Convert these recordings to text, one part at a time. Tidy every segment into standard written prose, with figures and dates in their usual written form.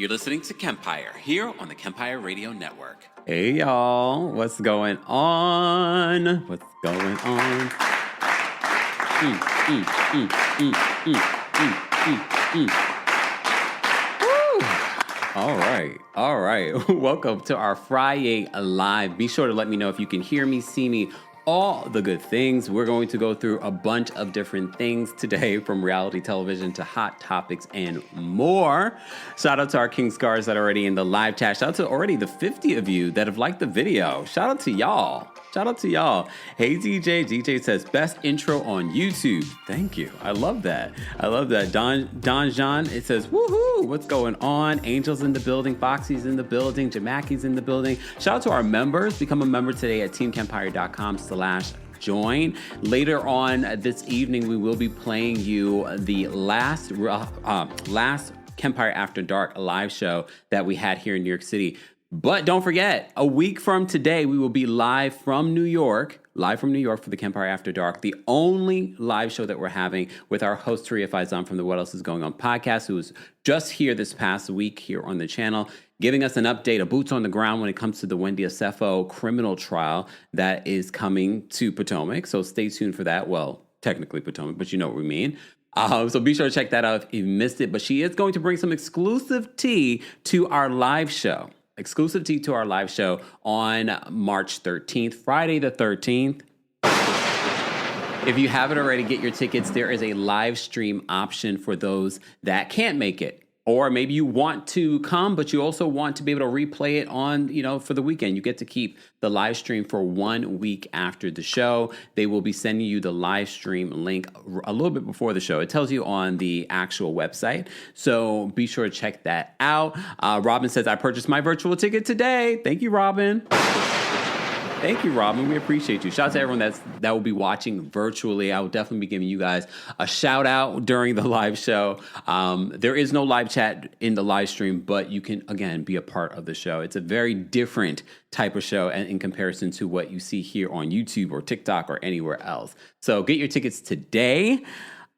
You're listening to Kempire here on the Kempire Radio Network. Hey y'all, what's going on? What's going on? Woo! All right. Welcome to our Friday Live. Be sure to let me know if you can hear me, see me, all the good things. We're going to go through a bunch of different things today, from reality television to hot topics and more. Shout out to our King Scars that are already in the live chat. Shout out to already the 50 of you that have liked the video. Shout out to y'all. Hey DJ. DJ says best intro on YouTube. Thank you. I love that. Don Jean, it says woohoo. What's going on? Angel's in the building. Foxy's in the building. Jamaki's in the building. Shout out to our members. Become a member today at TheKempire.com/join. Later on this evening, we will be playing you the last Kempire After Dark live show that we had here in New York City. But don't forget, a week from today, we will be live from New York for the Kempire After Dark, the only live show that we're having with our host, Taria Faizan from the What Else Is Going On podcast, who was just here this past week here on the channel, giving us an update, a boots on the ground when it comes to the Wendy Asefo criminal trial that is coming to Potomac. So stay tuned for that. Well, technically Potomac, but you know what we mean. So be sure to check that out if you missed it. But she is going to bring some exclusive tea to our live show. On March 13th, Friday the 13th. If you haven't already, get your tickets. There is a live stream option for those that can't make it. Or maybe you want to come, but you also want to be able to replay it on, for the weekend. You get to keep the live stream for 1 week after the show. They will be sending you the live stream link a little bit before the show. It tells you on the actual website. So be sure to check that out. Robin says, I purchased my virtual ticket today. Thank you, Robin. We appreciate you. Shout out to everyone that will be watching virtually. I will definitely be giving you guys a shout out during the live show. There is no live chat in the live stream, but you can, again, be a part of the show. It's a very different type of show in comparison to what you see here on YouTube or TikTok or anywhere else. So get your tickets today.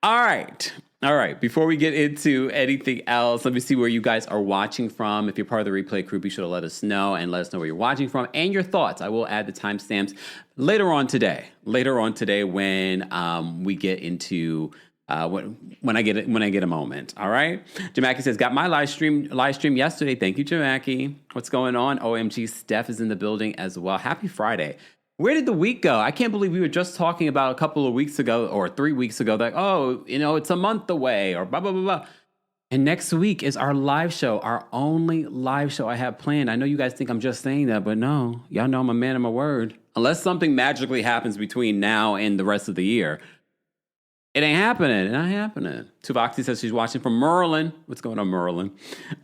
All right. Before we get into anything else, let me see where you guys are watching from. If you're part of the replay crew, be sure to let us know and let us know where you're watching from and your thoughts. I will add the timestamps later on today when we get into when I get a moment. All right. Jamaki says, got my live stream yesterday. Thank you, Jamaki. What's going on? OMG, Steph is in the building as well. Happy Friday. Where did the week go? I can't believe we were just talking about a couple of weeks ago or 3 weeks ago that, it's a month away or blah, blah, blah, blah. And next week is our live show, our only live show I have planned. I know you guys think I'm just saying that, but no, y'all know I'm a man of my word. Unless something magically happens between now and the rest of the year, it ain't happening. It's not happening. Tuvoxy says she's watching from Maryland. What's going on, Maryland?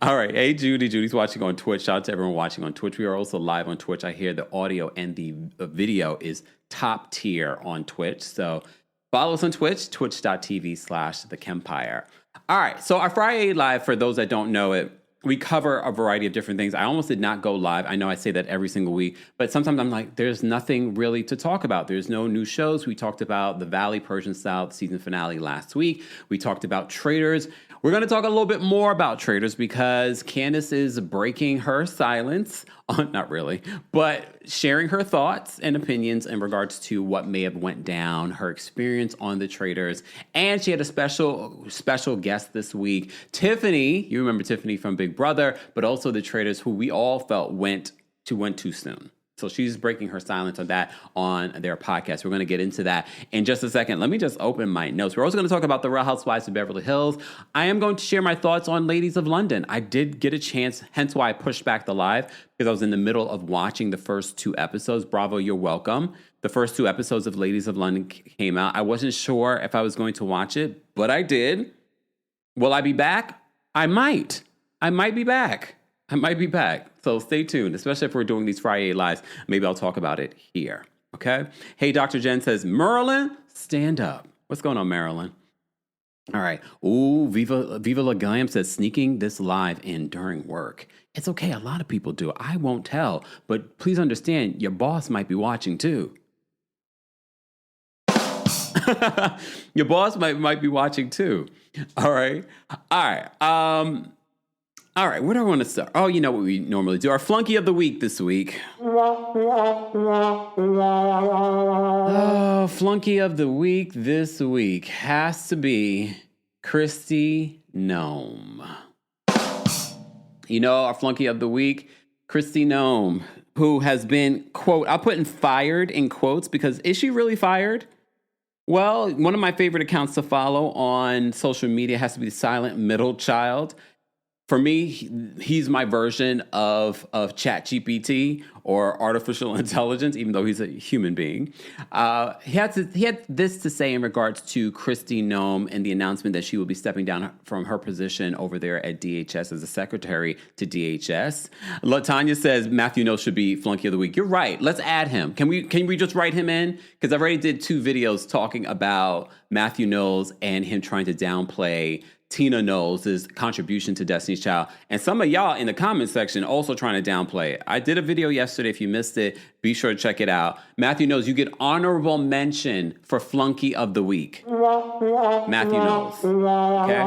All right. Hey, Judy. Judy's watching on Twitch. Shout out to everyone watching on Twitch. We are also live on Twitch. I hear the audio and the video is top tier on Twitch. So follow us on Twitch, twitch.tv/TheKempire. All right. So our Friday Live, for those that don't know it, we cover a variety of different things. I almost did not go live. I know I say that every single week, but sometimes I'm like, there's nothing really to talk about. There's no new shows. We talked about the Valley Persian South season finale last week. We talked about Traitors. We're going to talk a little bit more about Traitors because Candiace is breaking her silence, not really, but sharing her thoughts and opinions in regards to what may have went down, her experience on the Traitors. And she had a special guest this week, Tiffany. You remember Tiffany from Big Brother, but also the Traitors, who we all felt went too soon. So she's breaking her silence on that on their podcast. We're going to get into that in just a second. Let me just open my notes. We're also going to talk about the Real Housewives of Beverly Hills. I am going to share my thoughts on Ladies of London. I did get a chance, hence why I pushed back the live, because I was in the middle of watching the first 2 episodes. Bravo, you're welcome. The first 2 episodes of Ladies of London came out. I wasn't sure if I was going to watch it, but I did. Will I be back? I might be back. So stay tuned, especially if we're doing these Friday Lives. Maybe I'll talk about it here. Okay. Hey, Dr. Jen says, Marilyn, stand up. What's going on, Marilyn? All right. Ooh, Viva La Glam says, sneaking this live in during work. It's okay. A lot of people do. I won't tell, but please understand your boss might be watching too. Your boss might be watching too. All right. All right, where do I want to start? Oh, you know what we normally do. Our flunky of the week this week. Oh, flunky of the week this week has to be Kristi Noem. You know, our flunky of the week, Kristi Noem, who has been, quote, I'll put in fired in quotes because is she really fired? Well, one of my favorite accounts to follow on social media has to be Silent Middle Child. For me, he's my version of ChatGPT or artificial intelligence, even though he's a human being. He had this to say in regards to Kristi Noem and the announcement that she will be stepping down from her position over there at DHS as a secretary to DHS. LaTanya says Matthew Knowles should be flunky of the week. You're right. Let's add him. Can we just write him in? Because I already did 2 videos talking about Matthew Knowles and him trying to downplay Tina Knowles' contribution to Destiny's Child. And some of y'all in the comment section also trying to downplay it. I did a video yesterday. If you missed it, be sure to check it out. Matthew Knowles, you get honorable mention for flunky of the week. Matthew Knowles. Okay?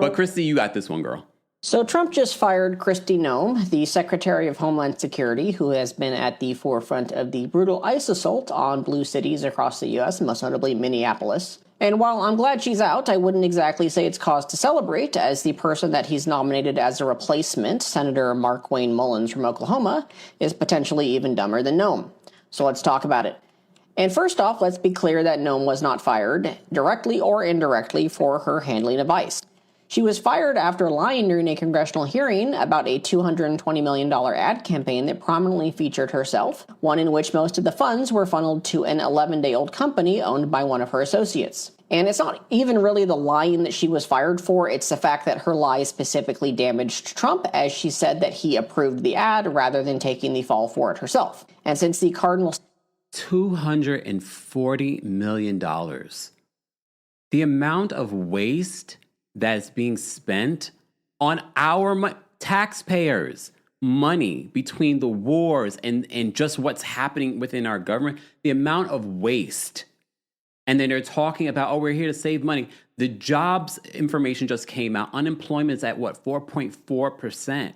But Kristi, you got this one, girl. So Trump just fired Kristi Noem, the Secretary of Homeland Security, who has been at the forefront of the brutal ICE assault on blue cities across the U.S., most notably Minneapolis. And while I'm glad she's out, I wouldn't exactly say it's cause to celebrate, as the person that he's nominated as a replacement, Senator Markwayne Mullins from Oklahoma, is potentially even dumber than Noem. So let's talk about it. And first off, let's be clear that Noem was not fired, directly or indirectly, for her handling of ICE. She was fired after lying during a congressional hearing about a $220 million ad campaign that prominently featured herself, one in which most of the funds were funneled to an 11-day-old company owned by one of her associates. And it's not even really the lying that she was fired for, it's the fact that her lies specifically damaged Trump, as she said that he approved the ad rather than taking the fall for it herself. And since the Cardinals... $240 million. The amount of waste that's being spent on our taxpayers' money between the wars and just what's happening within our government, the amount of waste. And then they're talking about, oh, we're here to save money. The jobs information just came out. Unemployment's at what, 4.4%.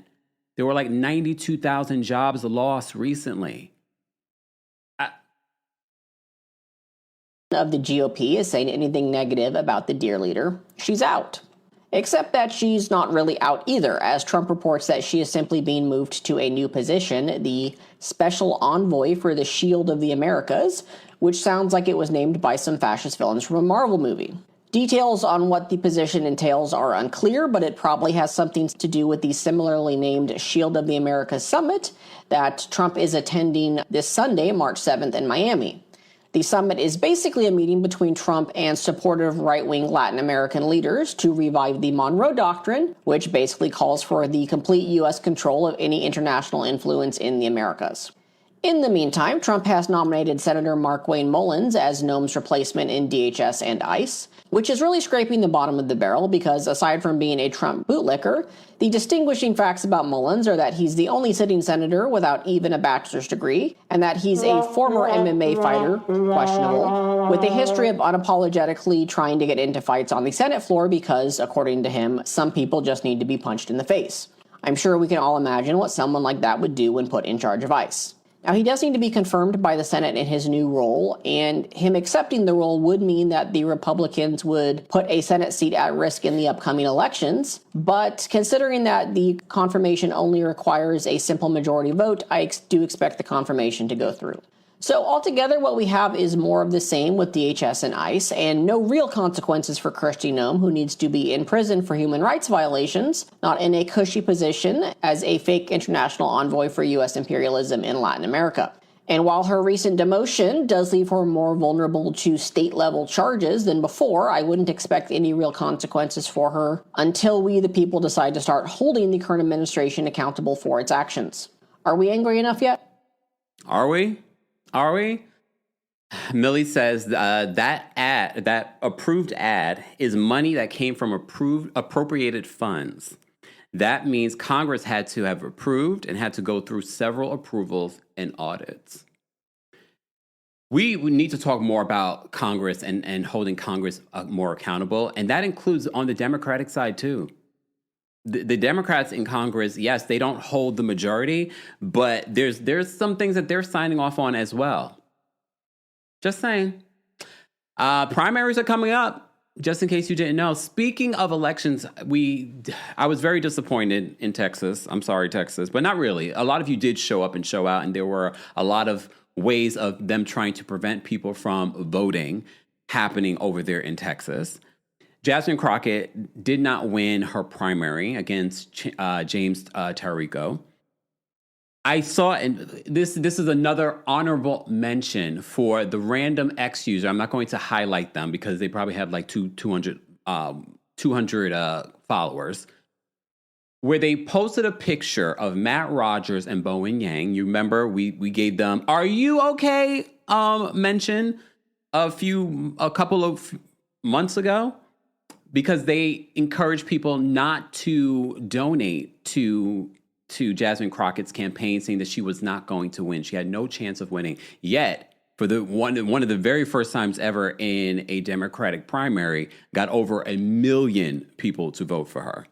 There were like 92,000 jobs lost recently. Of the GOP is saying anything negative about the dear leader, she's out. Except that she's not really out either, as Trump reports that she is simply being moved to a new position, the Special Envoy for the Shield of the Americas, which sounds like it was named by some fascist villains from a Marvel movie. Details on what the position entails are unclear, but it probably has something to do with the similarly named Shield of the Americas Summit that Trump is attending this Sunday, March 7th in Miami. The summit is basically a meeting between Trump and supportive right-wing Latin American leaders to revive the Monroe Doctrine, which basically calls for the complete U.S. control of any international influence in the Americas. In the meantime, Trump has nominated Senator Markwayne Mullins as Noem's replacement in DHS and ICE, which is really scraping the bottom of the barrel because aside from being a Trump bootlicker, the distinguishing facts about Mullins are that he's the only sitting senator without even a bachelor's degree, and that he's a former MMA fighter, questionable, with a history of unapologetically trying to get into fights on the Senate floor because, according to him, some people just need to be punched in the face. I'm sure we can all imagine what someone like that would do when put in charge of ICE. Now, he does need to be confirmed by the Senate in his new role, and him accepting the role would mean that the Republicans would put a Senate seat at risk in the upcoming elections. But considering that the confirmation only requires a simple majority vote, I do expect the confirmation to go through. So altogether, what we have is more of the same with DHS and ICE, and no real consequences for Kristi Noem, who needs to be in prison for human rights violations, not in a cushy position as a fake international envoy for U.S. imperialism in Latin America. And while her recent demotion does leave her more vulnerable to state-level charges than before, I wouldn't expect any real consequences for her until we, the people, decide to start holding the current administration accountable for its actions. Are we angry enough yet? Are we? Are we? Millie says that approved ad is money that came from appropriated funds. That means Congress had to have approved and had to go through several approvals and audits. We need to talk more about Congress and holding Congress more accountable, and that includes on the Democratic side too. the Democrats in Congress, yes, they don't hold the majority, but there's some things that they're signing off on as well. Just saying. Primaries are coming up. Just in case you didn't know. Speaking of elections, I was very disappointed in Texas. I'm sorry, Texas, but not really. A lot of you did show up and show out, and there were a lot of ways of them trying to prevent people from voting happening over there in Texas. Jasmine Crockett did not win her primary against James Tarico. I saw, and this is another honorable mention for the random X user. I'm not going to highlight them because they probably have like 200 followers, where they posted a picture of Matt Rogers and Bowen Yang. You remember we gave them "Are you okay?" mention a couple of months ago, because they encouraged people not to donate to Jasmine Crockett's campaign, saying that she was not going to win. She had no chance of winning. Yet, for the one of the very first times ever in a Democratic primary, got over 1 million people to vote for her.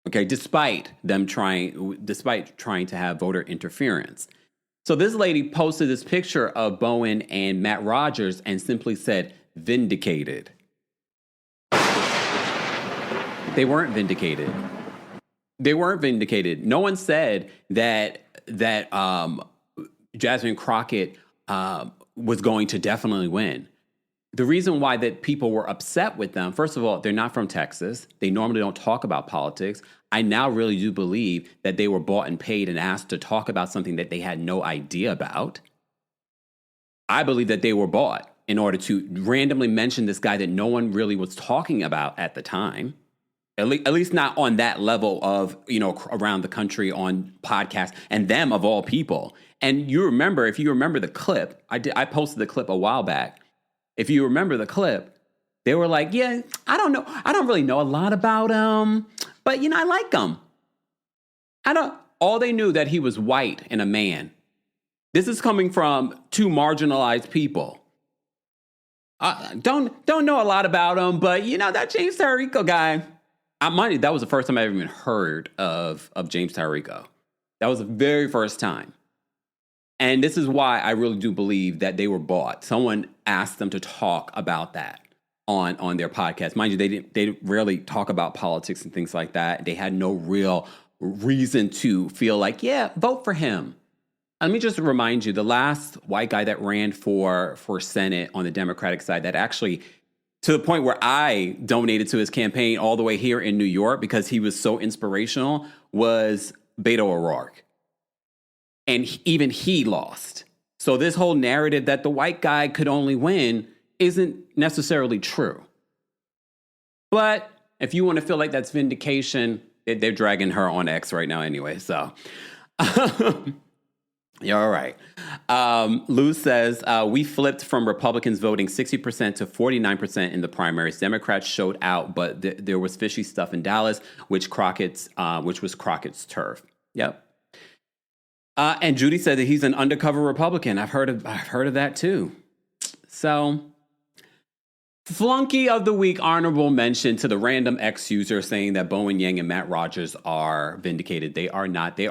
Okay, despite trying to have voter interference. So this lady posted this picture of Bowen and Matt Rogers and simply said, "Vindicated." They weren't vindicated. They weren't vindicated. No one said that Jasmine Crockett was going to definitely win. The reason why that people were upset with them, first of all, they're not from Texas. They normally don't talk about politics. I now really do believe that they were bought and paid and asked to talk about something that they had no idea about. I believe that they were bought in order to randomly mention this guy that no one really was talking about at the time. At least not on that level of, around the country on podcasts, and them of all people. And if you remember the clip, I posted the clip a while back. If you remember the clip, they were like, "Yeah, I don't know. I don't really know a lot about him, but I like him." All they knew that he was white and a man. This is coming from two marginalized people. Don't know a lot about him, but that James Tarico guy. Mind you, that was the first time I ever even heard of James Tarico. That was the very first time. And this is why I really do believe that they were bought. Someone asked them to talk about that on their podcast. Mind you, they rarely talk about politics and things like that. They had no real reason to feel like, yeah, vote for him. Let me just remind you, the last white guy that ran for Senate on the Democratic side, that actually, to the point where I donated to his campaign all the way here in New York because he was so inspirational, was Beto O'Rourke. And even he lost. So this whole narrative that the white guy could only win isn't necessarily true. But if you want to feel like that's vindication, they're dragging her on X right now anyway. So, yeah, all right. Luz says, we flipped from Republicans voting 60% to 49% in the primaries. Democrats showed out, but there was fishy stuff in Dallas, which was Crockett's turf. Yep. And Judy said that he's an undercover Republican. I've heard of that too. So, flunky of the week, honorable mention to the random X user saying that Bowen Yang and Matt Rogers are vindicated. They are not. They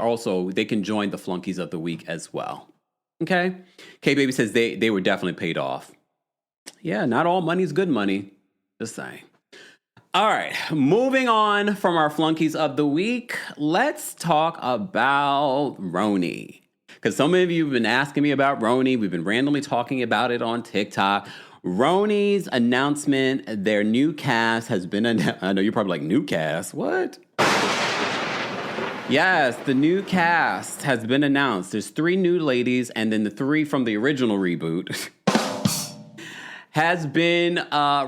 can join the flunkies of the week as well. Okay. K-Baby says they were definitely paid off. Yeah, not all money's good money. Just saying. All right, moving on from our flunkies of the week, let's talk about RHONY. Because some of you have been asking me about RHONY. We've been randomly talking about it on TikTok. RHONY's announcement, their new cast has been announced. I know you're probably like, new cast? What? Yes, the new cast has been announced. There's 3 new ladies, and then the 3 from the original reboot has been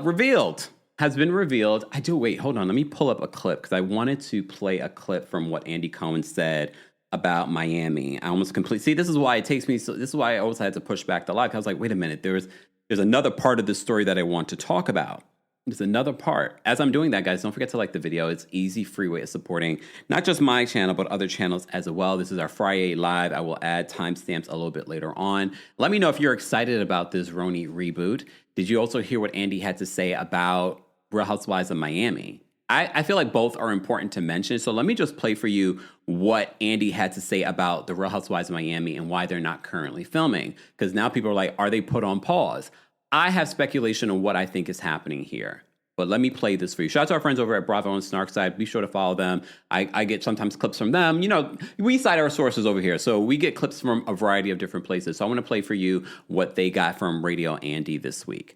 revealed. Wait, hold on. Let me pull up a clip because I wanted to play a clip from what Andy Cohen said about Miami. I almost see, this is why it takes me. So this is why I always had to push back the live. I was like, wait a minute. There's another part of this story that I want to talk about. There's another part. As I'm doing that, guys, don't forget to like the video. It's easy, free way of supporting not just my channel, but other channels as well. This is our Friday live. I will add timestamps a little bit later on. Let me know if you're excited about this RHONY reboot. Did you also hear what Andy had to say about Real Housewives of Miami? I feel like both are important to mention. So let me just play for you what Andy had to say about the Real Housewives of Miami and why they're not currently filming. Because now people are like, are they put on pause? I have speculation on what I think is happening here. But let me play this for you. Shout out to our friends over at Bravo and Snarkside. Be sure to follow them. I get sometimes clips from them. You know, we cite our sources over here. So we get clips from a variety of different places. So I want to play for you what they got from Radio Andy this week.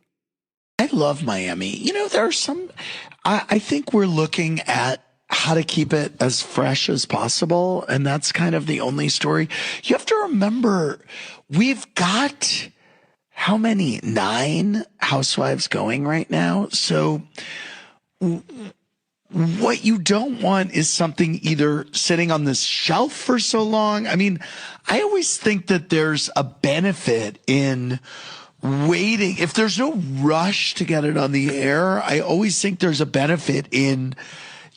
I love Miami. You know, there are some, I think we're looking at how to keep it as fresh as possible. And that's kind of the only story. You have to remember, we've got how many? 9 housewives going right now. So what you don't want is something either sitting on this shelf for so long. I mean, I always think that there's a benefit in waiting. If there's no rush to get it on the air, I always think there's a benefit in,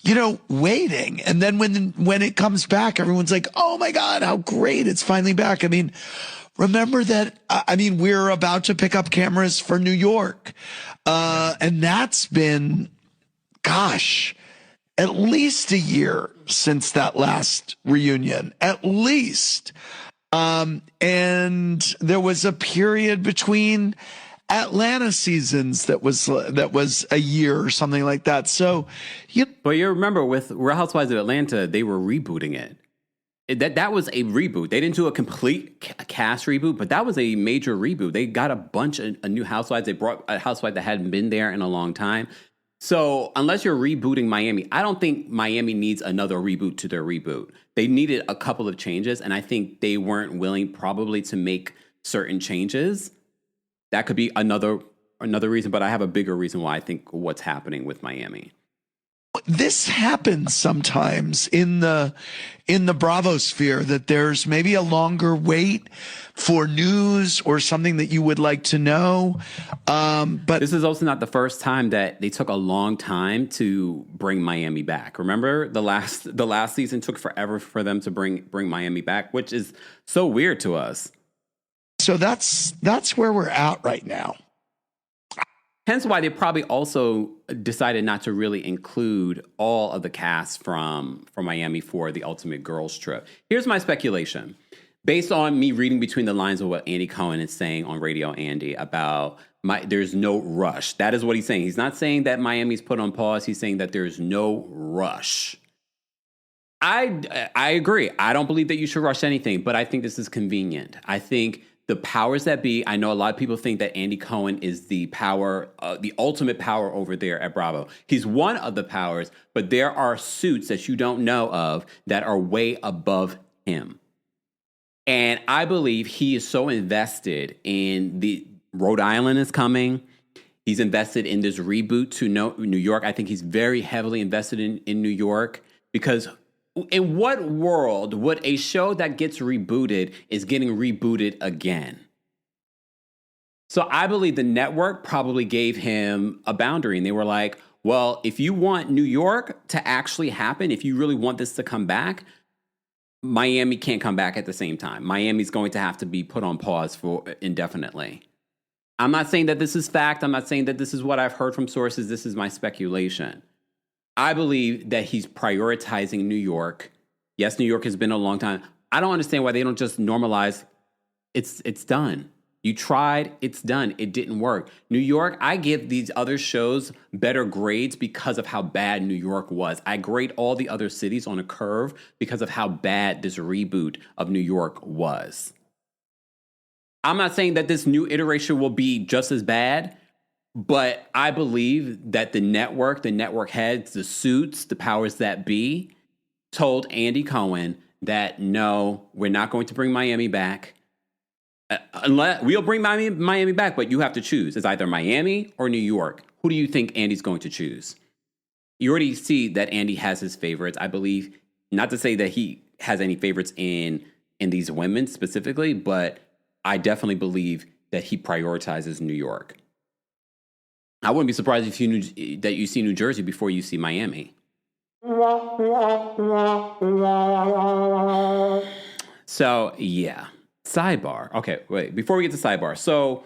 you know, waiting. And then when it comes back, everyone's like, oh my God, how great. It's finally back. I mean, remember that, we're about to pick up cameras for New York. And that's been, gosh, at least a year since that last reunion, at least. And there was a period between Atlanta seasons that was a year or something like that. So, but you remember with Real Housewives of Atlanta, they were rebooting it. That was a reboot. They didn't do a complete cast reboot, but that was a major reboot. They got a bunch of new housewives. They brought a housewife that hadn't been there in a long time. So unless you're rebooting Miami, I don't think Miami needs another reboot to their reboot. They needed a couple of changes, and I think they weren't willing probably to make certain changes. That could be another reason, but I have a bigger reason why I think what's happening with Miami. This happens sometimes in the Bravo sphere, that there's maybe a longer wait for news or something that you would like to know. But this is also not the first time that they took a long time to bring Miami back. Remember the last season took forever for them to bring Miami back, which is so weird to us. So that's where we're at right now. Hence why they probably also decided not to really include all of the cast from Miami for the Ultimate Girls Trip. Here's my speculation. Based on me reading between the lines of what Andy Cohen is saying on Radio Andy about there's no rush. That is what he's saying. He's not saying that Miami's put on pause. He's saying that there's no rush. I agree. I don't believe that you should rush anything, but I think this is convenient. I think the powers that be, I know a lot of people think that Andy Cohen is the power, the ultimate power over there at Bravo. He's one of the powers, but there are suits that you don't know of that are way above him. And I believe he is so invested in the Rhode Island is coming. He's invested in this reboot to New York. I think he's very heavily invested in New York, because in what world would a show that gets rebooted is getting rebooted again? So I believe the network probably gave him a boundary, and they were like, well, if you want New York to actually happen, if you really want this to come back, Miami can't come back at the same time. Miami's going to have to be put on pause for indefinitely. I'm not saying that this is fact. I'm not saying that this is what I've heard from sources. This is my speculation. I believe that he's prioritizing New York. Yes, New York has been a long time. I don't understand why they don't just normalize. It's done. You tried, it's done. It didn't work. New York, I give these other shows better grades because of how bad New York was. I grade all the other cities on a curve because of how bad this reboot of New York was. I'm not saying that this new iteration will be just as bad, but I believe that the network heads, the suits, the powers that be, told Andy Cohen that no, we're not going to bring Miami back. Unless we'll bring Miami back, but you have to choose. It's either Miami or New York. Who do you think Andy's going to choose? You already see that Andy has his favorites. I believe, not to say that he has any favorites in these women specifically, but I definitely believe that he prioritizes New York. I wouldn't be surprised if that you see New Jersey before you see Miami. So, yeah. Sidebar. Okay, wait. Before we get to sidebar. So,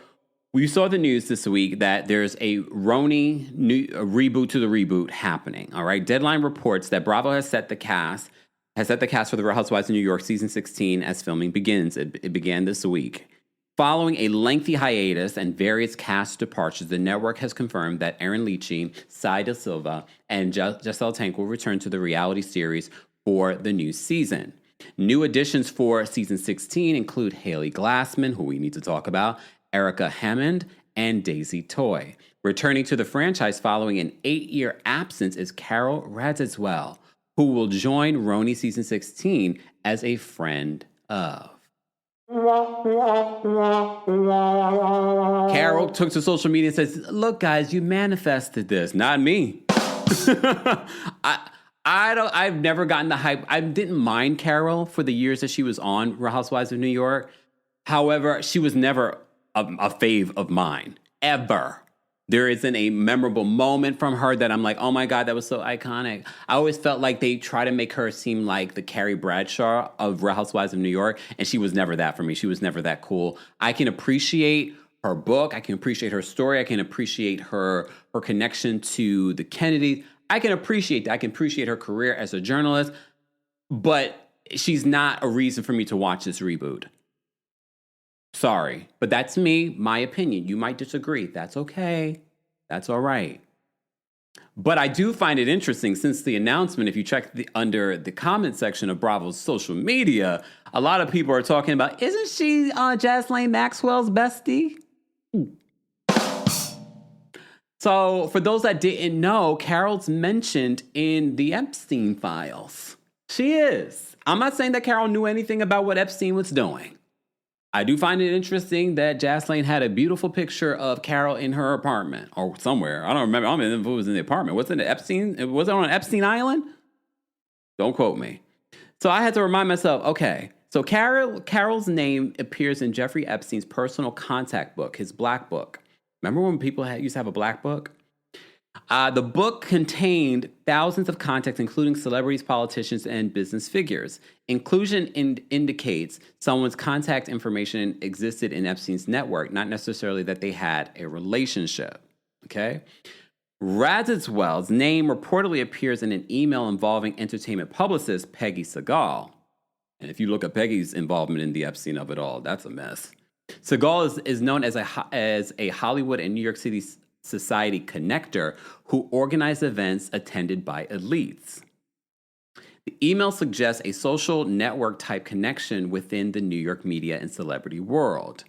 we saw the news this week that there's a RHONY a reboot to the reboot happening. All right. Deadline reports that Bravo has set the cast for the Real Housewives of New York season 16 as filming begins. It began this week. Following a lengthy hiatus and various cast departures, the network has confirmed that Aaron Leachy, Sai Da Silva, and Giselle Tank will return to the reality series for the new season. New additions for season 16 include Haley Glassman, who we need to talk about, Erica Hammond, and Daisy Toy. Returning to the franchise following an 8-year absence is Carol Radziwill, who will join RHONY season 16 as a friend of. Carol took to social media and says, "Look, guys, you manifested this, not me." I've never gotten the hype. I didn't mind Carol for the years that she was on Real Housewives of New York. However, she was never a fave of mine, ever. There isn't a memorable moment from her that I'm like, oh my God, that was so iconic. I always felt like they try to make her seem like the Carrie Bradshaw of Real Housewives of New York, and she was never that for me. She was never that cool. I can appreciate her book. I can appreciate her story. I can appreciate her connection to the Kennedys. I can appreciate that. I can appreciate her career as a journalist, but she's not a reason for me to watch this reboot. Sorry, but that's me, my opinion. You might disagree. That's okay. That's all right. But I do find it interesting since the announcement, if you check under the comment section of Bravo's social media, a lot of people are talking about, isn't she Ghislaine Maxwell's bestie? So for those that didn't know, Carol's mentioned in the Epstein files. She is. I'm not saying that Carol knew anything about what Epstein was doing. I do find it interesting that Ghislaine had a beautiful picture of Carol in her apartment or somewhere. I don't remember. I don't know if it was in the apartment. Was it Epstein? Was it on Epstein Island? Don't quote me. So I had to remind myself, okay, so Carol's name appears in Jeffrey Epstein's personal contact book, his black book. Remember when people used to have a black book? The book contained thousands of contacts, including celebrities, politicians, and business figures. Inclusion indicates someone's contact information existed in Epstein's network, not necessarily that they had a relationship. Okay? Radziwill's name reportedly appears in an email involving entertainment publicist Peggy Segal. And if you look at Peggy's involvement in the Epstein of it all, that's a mess. Segal is known as a Hollywood and New York City society connector who organized events attended by elites. The email suggests a social network type connection within the New York media and celebrity world.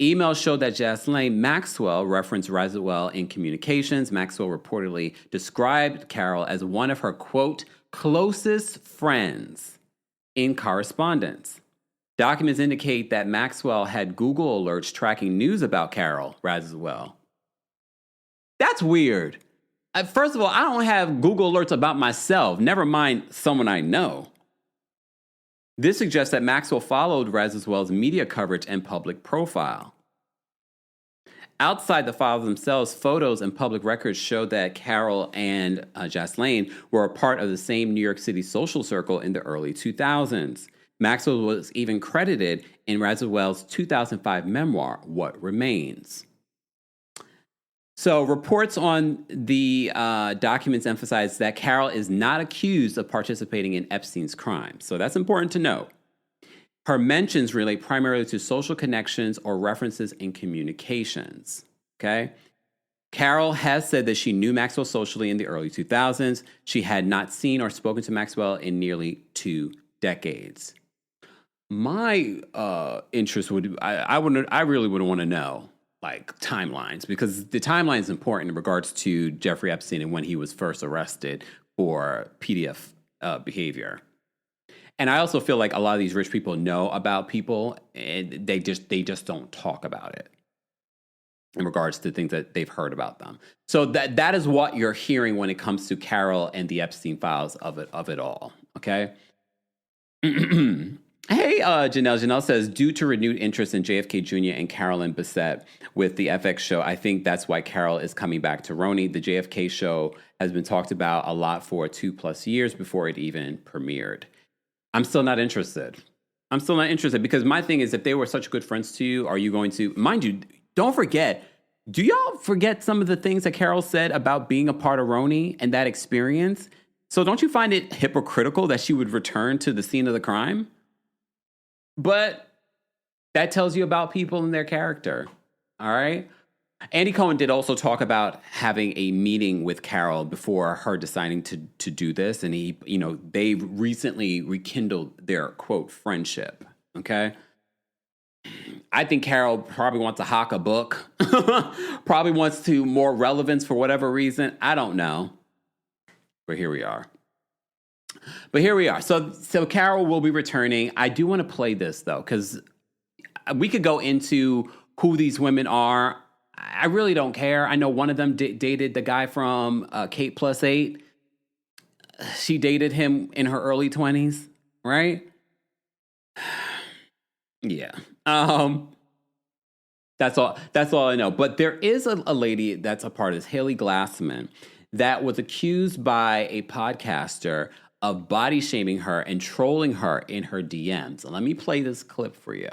Emails show that Ghislaine Maxwell referenced Radziwill in communications. Maxwell reportedly described Carol as one of her, quote, closest friends in correspondence. Documents indicate that Maxwell had Google alerts tracking news about Carol Radziwill. That's weird. First of all, I don't have Google alerts about myself, never mind someone I know. This suggests that Maxwell followed Radziwill's media coverage and public profile. Outside the files themselves, photos and public records show that Carol and Ghislaine were a part of the same New York City social circle in the early 2000s. Maxwell was even credited in Radziwill's 2005 memoir, What Remains. So reports on the documents emphasize that Carol is not accused of participating in Epstein's crimes. So that's important to note. Her mentions relate primarily to social connections or references in communications. Okay? Carol has said that she knew Maxwell socially in the early 2000s. She had not seen or spoken to Maxwell in nearly 2 decades. My interest would, I really would want to know, like, timelines, because the timeline is important in regards to Jeffrey Epstein and when he was first arrested for PDF behavior. And I also feel like a lot of these rich people know about people and they just don't talk about it in regards to things that they've heard about them. So that is what you're hearing when it comes to Carol and the Epstein files of it all. Okay. Hey, Janelle. Janelle says, due to renewed interest in JFK Jr. and Carolyn Bessette with the FX show, I think that's why Carol is coming back to RHONY. The JFK show has been talked about a lot for 2+ years before it even premiered. I'm still not interested. Because my thing is, if they were such good friends to you, are you going to, mind you, don't forget, do y'all forget some of the things that Carol said about being a part of RHONY and that experience? So don't you find it hypocritical that she would return to the scene of the crime? But that tells you about people and their character. All right. Andy Cohen did also talk about having a meeting with Carol before her deciding to do this. And they recently rekindled their, quote, friendship. Okay. I think Carol probably wants to hawk a book, probably wants to more relevance for whatever reason. I don't know. But here we are. So Carol will be returning. I do want to play this, though, because we could go into who these women are. I really don't care. I know one of them dated the guy from Kate Plus 8. She dated him in her early 20s, right? Yeah. That's all I know. But there is a lady that's a part of this, Haley Glassman, that was accused by a podcaster of body shaming her and trolling her in her DMs. Let me play this clip for you.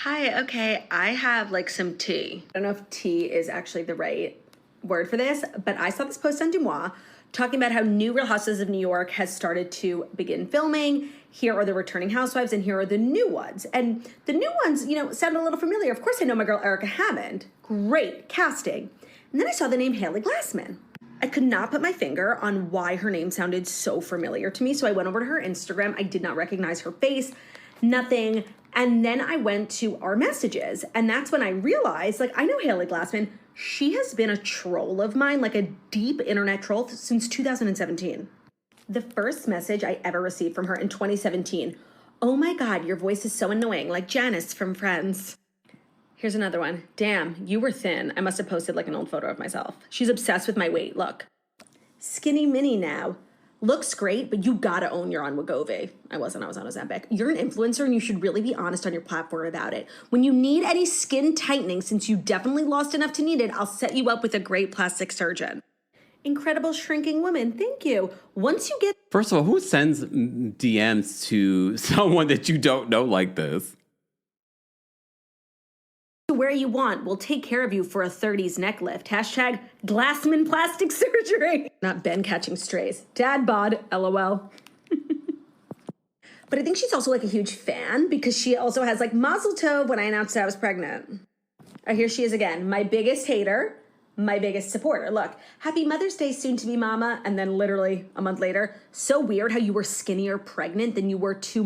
Hi, okay, I have some tea. I don't know if tea is actually the right word for this, but I saw this post on Dumois talking about how new Real Housewives of New York has started to begin filming. Here are the returning housewives, and here are the new ones. And the new ones, sound a little familiar. Of course, I know my girl Erica Hammond. Great casting. And then I saw the name Haley Glassman. I could not put my finger on why her name sounded so familiar to me, so I went over to her Instagram. I did not recognize her face, nothing. And then I went to our messages, and that's when I realized, I know Haley Glassman. She has been a troll of mine, a deep internet troll since 2017. The first message I ever received from her in 2017. Oh my God, your voice is so annoying, like Janice from Friends. Here's another one. Damn, you were thin. I must have posted an old photo of myself. She's obsessed with my weight, look. Skinny mini now. Looks great, but you gotta own you're on Wegovy. I was on Ozempic. You're an influencer and you should really be honest on your platform about it. When you need any skin tightening, since you definitely lost enough to need it, I'll set you up with a great plastic surgeon. Incredible shrinking woman, thank you. Once you get... First of all, who sends DMs to someone that you don't know like this? Where you want, we'll take care of you for a 30s neck lift. Hashtag Glassman plastic surgery. Not Ben catching strays. Dad bod, LOL. But I think she's also a huge fan because she also has mazel tov when I announced that I was pregnant. Oh, here she is again. My biggest hater, my biggest supporter. Look, happy Mother's Day soon to be mama. And then literally a month later, so weird how you were skinnier pregnant than you were 2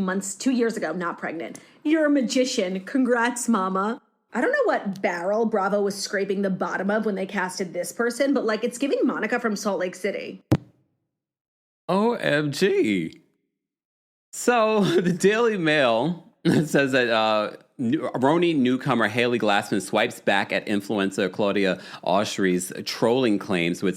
years ago, not pregnant. You're a magician. Congrats, mama. I don't know what barrel Bravo was scraping the bottom of when they casted this person, but it's giving Monica from Salt Lake City. OMG. So the Daily Mail says that RHONY newcomer Haley Glassman swipes back at influencer Claudia Oshry's trolling claims with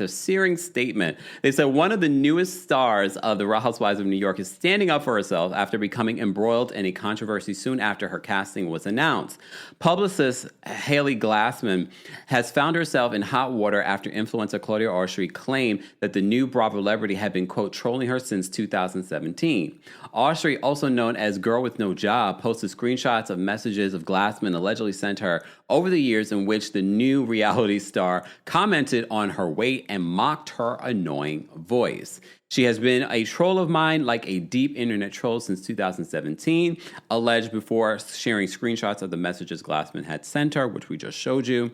a searing statement. They said one of the newest stars of the Real Housewives of New York is standing up for herself after becoming embroiled in a controversy soon after her casting was announced. Publicist Haley Glassman has found herself in hot water after influencer Claudia Oshry claimed that the new Bravo celebrity had been, quote, trolling her since 2017. Oshry, also known as Girl with No Job, posted screenshots of messages of Glassman allegedly sent her over the years in which the new reality star commented on her weight and mocked her annoying voice. She has been a troll of mine, like a deep internet troll since 2017, alleged before sharing screenshots of the messages Glassman had sent her, which we just showed you.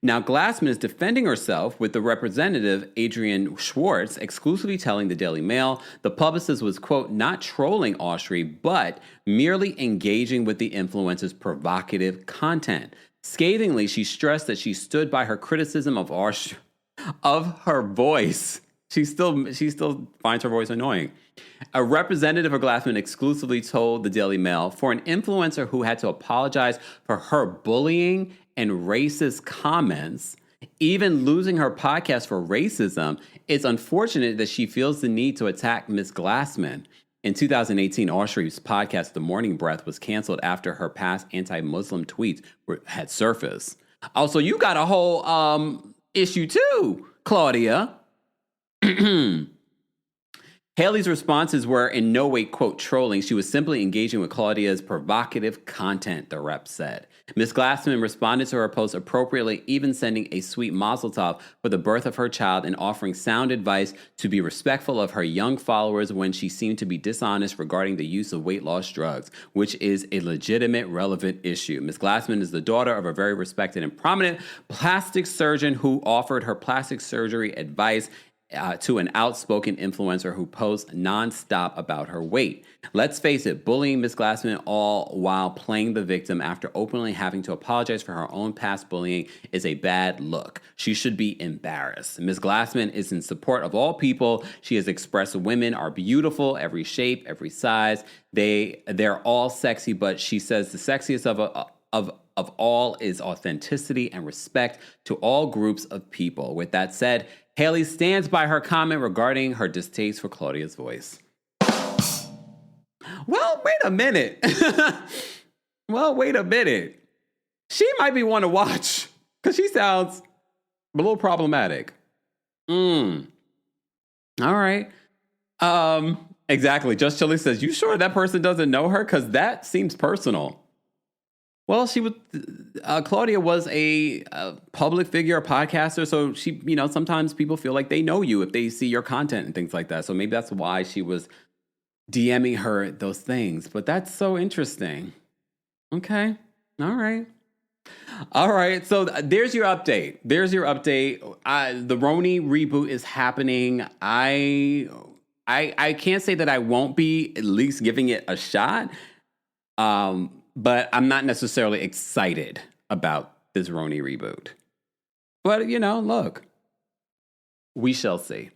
Now, Glassman is defending herself with the representative, Adrian Schwartz, exclusively telling the Daily Mail the publicist was, quote, not trolling Oshry, but merely engaging with the influencer's provocative content. Scathingly, she stressed that she stood by her criticism of her voice. She still finds her voice annoying. A representative of Glassman exclusively told the Daily Mail, for an influencer who had to apologize for her bullying and racist comments, even losing her podcast for racism, it's unfortunate that she feels the need to attack Ms. Glassman. In 2018, Oshry's podcast, The Morning Breath, was canceled after her past anti-Muslim tweets had surfaced. Also, you got a whole issue too, Claudia. Haley's responses were in no way, quote, trolling. She was simply engaging with Claudia's provocative content, the rep said. Miss Glassman responded to her post appropriately, even sending a sweet mazel tov for the birth of her child and offering sound advice to be respectful of her young followers when she seemed to be dishonest regarding the use of weight loss drugs, which is a legitimate, relevant issue. Miss Glassman is the daughter of a very respected and prominent plastic surgeon who offered her plastic surgery advice to an outspoken influencer who posts nonstop about her weight. Let's face it, bullying Miss Glassman all while playing the victim after openly having to apologize for her own past bullying is a bad look. She should be embarrassed. Miss Glassman is in support of all people. She has expressed women are beautiful, every shape, every size. They're all sexy, but she says the sexiest of all is authenticity and respect to all groups of people. With that said, Haley stands by her comment regarding her distaste for Claudia's voice. Well, wait a minute. She might be one to watch because she sounds a little problematic. All right. Exactly. Just Chili says, you sure that person doesn't know her? Because that seems personal. Well, Claudia was a public figure, a podcaster, so she, sometimes people feel like they know you if they see your content and things like that. So maybe that's why she was DMing her those things. But that's so interesting. Okay. All right. So there's your update. The RHONY reboot is happening. I can't say that I won't be at least giving it a shot. But I'm not necessarily excited about this RHONY reboot. But, look, we shall see.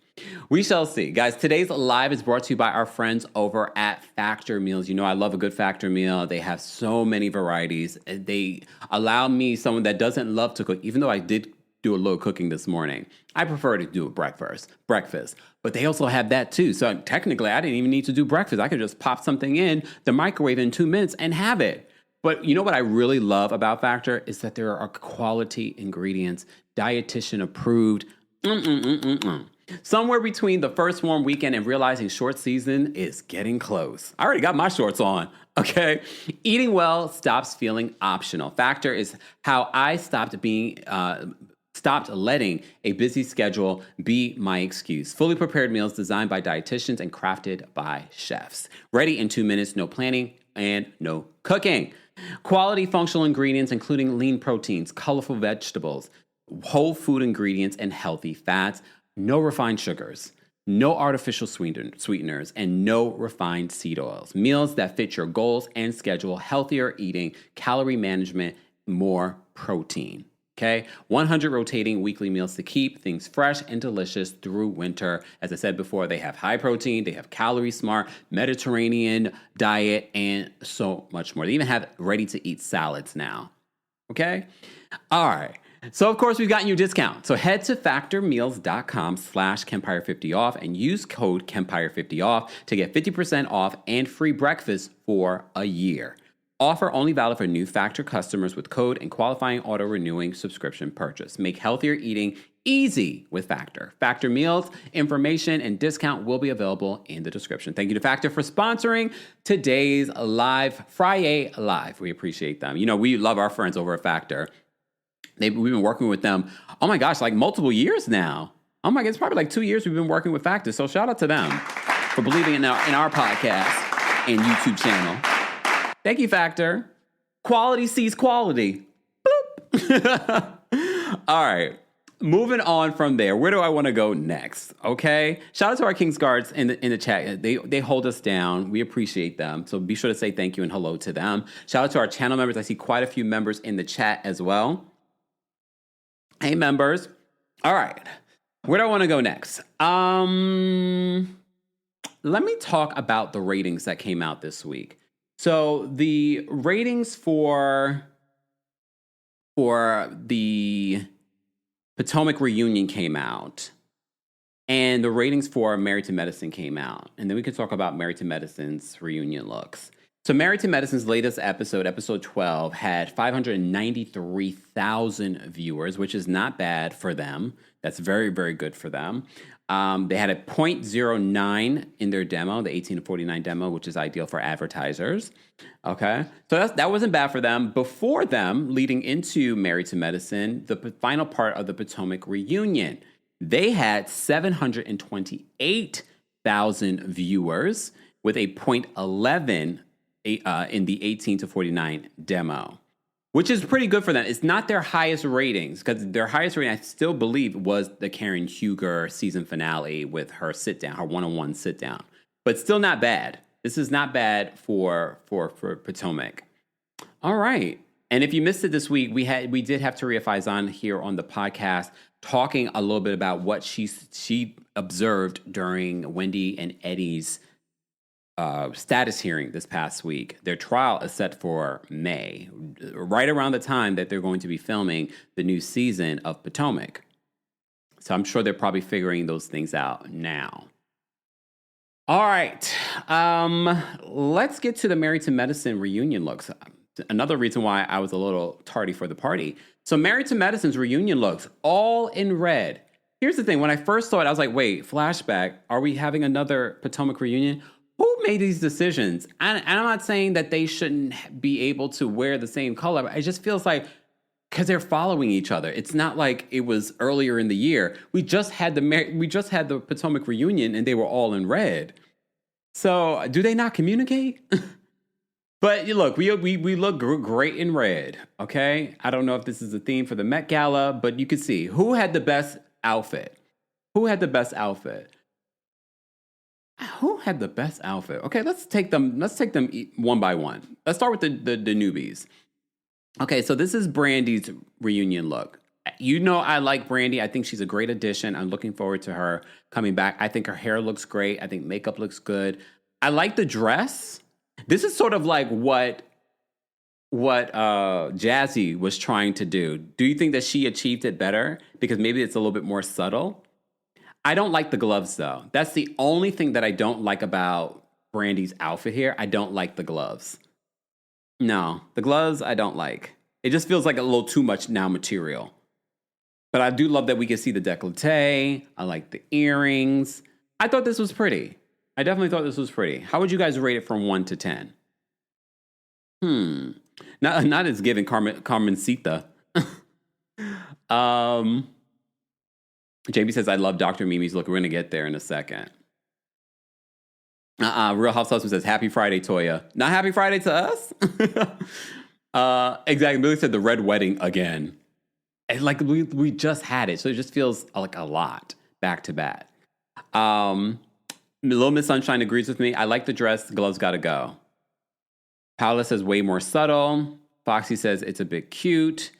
Guys, today's live is brought to you by our friends over at Factor Meals. I love a good Factor meal. They have so many varieties. They allow me, someone that doesn't love to cook, even though I did do a little cooking this morning. I prefer to do a breakfast, but they also have that too. So technically I didn't even need to do breakfast. I could just pop something in the microwave in 2 minutes and have it. But you know what I really love about Factor is that there are quality ingredients, dietitian approved, somewhere between the first warm weekend and realizing short season is getting close. I already got my shorts on, okay? Eating well stops feeling optional. Factor is how I stopped letting a busy schedule be my excuse. Fully prepared meals designed by dietitians and crafted by chefs. Ready in 2 minutes, no planning and no cooking. Quality functional ingredients including lean proteins, colorful vegetables, whole food ingredients, and healthy fats. No refined sugars, no artificial sweeteners, and no refined seed oils. Meals that fit your goals and schedule, healthier eating, calorie management, more protein. Okay, 100 rotating weekly meals to keep things fresh and delicious through winter. As I said before, they have high protein, they have calorie smart, Mediterranean diet, and so much more. They even have ready to eat salads now. Okay, all right. So, of course, we've gotten you a discount. So head to factormeals.com/Kempire50off and use code Kempire50off to get 50% off and free breakfast for a year. Offer only valid for new Factor customers with code and qualifying auto-renewing subscription purchase. Make healthier eating easy with Factor. Factor Meals, information, and discount will be available in the description. Thank you to Factor for sponsoring today's Friday Live. We appreciate them. We love our friends over at Factor. We've been working with them, oh my gosh, like multiple years now. Oh my God, it's probably like 2 years we've been working with Factor. So shout out to them for believing in our podcast and YouTube channel. Thank you, Factor. Quality sees quality. Boop. All right. Moving on from there. Where do I want to go next? Okay. Shout out to our King's Guards in the chat. They hold us down. We appreciate them. So be sure to say thank you and hello to them. Shout out to our channel members. I see quite a few members in the chat as well. Hey, members. All right. Where do I want to go next? Let me talk about the ratings that came out this week. So the ratings for the Potomac reunion came out, and the ratings for Married to Medicine came out. And then we can talk about Married to Medicine's reunion looks. So Married to Medicine's latest episode, episode 12, had 593,000 viewers, which is not bad for them. That's very, very good for them. They had a 0.09 in their demo, the 18 to 49 demo, which is ideal for advertisers. Okay, so that wasn't bad for them. Before them, leading into Married to Medicine, the final part of the Potomac reunion, they had 728,000 viewers with a 0.11 in the 18 to 49 demo, which is pretty good for them. It's not their highest ratings, because their highest rating, I still believe, was the Karen Huger season finale with her sit-down, her one-on-one sit-down. But still not bad. This is not bad for Potomac. All right. And if you missed it this week, we did have Taria Faison here on the podcast talking a little bit about what she observed during Wendy and Eddie's status hearing this past week. Their trial is set for May, right around the time that they're going to be filming the new season of Potomac. So I'm sure they're probably figuring those things out now. All right. Let's get to the Married to Medicine reunion looks. Another reason why I was a little tardy for the party. So Married to Medicine's reunion looks all in red. Here's the thing. When I first saw it, I was like, wait, flashback. Are we having another Potomac reunion? Who made these decisions? And I'm not saying that they shouldn't be able to wear the same color, but it just feels like, because they're following each other. It's not like it was earlier in the year. We just had the Potomac reunion and they were all in red. So do they not communicate? But look, we look great in red, okay? I don't know if this is a theme for the Met Gala, but you can see who had the best outfit. Who had the best outfit? Who had the best outfit? Okay, let's take them one by one. Let's start with the newbies. Okay, so this is Brandy's reunion look. You know I like Brandy. I think she's a great addition. I'm looking forward to her coming back. I think her hair looks great. I think makeup looks good. I like the dress. This is sort of like what Jazzy was trying to do. Do you think that she achieved it better? Because maybe it's a little bit more subtle. I don't like the gloves, though. That's the only thing that I don't like about Brandy's outfit here. I don't like the gloves. No, the gloves I don't like. It just feels like a little too much now material. But I do love that we can see the décolleté. I like the earrings. I thought this was pretty. I definitely thought this was pretty. How would you guys rate it from 1 to 10? Not as giving Carmencita. Jamie says, I love Dr. Mimi's look. We're going to get there in a second. Real House Husband says, Happy Friday, Toya. Not Happy Friday to us? Exactly. Billy said the red wedding again. And like we just had it. So it just feels like a lot back to back. Little Miss Sunshine agrees with me. I like the dress. The gloves got to go. Paula says way more subtle. Foxy says it's a bit cute.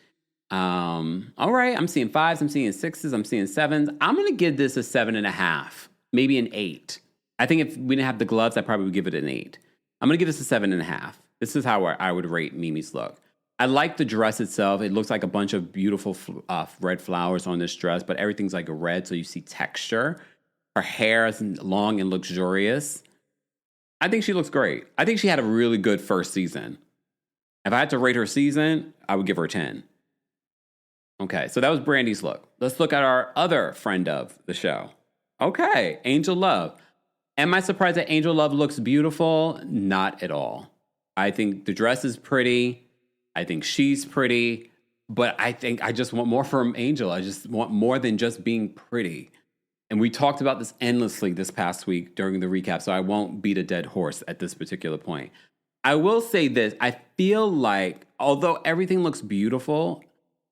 All right. I'm seeing 5s. I'm seeing 6s. I'm seeing 7s. I'm going to give this a 7.5, maybe an 8. I think if we didn't have the gloves, I probably would give it an 8. I'm going to give this a 7.5. This is how I would rate Mimi's look. I like the dress itself. It looks like a bunch of beautiful red flowers on this dress, but everything's like a red, so you see texture. Her hair is long and luxurious. I think she looks great. I think she had a really good first season. If I had to rate her season, I would give her a 10. Okay, so that was Brandy's look. Let's look at our other friend of the show. Okay, Angel Love. Am I surprised that Angel Love looks beautiful? Not at all. I think the dress is pretty. I think she's pretty. But I think I just want more from Angel. I just want more than just being pretty. And we talked about this endlessly this past week during the recap, so I won't beat a dead horse at this particular point. I will say this. I feel like, although everything looks beautiful,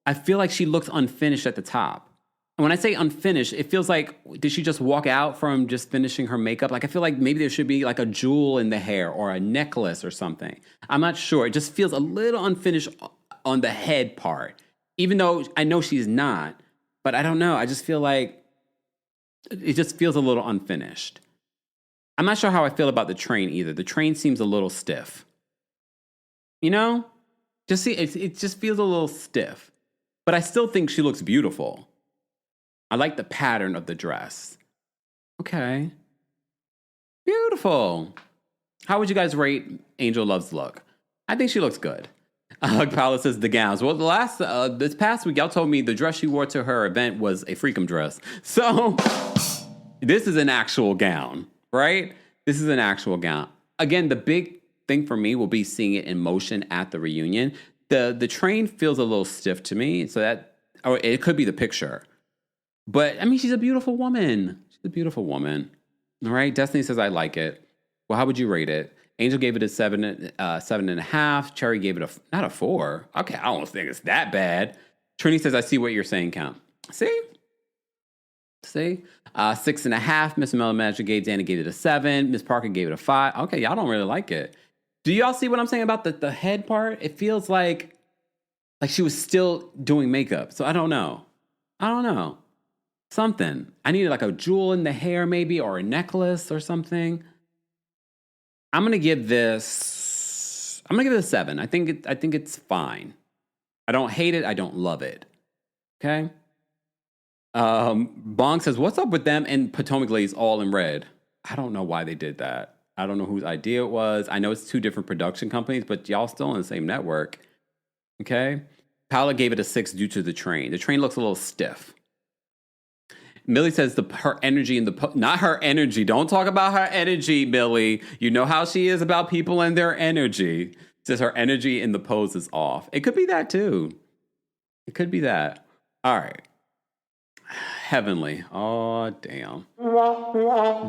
I feel like she looks unfinished at the top. And when I say unfinished, it feels like, did she just walk out from just finishing her makeup? Like, I feel like maybe there should be like a jewel in the hair or a necklace or something. I'm not sure. It just feels a little unfinished on the head part, even though I know she's not. But I don't know. I just feel like it just feels a little unfinished. I'm not sure how I feel about the train either. The train seems a little stiff. You know? It just feels a little stiff. But I still think she looks beautiful. I like the pattern of the dress. Okay. Beautiful. How would you guys rate Angel Love's look? I think she looks good. Paula says the gowns. Well, this past week, y'all told me the dress she wore to her event was a freakum dress. So this is an actual gown, right? This is an actual gown. Again, the big thing for me will be seeing it in motion at the reunion. The train feels a little stiff to me, so that, or it could be the picture. But I mean, she's a beautiful woman. She's a beautiful woman. All right. Destiny says I like it. Well, how would you rate it? Angel gave it a 7.5. Cherry gave it not a 4. Okay, I don't think it's that bad. Trini says I see what you're saying, Count. See? 6.5. Miss Mellow Magic gave Danny gave it a 7. Miss Parker gave it a 5. Okay, y'all don't really like it. Do y'all see what I'm saying about the head part? It feels like she was still doing makeup. So I don't know. Something. I needed like a jewel in the hair maybe, or a necklace or something. I'm gonna give it a 7. I think it's fine. I don't hate it. I don't love it. Okay. Bong says, "What's up with them and Potomac Ladies all in red?" I don't know why they did that. I don't know whose idea it was. I know it's 2 different production companies, but y'all still on the same network. Okay. Paula gave it a 6 due to the train. The train looks a little stiff. Millie says her energy in not her energy. Don't talk about her energy, Millie. You know how she is about people and their energy. Says her energy in the pose is off. It could be that too. It could be that. All right. Heavenly. Oh, damn.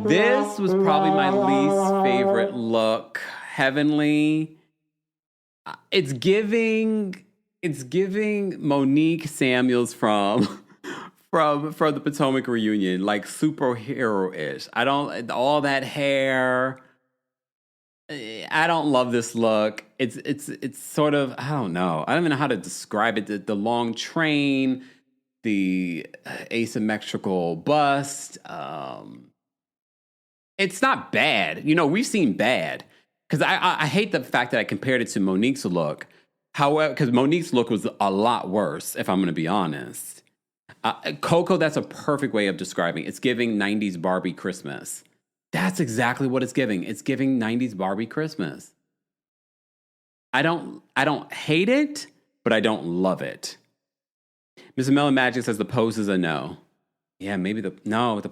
This was probably my least favorite look. Heavenly. It's giving Monique Samuels from the Potomac reunion, like superhero-ish. All that hair. I don't love this look. It's sort of, I don't know. I don't even know how to describe it. The long train, the asymmetrical bust. It's not bad. You know, we've seen bad. Because I hate the fact that I compared it to Monique's look. However, because Monique's look was a lot worse, if I'm going to be honest. Coco, that's a perfect way of describing it. It's giving 90s Barbie Christmas. That's exactly what it's giving. It's giving 90s Barbie Christmas. I don't hate it, but I don't love it. Mr. Melon Magic says the pose is a no. Yeah, maybe the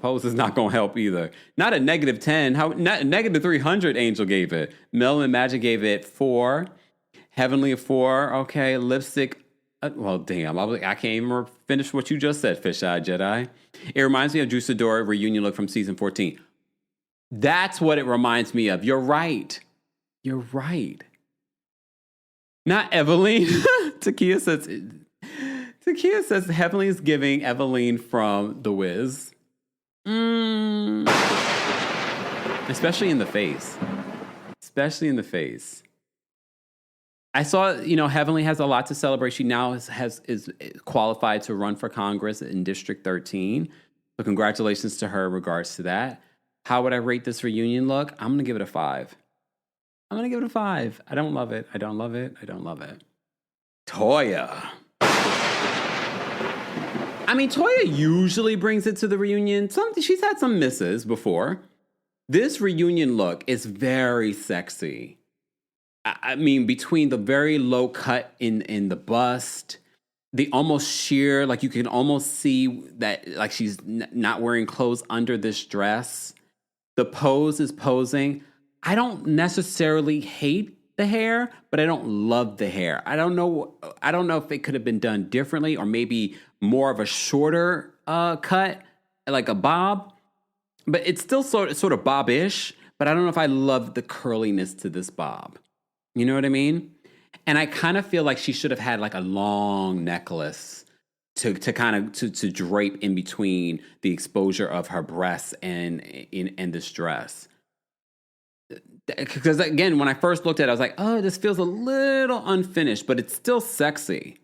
pose is not going to help either. Not a -10. Not a -300 Angel gave it. Melon Magic gave it 4. Heavenly a 4. Okay, lipstick. Well, damn. I can't even finish what you just said, Fish-Eyed Jedi. It reminds me of Drew Sidora reunion look from season 14. That's what it reminds me of. You're right. Not Evelyn. Takia says Heavenly is giving Evelyn from The Wiz. Especially in the face. I saw, Heavenly has a lot to celebrate. She now is qualified to run for Congress in District 13. So congratulations to her in regards to that. How would I rate this reunion look? I'm going to give it a 5. I don't love it. Toya. I mean, Toya usually brings it to the reunion. She's had some misses before. This reunion look is very sexy. I mean, between the very low cut in the bust, the almost sheer, like you can almost see that like she's not wearing clothes under this dress. The pose is posing. I don't necessarily hate the hair, but I don't love the hair. I don't know if it could have been done differently or maybe more of a shorter cut, like a bob. But it's still sort of bob-ish, but I don't know if I love the curliness to this bob. You know what I mean? And I kind of feel like she should have had like a long necklace to drape in between the exposure of her breasts and this dress. Because again, when I first looked at it, I was like, oh, this feels a little unfinished, but it's still sexy.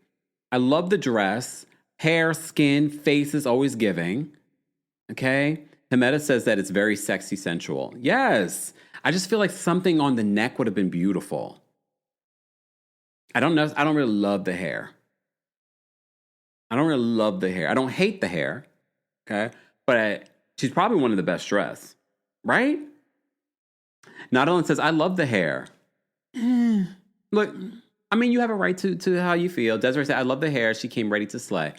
I love the dress. Hair, skin, face is always giving. Okay? Himeta says that it's very sexy, sensual. Yes. I just feel like something on the neck would have been beautiful. I don't know. I don't really love the hair. I don't hate the hair. Okay? But she's probably one of the best dressed. Right? Nadalan says, I love the hair. Look, I mean, you have a right to how you feel. Desiree said, I love the hair. She came ready to slay.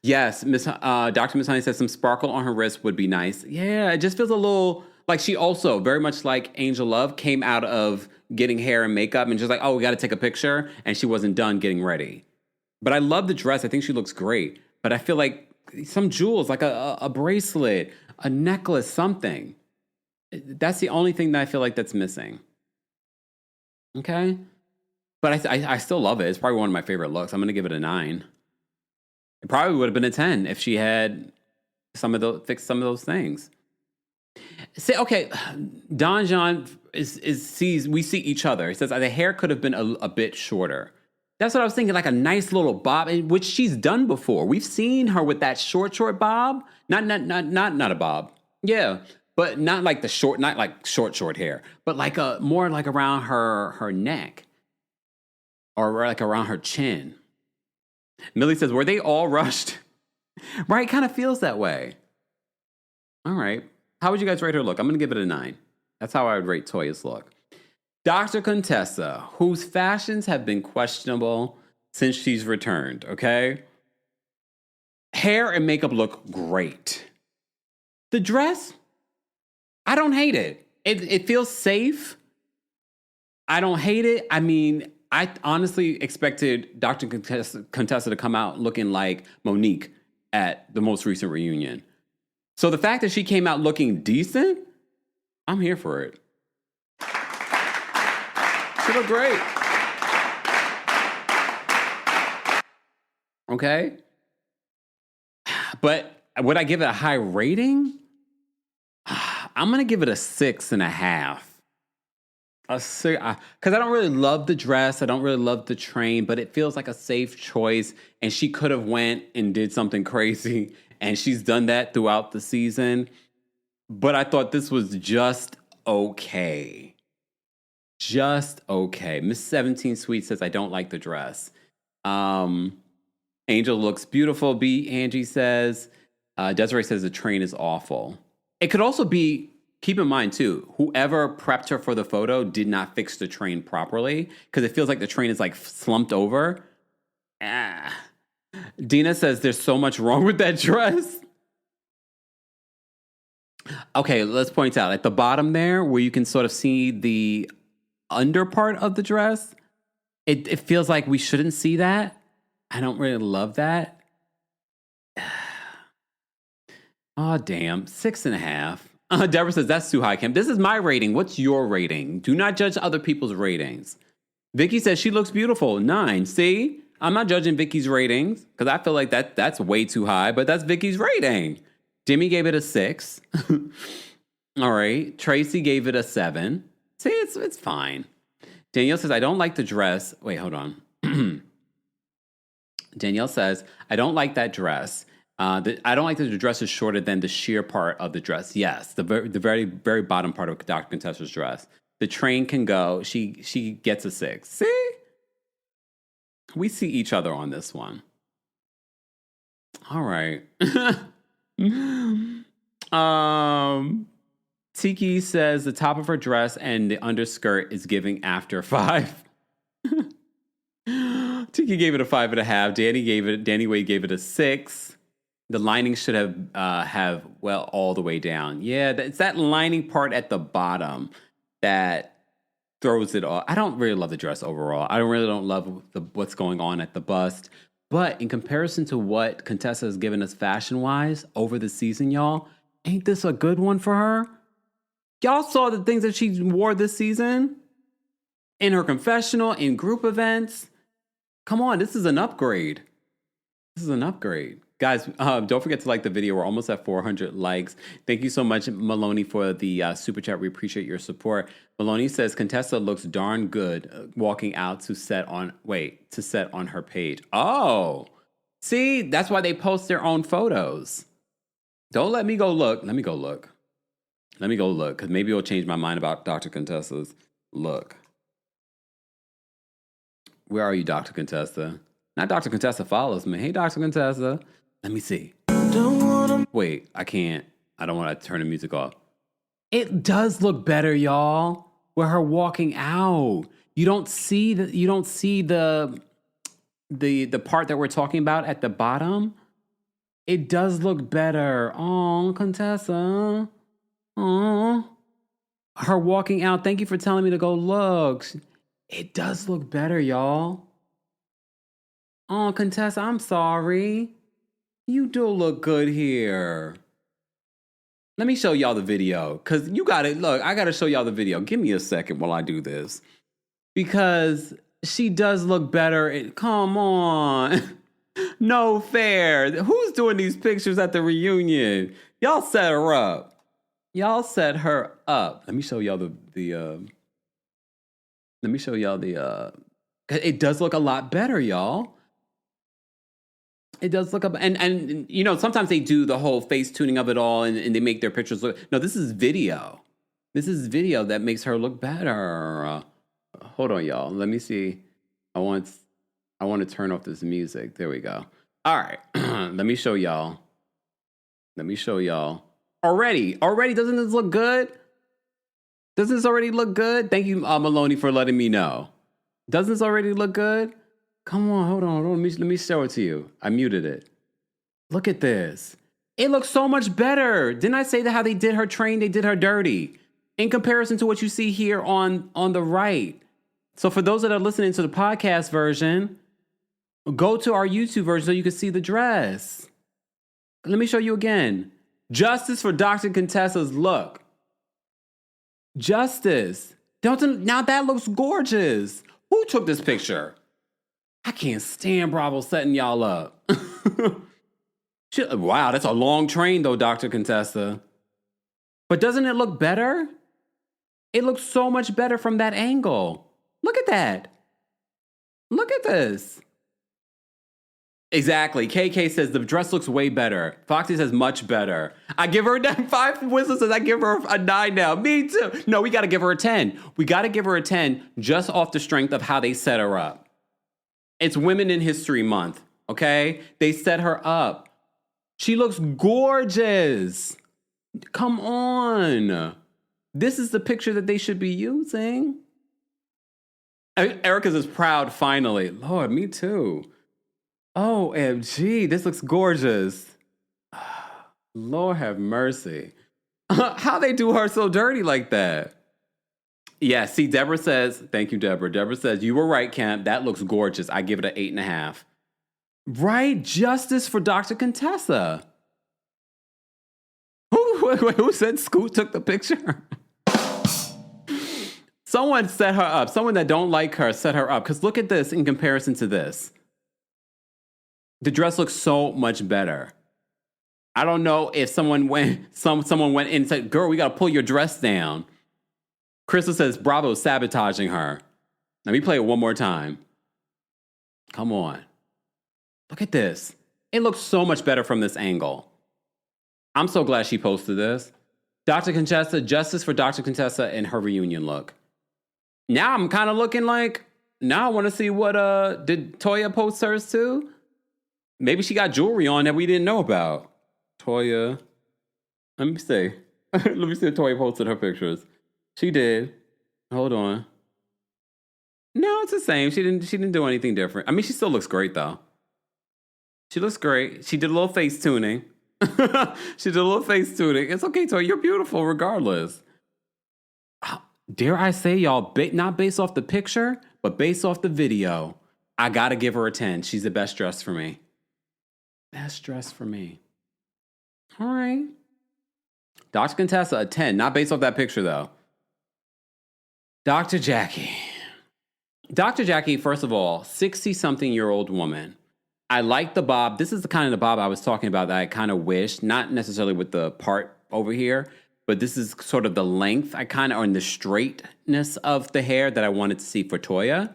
Yes, Dr. Miss Honey says some sparkle on her wrist would be nice. Yeah, it just feels a little like she also, very much like Angel Love, came out of getting hair and makeup and just like, oh, we got to take a picture. And she wasn't done getting ready. But I love the dress. I think she looks great. But I feel like some jewels, like a bracelet, a necklace, something. That's the only thing that I feel like that's missing. Okay? But I still love it. It's probably one of my favorite looks. I'm going to give it a 9. It probably would have been a 10 if she had fixed some of those things. Say, okay, Don John we see each other. He says the hair could have been a bit shorter. That's what I was thinking, like a nice little bob, which she's done before. We've seen her with that short bob. Not a bob. Yeah, but not like the short, not like short hair, but like more like around her neck or like around her chin. Millie says, were they all rushed? Right, kind of feels that way. All right. How would you guys rate her look? I'm going to give it a 9. That's how I would rate Toya's look. Dr. Contessa, whose fashions have been questionable since she's returned, okay? Hair and makeup look great. The dress, I don't hate it. It feels safe. I don't hate it. I mean, I honestly expected Dr. Contessa to come out looking like Monique at the most recent reunion. So the fact that she came out looking decent, I'm here for it. She looked great. Okay. But would I give it a high rating? I'm going to give it a 6.5. Because I don't really love the dress. I don't really love the train, but it feels like a safe choice. And she could have went and did something crazy. And she's done that throughout the season. But I thought this was just okay. Just okay. Miss 17 Sweet says, I don't like the dress. Angel looks beautiful. B. Angie says. Desiree says the train is awful. It could also be, keep in mind too, whoever prepped her for the photo did not fix the train properly because it feels like the train is like slumped over. Dina says there's so much wrong with that dress. Okay, let's point out at the bottom there where you can sort of see the under part of the dress. It feels like we shouldn't see that. I don't really love that. Oh, damn. 6.5. Deborah says, that's too high, Kim. This is my rating. What's your rating? Do not judge other people's ratings. Vicky says she looks beautiful. 9. See? I'm not judging Vicky's ratings because I feel like that's way too high, but that's Vicky's rating. Jimmy gave it a 6. All right. Tracy gave it a 7. See, it's fine. Danielle says, I don't like the dress. Wait, hold on. Danielle says, I don't like that dress. I don't like that the dress is shorter than the sheer part of the dress. Yes, the very, very bottom part of Dr. Contessa's dress. The train can go. She gets a 6. See? We see each other on this one. All right. Tiki says the top of her dress and the underskirt is giving after 5. Tiki gave it a 5.5. Danny Wade gave it a 6. The lining should have all the way down. Yeah, it's that lining part at the bottom that throws it off. I don't really love the dress overall. I don't love what's going on at the bust. But in comparison to what Contessa has given us fashion-wise over the season, y'all, ain't this a good one for her? Y'all saw the things that she wore this season in her confessional, in group events. Come on, this is an upgrade. Guys, don't forget to like the video. We're almost at 400 likes. Thank you so much, Maloney, for the super chat. We appreciate your support. Maloney says, Contessa looks darn good walking out to set on her page. Oh, see, that's why they post their own photos. Don't let me go look. Let me go look, because maybe it'll change my mind about Dr. Contessa's look. Where are you, Dr. Contessa? Not Dr. Contessa follows me. Hey, Dr. Contessa. Let me see. Wait, I can't. I don't want to turn the music off. It does look better, y'all. With her walking out, you don't see the part that we're talking about at the bottom. It does look better. Oh, Contessa. Oh, her walking out. Thank you for telling me to go look. It does look better, y'all. Oh, Contessa, I'm sorry. You do look good here. Let me show y'all the video, because you got it. Look, I got to show y'all the video. Give me a second while I do this, because she does look better. Come on. No fair. Who's doing these pictures at the reunion? Y'all set her up. Y'all set her up. Let me show y'all it does look a lot better, y'all. It does look up, and you know, sometimes they do the whole face tuning of it all, and they make their pictures look. No, this is video. This is video that makes her look better. Hold on, y'all. Let me see. I want to turn off this music. There we go. All right. Let me show y'all. Already, doesn't this look good? Doesn't this already look good? Thank you, Maloney, for letting me know. Doesn't this already look good? Come on, hold on. Let me show it to you. I muted it. Look at this. It looks so much better. Didn't I say that how they did her train, they did her dirty? In comparison to what you see here on the right. So for those that are listening to the podcast version, go to our YouTube version so you can see the dress. Let me show you again. Justice for Dr. Contessa's look. Justice. Now that looks gorgeous. Who took this picture? I can't stand Bravo setting y'all up. Wow, that's a long train though, Dr. Contessa. But doesn't it look better? It looks so much better from that angle. Look at that. Look at this. Exactly. KK says the dress looks way better. Foxy says much better. I give her a 5. Wisdom says I give her a 9 now. Me too. No, we got to give her a 10. We got to give her a 10 just off the strength of how they set her up. It's Women in History Month, okay? They set her up. She looks gorgeous. Come on. This is the picture that they should be using. Erica's is proud, finally. Lord, me too. OMG, this looks gorgeous. Lord have mercy. How they do her so dirty like that? Yeah, see, Deborah says, thank you, Deborah. Deborah says, you were right, Kemp. That looks gorgeous. I give it an 8.5. Right? Justice for Dr. Contessa. Who said Scoot took the picture? Someone set her up. Someone that don't like her set her up. Because look at this in comparison to this. The dress looks so much better. I don't know if someone went in and said, girl, we got to pull your dress down. Crystal says, Bravo's sabotaging her. Let me play it one more time. Come on. Look at this. It looks so much better from this angle. I'm so glad she posted this. Dr. Contessa, justice for Dr. Contessa in her reunion look. Now I'm kind of looking like, now I want to see what, did Toya post hers too? Maybe she got jewelry on that we didn't know about. Toya. Let me see. Let me see if Toya posted her pictures. She did. Hold on. No, it's the same. She didn't do anything different. I mean, she still looks great though. She looks great. She did a little face tuning. She did a little face tuning. It's okay, Toy. You're beautiful regardless. Dare I say, y'all, not based off the picture, but based off the video, I gotta give her a 10. She's the best dressed for me. Best dressed for me. All right. Dr. Contessa, a 10. Not based off that picture though. Dr. Jackie. Dr. Jackie, first of all, 60-something-year-old woman. I like the bob. This is the kind of the bob I was talking about that I kind of wish, not necessarily with the part over here, but this is sort of the length or in the straightness of the hair that I wanted to see for Toya.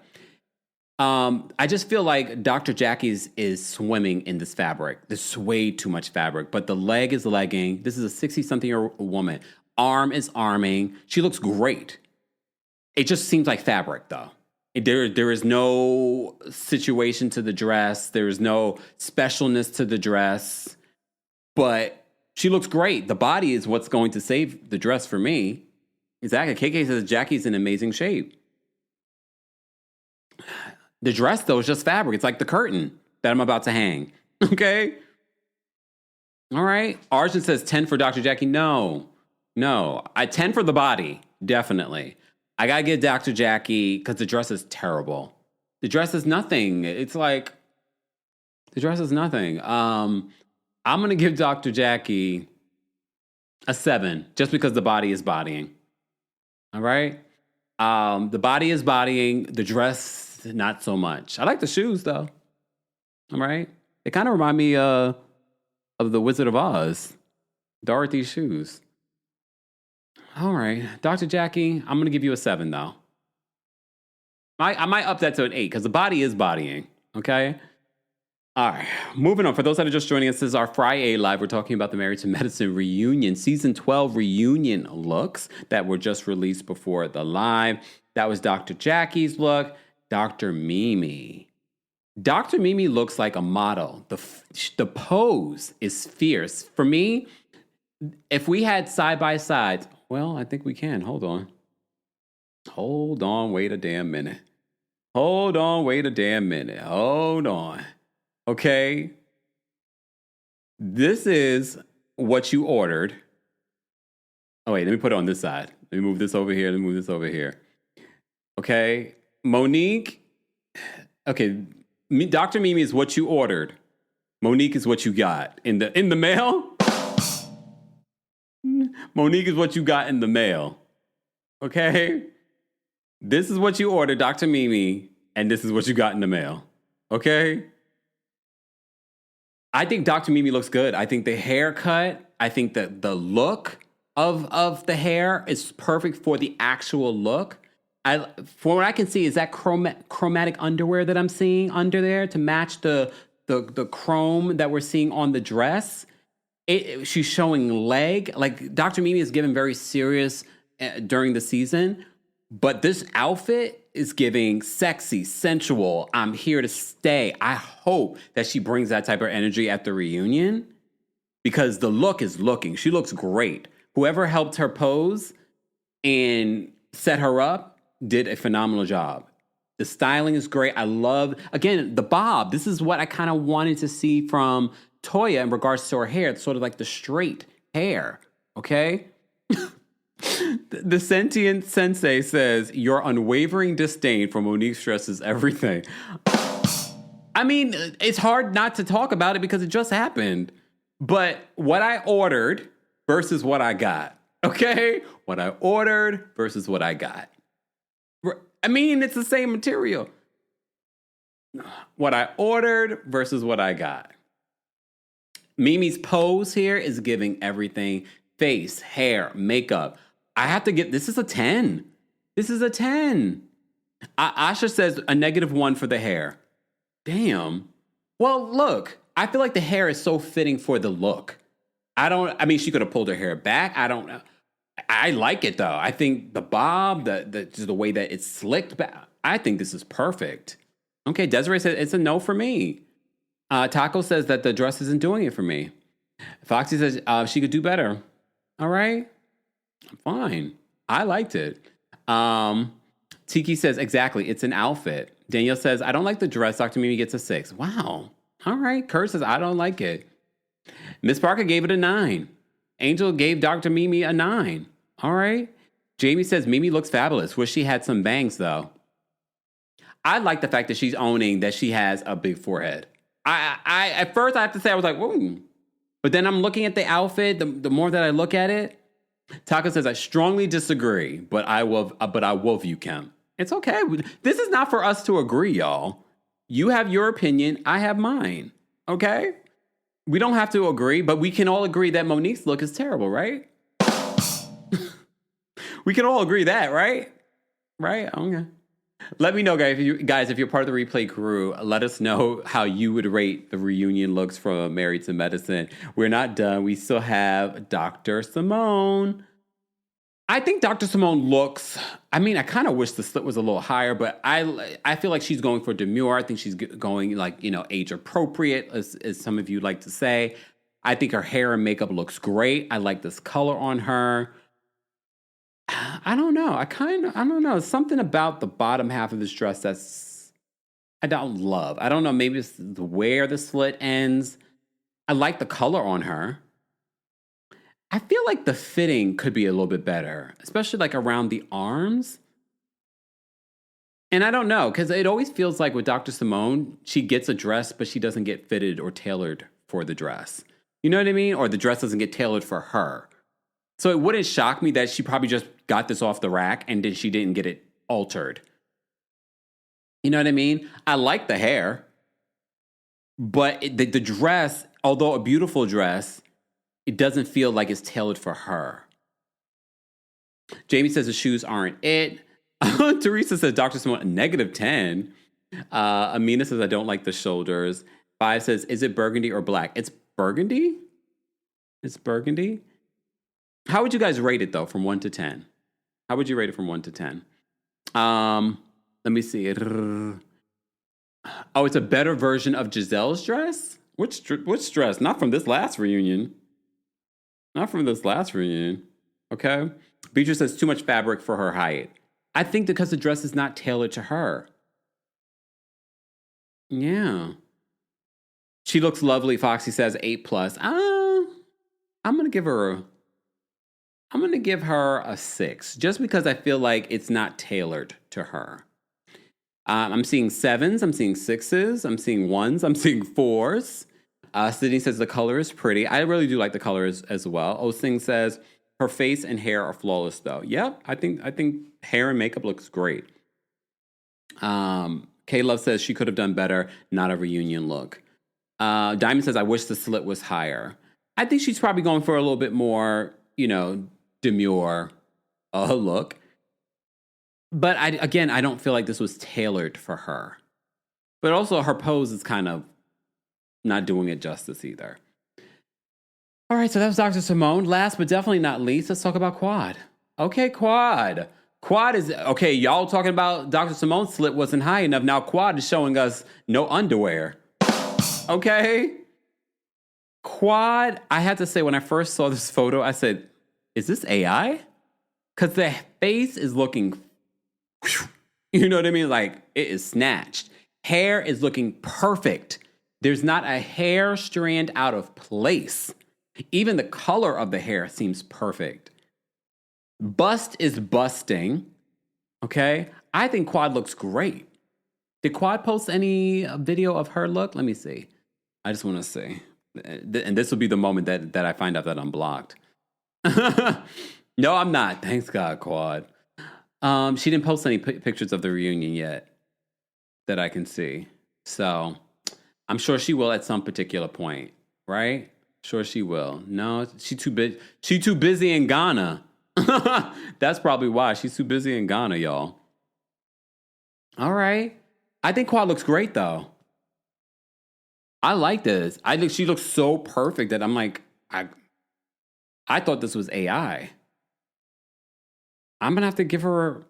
I just feel like Dr. Jackie's is swimming in this fabric. There's way too much fabric, but the leg is legging. This is a 60-something-year-old woman. Arm is arming. She looks great. It just seems like fabric, though. There is no situation to the dress. There is no specialness to the dress. But she looks great. The body is what's going to save the dress for me. Exactly. KK says Jackie's in amazing shape. The dress, though, is just fabric. It's like the curtain that I'm about to hang. Okay? All right. Arjun says 10 for Dr. Jackie. No. 10 for the body. Definitely. I got to get Dr. Jackie because the dress is terrible. The dress is nothing. It's like, the dress is nothing. I'm going to give Dr. Jackie a 7 just because the body is bodying. All right? The body is bodying. The dress, not so much. I like the shoes, though. All right? They kind of remind me of the Wizard of Oz. Dorothy's shoes. All right. Dr. Jackie, I'm going to give you a 7, though. I might up that to an 8 because the body is bodying. Okay? All right. Moving on. For those that are just joining us, this is our Friday Live. We're talking about the Married to Medicine reunion, season 12 reunion looks that were just released before the live. That was Dr. Jackie's look. Dr. Mimi. Dr. Mimi looks like a model. The pose is fierce. For me, if we had side-by-sides, well, I think we can. Hold on. Wait a damn minute. Hold on. Okay. This is what you ordered. Oh, wait, let me put it on this side. Let me move this over here. Okay. Monique. Okay. Dr. Mimi is what you ordered. Monique is what you got in the mail. Monique is what you got in the mail. Okay? This is what you ordered, Dr. Mimi, and this is what you got in the mail. Okay? I think Dr. Mimi looks good. I think the haircut, I think that the look of the hair is perfect for the actual look. From what I can see, is that chromatic underwear that I'm seeing under there to match the chrome that we're seeing on the dress. She's showing leg. Like, Dr. Mimi is given very serious during the season, but this outfit is giving sexy, sensual. I'm here to stay. I hope that she brings that type of energy at the reunion because the look is looking. She looks great. Whoever helped her pose and set her up did a phenomenal job. The styling is great. I love, again, the bob. This is what I kind of wanted to see from Toya in regards to her hair. It's sort of like the straight hair, okay? The sentient sensei says, your unwavering disdain for Monique's dress is everything. I mean, it's hard not to talk about it because it just happened. But what I ordered versus what I got, okay? What I ordered versus what I got. I mean, it's the same material. What I ordered versus what I got. Mimi's pose here is giving everything. Face, hair, makeup. I have to get, this is a 10. This is a 10. Asha says a -1 for the hair. Damn. Well, look, I feel like the hair is so fitting for the look. I mean, she could have pulled her hair back. I don't know. I like it though. I think the bob, the way that it's slicked back, I think this is perfect. Okay, Desiree says it's a no for me. Taco says that the dress isn't doing it for me. Foxy says she could do better. All right, fine. I liked it. Tiki says exactly, it's an outfit. Danielle says I don't like the dress. Dr. Mimi gets a 6. Wow. All right. Kurt says I don't like it. Miss Parker gave it a 9. Angel gave Dr. Mimi a 9. All right. Jamie says Mimi looks fabulous. Wish she had some bangs, though. I like the fact that she's owning that she has a big forehead. I at first I have to say I was like, whoa. But then I'm looking at the outfit. The more that I look at it, Taka says I strongly disagree, but I will view Kemp. It's okay. This is not for us to agree, y'all. You have your opinion. I have mine. Okay. We don't have to agree, but we can all agree that Monique's look is terrible, right? We can all agree that, right? Right? Okay. Let me know, guys, if you're part of the replay crew, let us know how you would rate the reunion looks from Married to Medicine. We're not done. We still have Dr. Simone. I think Dr. Simone looks, I mean, I kind of wish the slit was a little higher, but I feel like she's going for demure. I think she's going like, age appropriate, as some of you like to say. I think her hair and makeup looks great. I like this color on her. I don't know. I don't know. Something about the bottom half of this dress I don't love. I don't know. Maybe it's where the slit ends. I like the color on her. I feel like the fitting could be a little bit better, especially like around the arms. And I don't know, because it always feels like with Dr. Simone, she gets a dress, but she doesn't get fitted or tailored for the dress. You know what I mean? Or the dress doesn't get tailored for her. So it wouldn't shock me that she probably just got this off the rack and then she didn't get it altered. You know what I mean? I like the hair, but the dress, although a beautiful dress, it doesn't feel like it's tailored for her. Jamie says the shoes aren't it. Teresa says Dr. Simone, -10. Amina says I don't like the shoulders. 5 says, is it burgundy or black? It's burgundy? It's burgundy? How would you guys rate it, though, from 1 to 10? How would you rate it from 1 to 10? Let me see. Oh, it's a better version of Giselle's dress? Which dress? Not from this last reunion. Not from this last reunion. Okay. Beatrice says too much fabric for her height. I think because the dress is not tailored to her. Yeah. She looks lovely, Foxy says 8+. I'm going to give her a 6, just because I feel like it's not tailored to her. I'm seeing 7s, I'm seeing 6s, I'm seeing 1s, I'm seeing 4s. Sydney says the color is pretty. I really do like the colors as well. Osing says her face and hair are flawless, though. Yep, I think hair and makeup looks great. K-Love says she could have done better, not a reunion look. Diamond says, I wish the slit was higher. I think she's probably going for a little bit more, demure look. But I don't feel like this was tailored for her. But also her pose is kind of not doing it justice either. All right, so that was Dr. Simone. Last but definitely not least, let's talk about Quad. Okay, Quad. Quad is, okay, y'all talking about Dr. Simone's slit wasn't high enough. Now Quad is showing us no underwear. Okay? Quad, I had to say, when I first saw this photo, I said, is this AI? Because the face is looking, you know what I mean? Like, it is snatched. Hair is looking perfect. There's not a hair strand out of place. Even the color of the hair seems perfect. Bust is busting. Okay? I think Quad looks great. Did Quad post any video of her look? Let me see. I just want to see. And this will be the moment that I find out that I'm blocked. No, I'm not. Thanks God, Quad. She didn't post any pictures of the reunion yet that I can see. So I'm sure she will at some particular point, right? Sure she will. No, she too busy in Ghana. That's probably why. She's too busy in Ghana, y'all. All right. I think Quad looks great, though. I like this. I think she looks so perfect that I'm like, I thought this was AI. I'm going to give her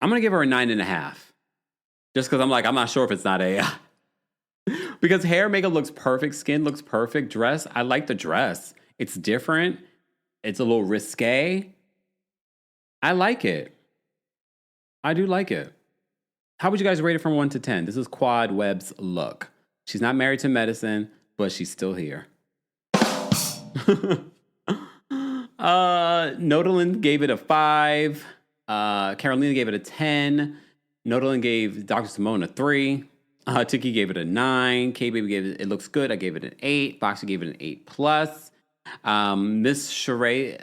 a 9.5. Just because I'm like, I'm not sure if it's not AI. Because hair makeup looks perfect. Skin looks perfect. Dress, I like the dress. It's different. It's a little risque. I like it. I do like it. How would you guys rate it from 1 to 10? This is Quad Webb's look. She's not married to medicine, but she's still here. Nodalyn gave it a 5. Carolina gave it a 10. Nodalyn gave Dr. Simone a 3. Tiki gave it a 9. K-Baby gave it looks good. I gave it an 8. Foxy gave it an 8+. Miss Sharisi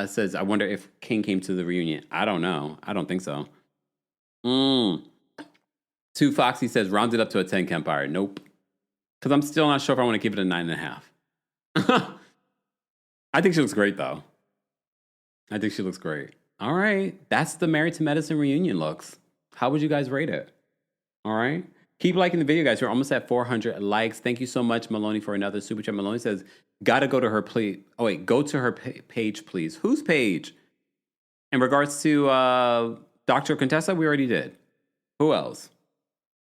says, I wonder if King came to the reunion. I don't know. I don't think so. 2 Foxy says, round it up to a 10, Kempire. Nope. Because I'm still not sure if I want to give it a 9.5. I think she looks great, though. I think she looks great. All right. That's the Married to Medicine reunion looks. How would you guys rate it? All right. Keep liking the video, guys. We're almost at 400 likes. Thank you so much, Maloney, for another super chat. Maloney says, gotta go to her go to her page, please. Whose page? In regards to Dr. Contessa, we already did. Who else?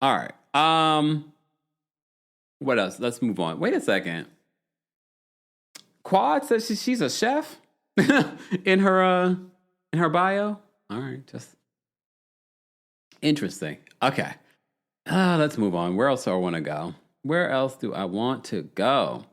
All right. What else? Let's move on. Wait a second. Quad says she's a chef in her bio. All right, just interesting. Okay. Let's move on. Where else do I want to go? Where else do I want to go?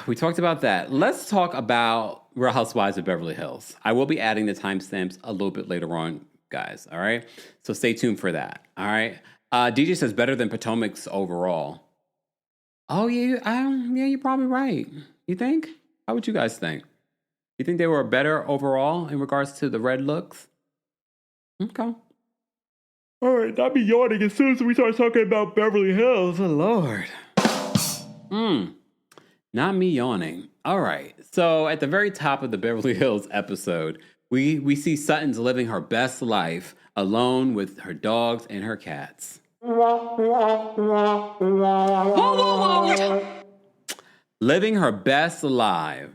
We talked about that. Let's talk about Real Housewives of Beverly Hills. I will be adding the timestamps a little bit later on, guys. All right. So stay tuned for that. All right. DJ says better than Potomac's overall. Oh yeah, you're probably right. You think? How would you guys think? You think they were better overall in regards to the red looks? Okay. All right, not be yawning as soon as we start talking about Beverly Hills. Oh, Lord. Not me yawning. All right. So at the very top of the Beverly Hills episode, we see Sutton's living her best life alone with her dogs and her cats. Living her best life.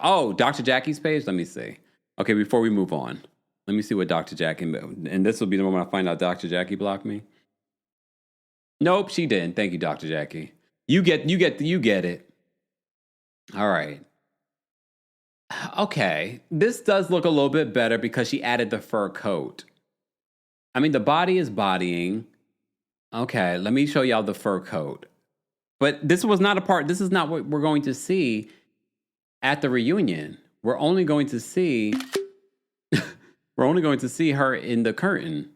Oh, Dr. Jackie's page? Let me see. Okay, before we move on, let me see what Dr. Jackie, and this will be the moment I find out Dr. Jackie blocked me. Nope, she didn't. Thank you, Dr. Jackie. You get it. All right. Okay, this does look a little bit better because she added the fur coat. I mean, the body is bodying. Okay, let me show y'all the fur coat. But this is not what we're going to see at the reunion. We're only going to see her in the curtain.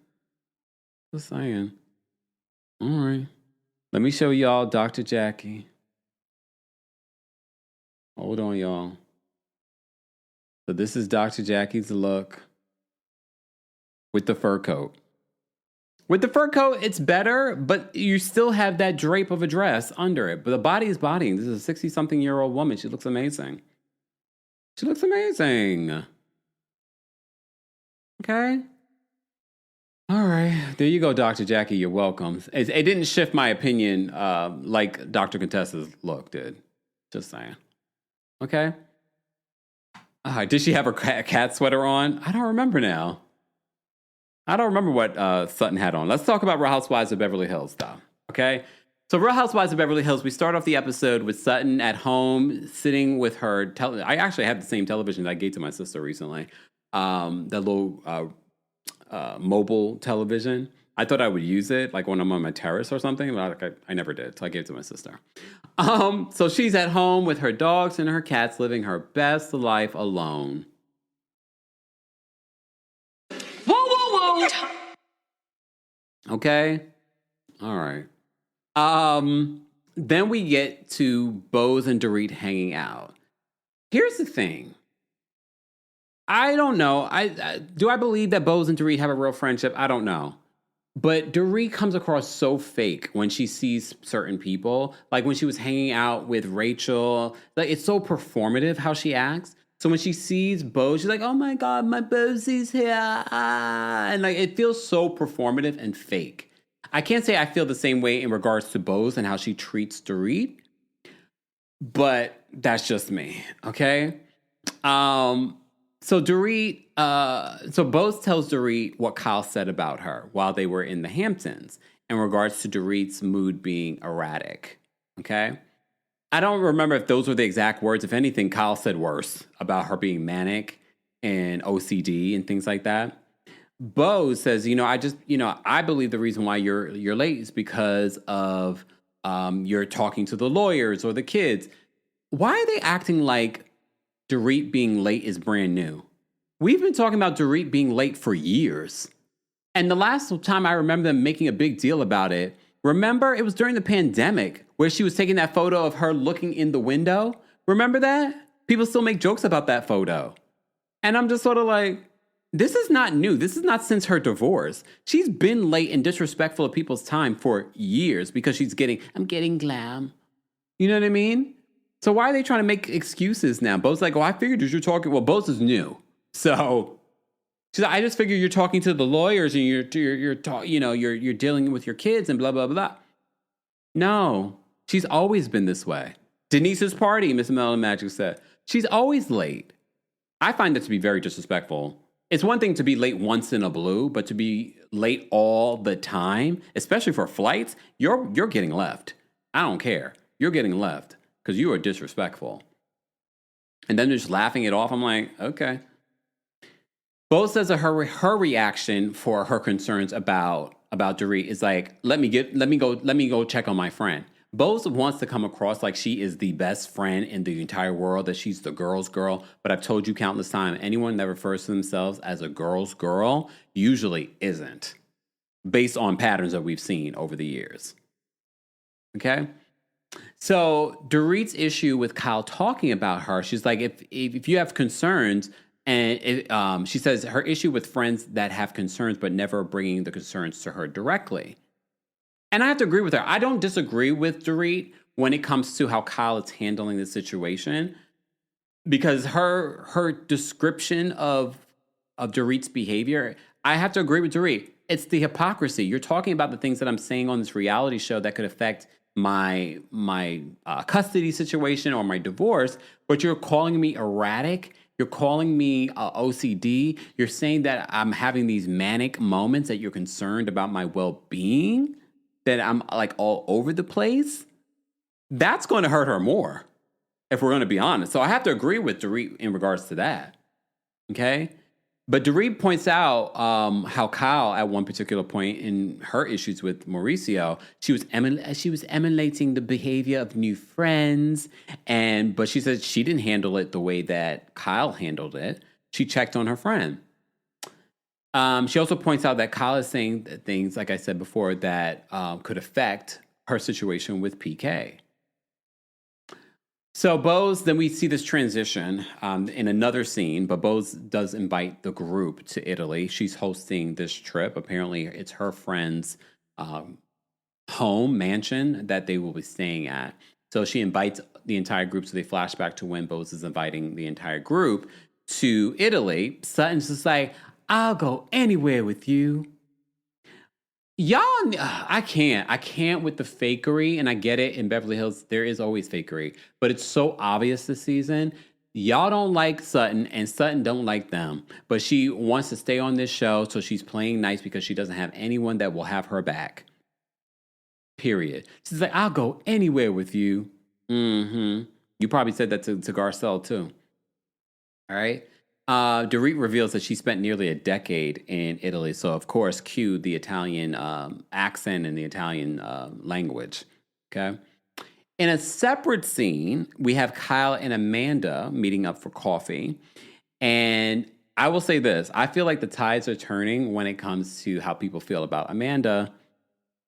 Just saying. All right. Let me show y'all Dr. Jackie. Hold on, y'all. So this is Dr. Jackie's look with the fur coat. With the fur coat, it's better, but you still have that drape of a dress under it. But the body is bodying. This is a 60-something-year-old woman. She looks amazing. Okay. All right. There you go, Dr. Jackie. You're welcome. It didn't shift my opinion like Dr. Contessa's look did. Just saying. Okay. Did she have her cat sweater on? I don't remember now. I don't remember what Sutton had on. Let's talk about Real Housewives of Beverly Hills, though. Okay? So Real Housewives of Beverly Hills, we start off the episode with Sutton at home sitting with her... I actually have the same television that I gave to my sister recently. That little mobile television. I thought I would use it like when I'm on my terrace or something, but I never did, so I gave it to my sister. So she's at home with her dogs and her cats living her best life alone. Okay. All right. Then we get to Bose and Dorit hanging out. Here's the thing. I don't know. Do I believe that Bose and Dorit have a real friendship? I don't know. But Dorit comes across so fake when she sees certain people. Like when she was hanging out with Rachel. Like it's so performative how she acts. So when she sees Bose, she's like, oh my God, my Bosie's here. And like, it feels so performative and fake. I can't say I feel the same way in regards to Bose and how she treats Dorit. But that's just me, okay? So Dorit, so Bose tells Dorit what Kyle said about her while they were in the Hamptons in regards to Dorit's mood being erratic, okay? I don't remember if those were the exact words. If anything, Kyle said worse about her being manic and OCD and things like that. Bose says, I believe the reason why you're late is because of you're talking to the lawyers or the kids. Why are they acting like Dorit being late is brand new? We've been talking about Dorit being late for years. And the last time I remember them making a big deal about it, remember, it was during the pandemic where she was taking that photo of her looking in the window. Remember that? People still make jokes about that photo. And I'm just sort of like, this is not new. This is not since her divorce. She's been late and disrespectful of people's time for years because I'm getting glam. You know what I mean? So why are they trying to make excuses now? Bo's like, I figured you're talking. Well, Bose is new. So she's like, I just figured you're talking to the lawyers and you're dealing with your kids and blah, blah, blah. No, she's always been this way. Denise's party, Miss Melon Magic said. She's always late. I find that to be very disrespectful. it's one thing to be late once in a blue, but to be late all the time, especially for flights, you're getting left. I don't care. You're getting left because you are disrespectful. And then just laughing it off. I'm like, okay. Bose says that her reaction for her concerns about Dorit is like, let me go check on my friend. Bose wants to come across like she is the best friend in the entire world, that she's the girl's girl. But I've told you countless times, anyone that refers to themselves as a girl's girl usually isn't, based on patterns that we've seen over the years. Okay? So Dorit's issue with Kyle talking about her, she's like, if you have concerns, and she says her issue with friends that have concerns but never bringing the concerns to her directly. And I have to agree with her. I don't disagree with Dorit when it comes to how Kyle is handling the situation, because her description of Dorit's behavior, I have to agree with Dorit. It's the hypocrisy. You're talking about the things that I'm saying on this reality show that could affect my custody situation or my divorce, but you're calling me erratic. You're calling me OCD. You're saying that I'm having these manic moments, that you're concerned about my well-being, that I'm like all over the place. That's going to hurt her more, if we're going to be honest. So I have to agree with Dorit in regards to that. Okay? But Dorit points out how Kyle, at one particular point in her issues with Mauricio, she was emulating the behavior of new friends, but she said she didn't handle it the way that Kyle handled it. She checked on her friend. She also points out that Kyle is saying things, like I said before, that could affect her situation with PK. So Bose, then we see this transition in another scene, but Bose does invite the group to Italy. She's hosting this trip. Apparently, it's her friend's home mansion that they will be staying at. So she invites the entire group. So they flash back to when Bose is inviting the entire group to Italy. Sutton's just like, I'll go anywhere with you. Y'all, I can't with the fakery, and I get it. In Beverly Hills, there is always fakery, but it's so obvious this season. Y'all don't like Sutton, and Sutton don't like them, but she wants to stay on this show, so she's playing nice because she doesn't have anyone that will have her back. Period. She's like, I'll go anywhere with you. Mm-hmm. You probably said that to Garcelle, too. All right? Dorit reveals that she spent nearly a decade in Italy. So, of course, cue the Italian accent and the Italian language. Okay. In a separate scene, we have Kyle and Amanda meeting up for coffee. And I will say this. I feel like the tides are turning when it comes to how people feel about Amanda.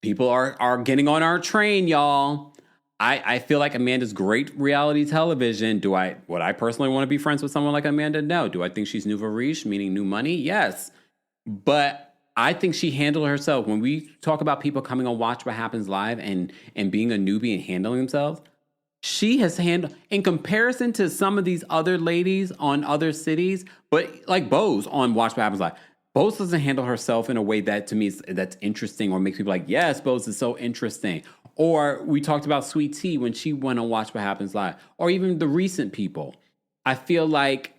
People are getting on our train, y'all. I feel like Amanda's great reality television. Would I personally want to be friends with someone like Amanda? No. Do I think she's nouveau riche, meaning new money? Yes. But I think she handled herself. When we talk about people coming on Watch What Happens Live and being a newbie and handling themselves, she has handled, in comparison to some of these other ladies on other cities, but like Bose on Watch What Happens Live, Bose doesn't handle herself in a way that to me that's interesting or makes people like, yes, Bose is so interesting. Or we talked about Sweet Tea when she went on Watch What Happens Live. Or even the recent people. I feel like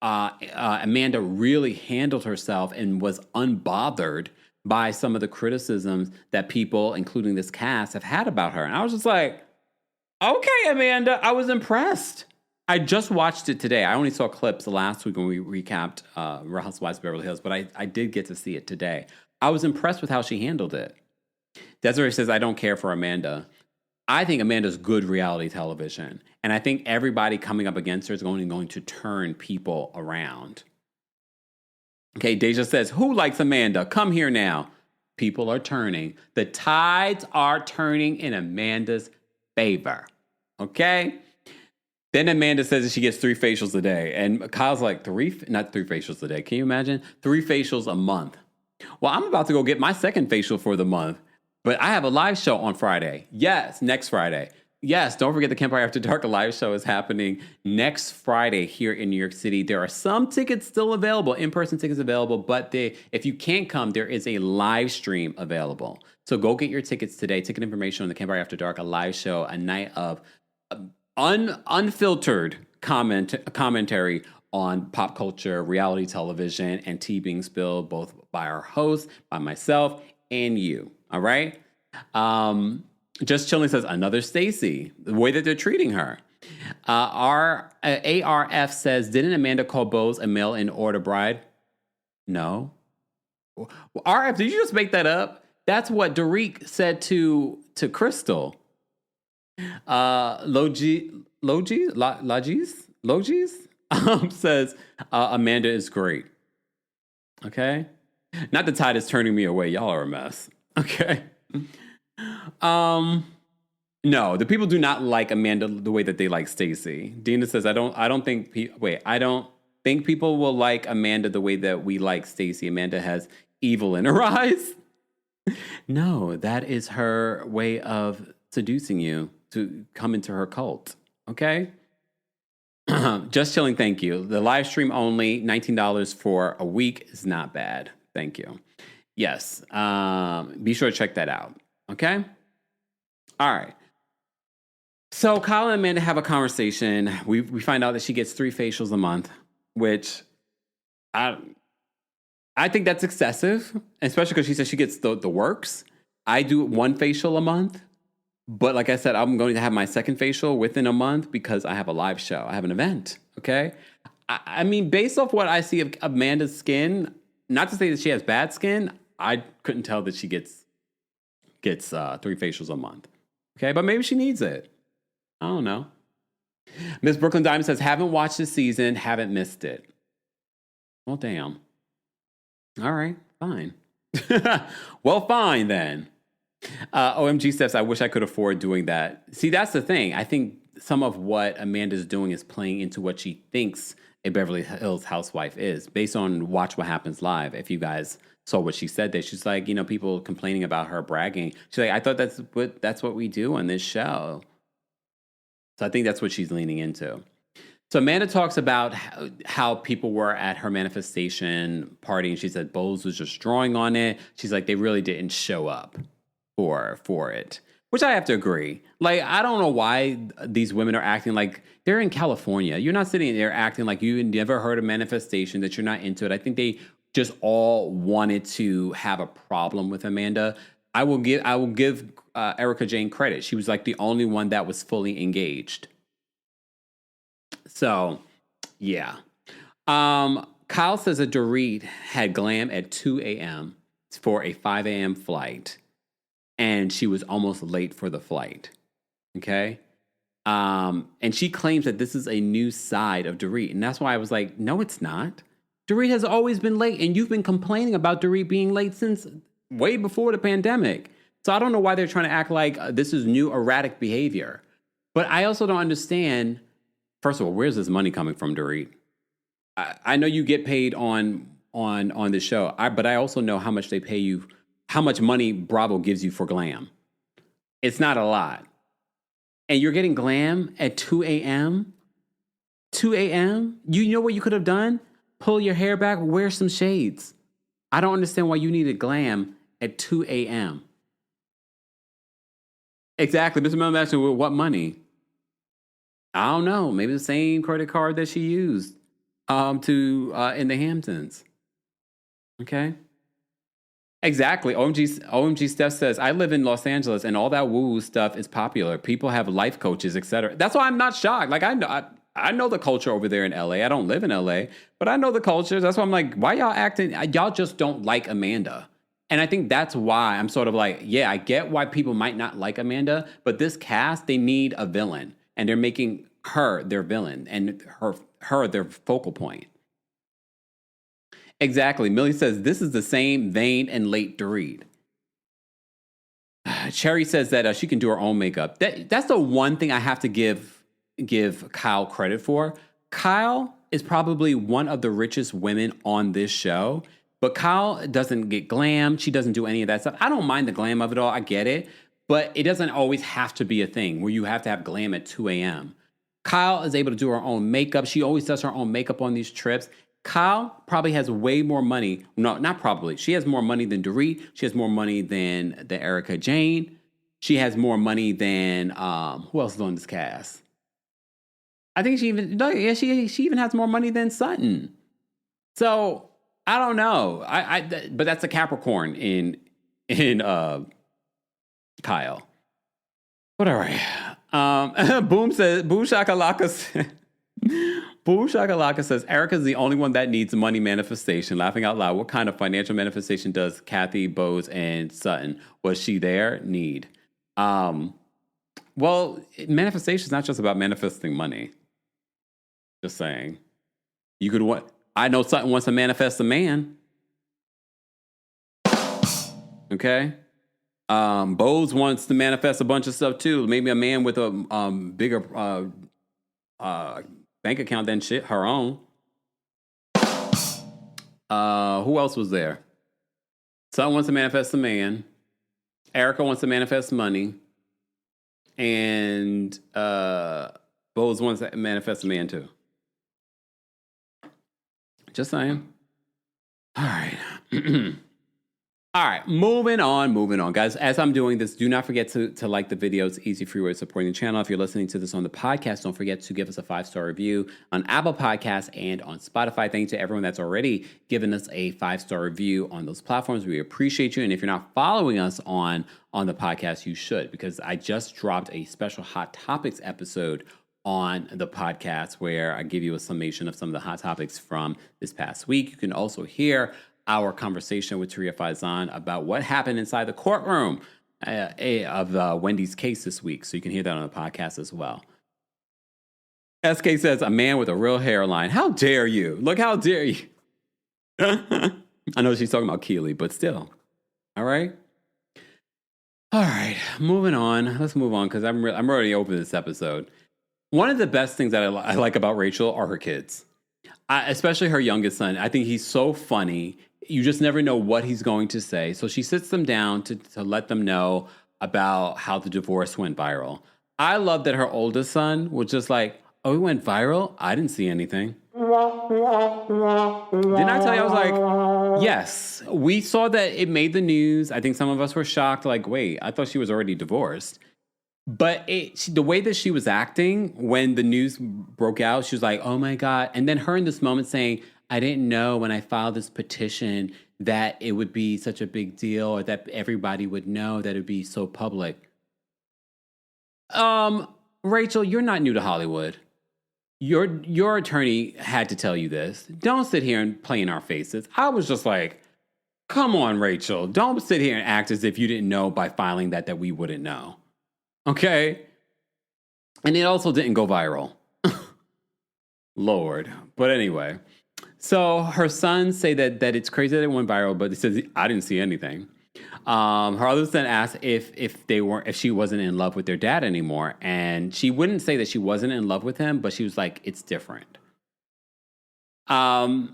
Amanda really handled herself and was unbothered by some of the criticisms that people, including this cast, have had about her. And I was just like, okay, Amanda, I was impressed. I just watched it today. I only saw clips last week when we recapped Real Housewives of Beverly Hills, but I did get to see it today. I was impressed with how she handled it. Desiree says, I don't care for Amanda. I think Amanda's good reality television. And I think everybody coming up against her is going to turn people around. Okay, Deja says, who likes Amanda? Come here now. People are turning. The tides are turning in Amanda's favor. Okay? Then Amanda says that she gets 3 facials a day. And Kyle's like, not 3 facials a day. Can you imagine? 3 facials a month. Well, I'm about to go get my second facial for the month. But I have a live show on Friday. Yes, next Friday. Yes, don't forget the Kempire After Dark live show is happening next Friday here in New York City. There are some tickets still available, in-person tickets available, but if you can't come, there is a live stream available. So go get your tickets today. Ticket information on the Kempire After Dark, a live show, a night of unfiltered commentary on pop culture, reality television, and tea being spilled, both by our host, by myself, and you. All right? Just Chilling says, another Stacey, the way that they're treating her. ARF says, didn't Amanda call Bose a mail-in-order bride? No. RF, did you just make that up? That's what Dorit said to Crystal. Logis says, Amanda is great. Okay? Not the tide is turning me away. Y'all are a mess. Okay? No, the people do not like Amanda the way that they like Stacey. Dina says, I don't think people will like Amanda the way that we like Stacey. Amanda has evil in her eyes. No, that is her way of seducing you to come into her cult. Okay? Just Chilling, thank you. The live stream only, $19 for a week is not bad. Thank you. Yes. Be sure to check that out. Okay? All right. So Kyle and Amanda have a conversation. We find out that she gets 3 facials a month, which I think that's excessive, especially because she says she gets the works. I do 1 facial a month, but like I said, I'm going to have my 2nd facial within a month because I have a live show. I have an event, okay? I mean, based off what I see of Amanda's skin, not to say that she has bad skin, I couldn't tell that she gets 3 facials a month, okay? But maybe she needs it. I don't know. Miss Brooklyn Diamond says, haven't watched this season, haven't missed it. Well, damn. All right, fine. Well, fine then. OMG says, I wish I could afford doing that. See, that's the thing. I think some of what Amanda's doing is playing into what she thinks a Beverly Hills housewife is, based on Watch What Happens Live. If you guys saw what she said there, she's like, people complaining about her bragging. She's like, I thought that's what we do on this show. So I think that's what she's leaning into. So Amanda talks about how people were at her manifestation party, and she said Bowles was just drawing on it. She's like, they really didn't show up for it, which I have to agree. Like, I don't know why these women are acting like they're in California. You're not sitting there acting like you never heard of manifestation, that you're not into it. I think they just all wanted to have a problem with Amanda. I will give Erica Jane credit. She was like the only one that was fully engaged. So, yeah. Kyle says that Dorit had glam at 2 a.m. for a 5 a.m. flight, and she was almost late for the flight. Okay? And she claims that this is a new side of Dorit, and that's why I was like, no, it's not. Dorit has always been late, and you've been complaining about Dorit being late since way before the pandemic. So I don't know why they're trying to act like this is new erratic behavior. But I also don't understand, first of all, where's this money coming from, Dorit? I know you get paid on the show, but I also know how much they pay you, how much money Bravo gives you for glam. It's not a lot. And you're getting glam at 2 a.m.? 2 a.m.? You know what you could have done? Pull your hair back, wear some shades. I don't understand why you needed glam at 2 a.m. Exactly. Mr. Mellon asking, with what money? I don't know. Maybe the same credit card that she used in the Hamptons. Okay. Exactly. OMG Steph says, I live in Los Angeles and all that woo-woo stuff is popular. People have life coaches, etc. That's why I'm not shocked. Like, I know the culture over there in LA. I don't live in LA, but I know the culture. That's why I'm like, why y'all acting? Y'all just don't like Amanda. And I think that's why I'm sort of like, yeah, I get why people might not like Amanda, but this cast, they need a villain. And they're making her their villain and her their focal point. Exactly. Millie says, this is the same vain and late Dorit. Cherry says that she can do her own makeup. That's the one thing I have to give Kyle credit for. Kyle is probably one of the richest women on this show, but Kyle doesn't get glam. She doesn't do any of that stuff. I don't mind the glam of it all. I get it, but it doesn't always have to be a thing where you have to have glam at 2 a.m. Kyle is able to do her own makeup. She always does her own makeup on these trips. Kyle probably has way more money. No, not probably. She has more money than Dorit. She has more money than the Erica Jane. She has more money than, who else is on this cast? I think she even has more money than Sutton. So I don't know. But that's a Capricorn in Kyle. But all right. Boom Shakalaka says Erica's the only one that needs money manifestation. Laughing out loud. What kind of financial manifestation does Kathy, Bose, and Sutton? Was she there? Need. Well, manifestation is not just about manifesting money. Just saying. You could want. I know Sutton wants to manifest a man. Okay. Bose wants to manifest a bunch of stuff too. Maybe a man with a bigger bank account than her own. Who else was there? Sutton wants to manifest a man. Erica wants to manifest money. And Bose wants to manifest a man too. Just saying. All right. All right, moving on, guys. As I'm doing this, do not forget to like the video. It's easy, free way of supporting the channel. If you're listening to this on the podcast, don't forget to give us a 5-star review on Apple Podcasts and on Spotify. Thank you to everyone that's already given us a 5-star review on those platforms. We appreciate you. And if you're not following us on the podcast, you should, because I just dropped a special Hot Topics episode on the podcast where I give you a summation of some of the hot topics from this past week. You can also hear our conversation with Taria Faizan about what happened inside the courtroom of Wendy's case this week. So you can hear that on the podcast as well. SK says, a man with a real hairline. How dare you? Look, how dare you? I know she's talking about Keely, but still. All right. All right. Moving on. Let's move on because I'm already over this episode. One of the best things that I like about Rachel are her kids. Especially her youngest son. I think he's so funny. You just never know what he's going to say. So she sits them down to let them know about how the divorce went viral. I love that her oldest son was just like, oh, it went viral? I didn't see anything. Didn't I tell you? I was like, yes. We saw that it made the news. I think some of us were shocked. Like, wait, I thought she was already divorced. But the way that she was acting when the news broke out, she was like, oh my God. And then her in this moment saying, I didn't know when I filed this petition that it would be such a big deal or that everybody would know that it would be so public. Rachel, you're not new to Hollywood. Your attorney had to tell you this. Don't sit here and play in our faces. I was just like, come on, Rachel. Don't sit here and act as if you didn't know by filing that we wouldn't know. Okay? And it also didn't go viral. Lord. But anyway. So her sons say that it's crazy that it went viral, but he says, I didn't see anything. Her other son asked if she wasn't in love with their dad anymore. And she wouldn't say that she wasn't in love with him, but she was like, it's different. Her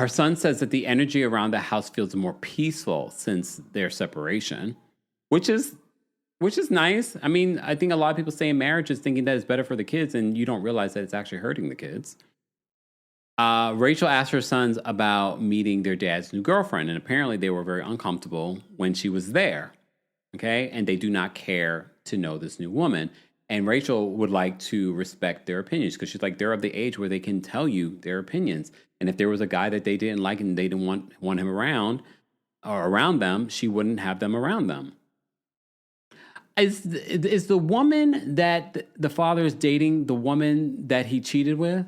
son says that the energy around the house feels more peaceful since their separation, which is nice. I mean, I think a lot of people stay in marriages thinking that it's better for the kids, and you don't realize that it's actually hurting the kids. Rachel asked her sons about meeting their dad's new girlfriend, and apparently they were very uncomfortable when she was there. Okay, and they do not care to know this new woman. And Rachel would like to respect their opinions because she's like, they're of the age where they can tell you their opinions. And if there was a guy that they didn't like and they didn't want him around or around them, she wouldn't have them around them. Is the woman that the father is dating the woman that he cheated with?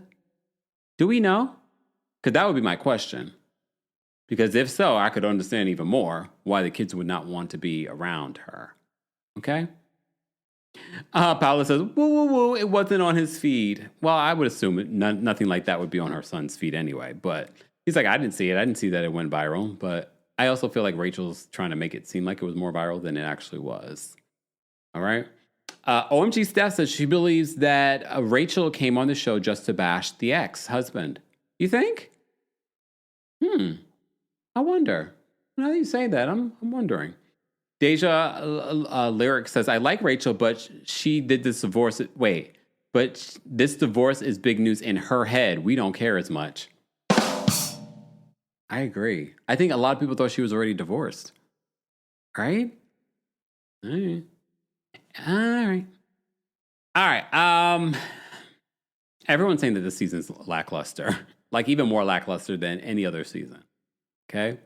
Do we know? Because that would be my question. Because if so, I could understand even more why the kids would not want to be around her. Okay? Paula says, woo, it wasn't on his feed. Well, I would assume nothing like that would be on her son's feed anyway. But he's like, I didn't see it. I didn't see that it went viral. But I also feel like Rachel's trying to make it seem like it was more viral than it actually was. All right? OMG Steph says she believes that Rachel came on the show just to bash the ex-husband. You think? I wonder. Now that you say that, I'm wondering. Deja Lyric says, I like Rachel, but she did this divorce. Wait, but this divorce is big news in her head. We don't care as much. I agree. I think a lot of people thought she was already divorced. Right? All right. Everyone's saying that this season's lackluster, like even more lackluster than any other season. Okay.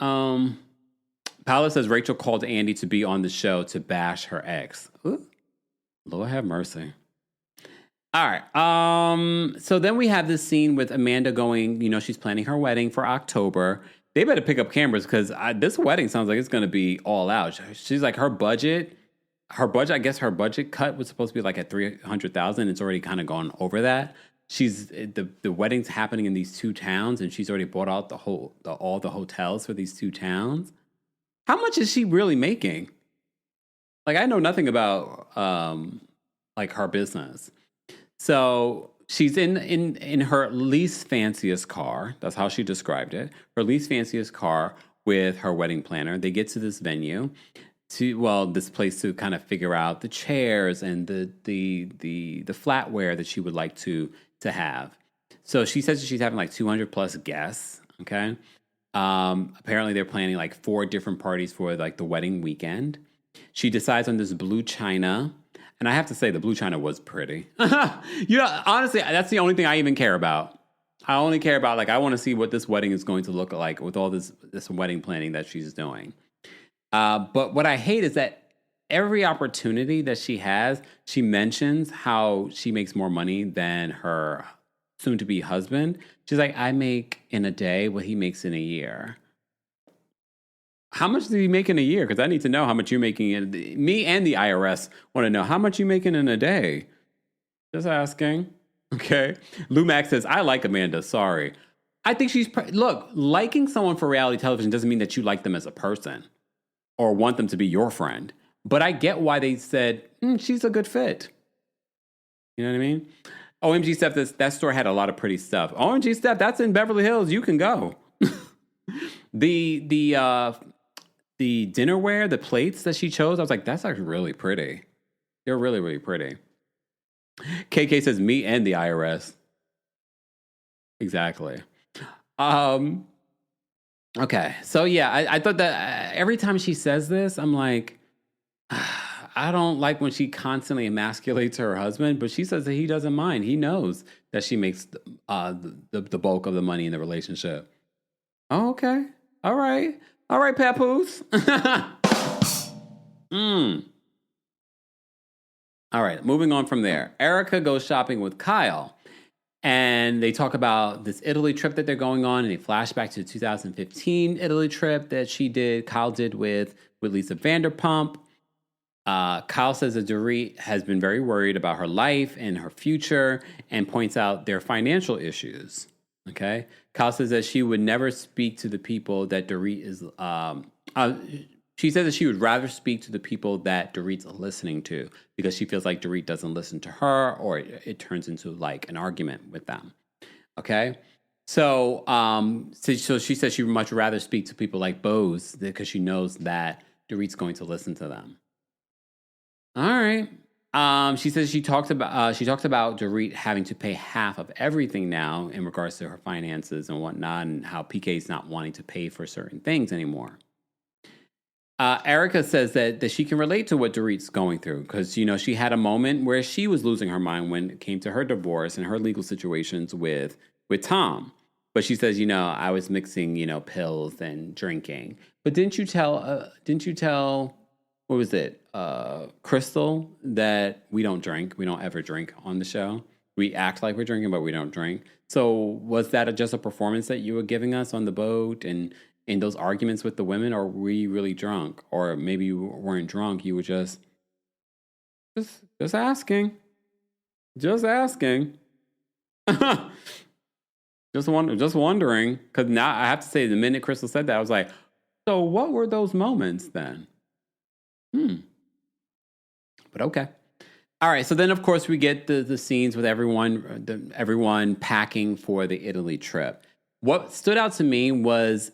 Paula says Rachel called Andy to be on the show to bash her ex. Ooh, Lord have mercy. All right. So then we have this scene with Amanda going, she's planning her wedding for October. They better pick up cameras because this wedding sounds like it's going to be all out. She's like, her budget, I guess her budget cut was supposed to be like at $300,000. It's already kind of gone over that. The wedding's happening in these two towns, and she's already bought out all the hotels for these two towns. How much is she really making? Like, I know nothing about like her business. So she's in her least fanciest car. That's how she described it. Her least fanciest car with her wedding planner. They get to this venue, this place to kind of figure out the chairs and the flatware that she would like to have. So she says she's having like 200 plus guests. Okay. Apparently they're planning like 4 different parties for like the wedding weekend. She decides on this blue china. And I have to say, the blue china was pretty. Honestly, that's the only thing I even care about. I only care about, like, I want to see what this wedding is going to look like with all this wedding planning that she's doing. But what I hate is that every opportunity that she has, she mentions how she makes more money than her soon-to-be husband. She's like, I make in a day what he makes in a year. How much do you make in a year? Because I need to know how much you're making. Me and the IRS want to know how much you're making in a day. Just asking. Okay. Lou Max says, I like Amanda. Sorry. I think look, liking someone for reality television doesn't mean that you like them as a person or want them to be your friend. But I get why they said, she's a good fit. You know what I mean? OMG Steph, that store had a lot of pretty stuff. OMG Steph, that's in Beverly Hills. You can go. The dinnerware, the plates that she chose, I was like, that's actually really pretty. They're really, really pretty. KK says, me and the IRS. Exactly. Okay. So yeah, I thought that every time she says this, I'm like, I don't like when she constantly emasculates her husband, but she says that he doesn't mind. He knows that she makes the bulk of the money in the relationship. Oh, okay. All right. All right, Papoose. All right, moving on from there. Erica goes shopping with Kyle, and they talk about this Italy trip that they're going on, and they flash back to the 2015 Italy trip that Kyle did with Lisa Vanderpump. Kyle says that Dorit has been very worried about her life and her future and points out their financial issues. Okay. Kyle says that she would never speak to the people that Dorit is, she says that she would rather speak to the people that Dorit's listening to because she feels like Dorit doesn't listen to her or it turns into like an argument with them. Okay. So she says she would much rather speak to people like Bose because she knows that Dorit's going to listen to them. All right. She says she talked about Dorit having to pay half of everything now in regards to her finances and whatnot, and how PK's not wanting to pay for certain things anymore. Erica says that she can relate to what Dorit's going through because she had a moment where she was losing her mind when it came to her divorce and her legal situations with Tom. But she says, I was mixing pills and drinking. But didn't you tell? What was it? Crystal, that we don't drink. We don't ever drink on the show. We act like we're drinking, but we don't drink. So was that just a performance that you were giving us on the boat and in those arguments with the women, or were you really drunk? Or maybe you weren't drunk. You were just asking. Just asking. just wondering. Because now I have to say, the minute Crystal said that, I was like, so what were those moments then? But okay. All right. So then, of course, we get the scenes with everyone packing for the Italy trip. What stood out to me was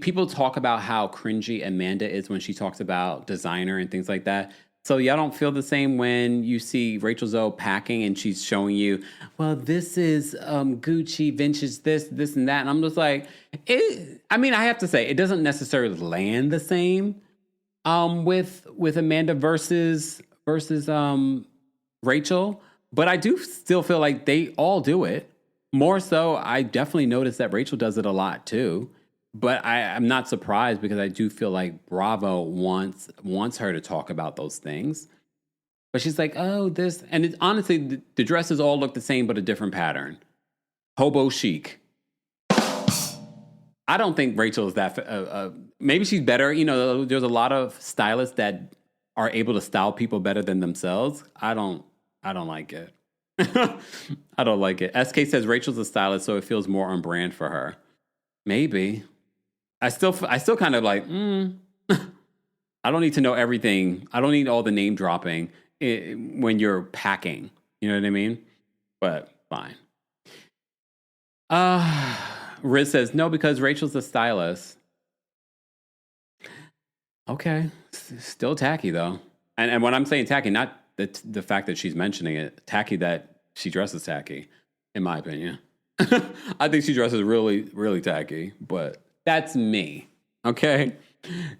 people talk about how cringy Amanda is when she talks about designer and things like that. So y'all don't feel the same when you see Rachel Zoe packing and she's showing you, well, this is Gucci, vintage, this and that. And I'm just like, I have to say, it doesn't necessarily land the same with Amanda versus Rachel, But I do still feel like they all do it. More so, I definitely noticed that Rachel does it a lot too. But I'm not surprised because I do feel like Bravo wants her to talk about those things. But she's like, oh, this. And it's, honestly, the dresses all look the same, but a different pattern. Hobo chic. I don't think Rachel is that. Maybe she's better. You know, there's a lot of stylists that are able to style people better than themselves. I don't like it. I don't like it. SK says Rachel's a stylist, so it feels more on brand for her. Maybe. I still kind of like, I don't need to know everything. I don't need all the name dropping when you're packing. You know what I mean? But fine. Riz says, no, because Rachel's a stylist. Okay. Still tacky, though. And when I'm saying tacky, not the fact that she's mentioning it, tacky that she dresses tacky, in my opinion. I think she dresses really, really tacky, but that's me. Okay?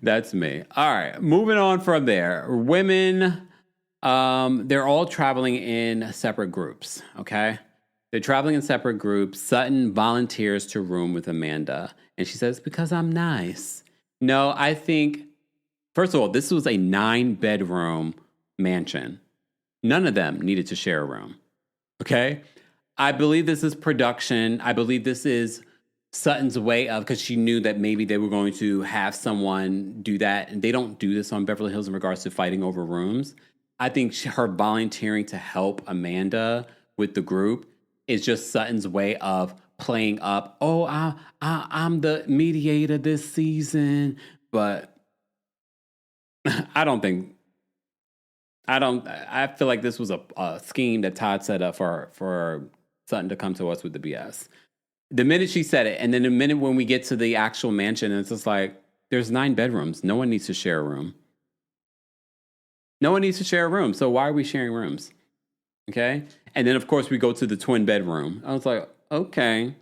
That's me. All right. Moving on from there. Women, they're all traveling in separate groups. Okay? They're traveling in separate groups. Sutton volunteers to room with Amanda. And she says, because I'm nice. No, I think, first of all, this was a 9-bedroom mansion. None of them needed to share a room. Okay? I believe this is production. I believe this is Sutton's way of, because she knew that maybe they were going to have someone do that. And they don't do this on Beverly Hills in regards to fighting over rooms. I think her volunteering to help Amanda with the group is just Sutton's way of playing up, oh, I'm the mediator this season. But I feel like this was a scheme that Todd set up for Sutton to come to us with the BS. The minute she said it, and then the minute when we get to the actual mansion, it's just like, there's 9 bedrooms. No one needs to share a room. No one needs to share a room. So why are we sharing rooms? Okay? And then, of course, we go to the twin bedroom. I was like, okay.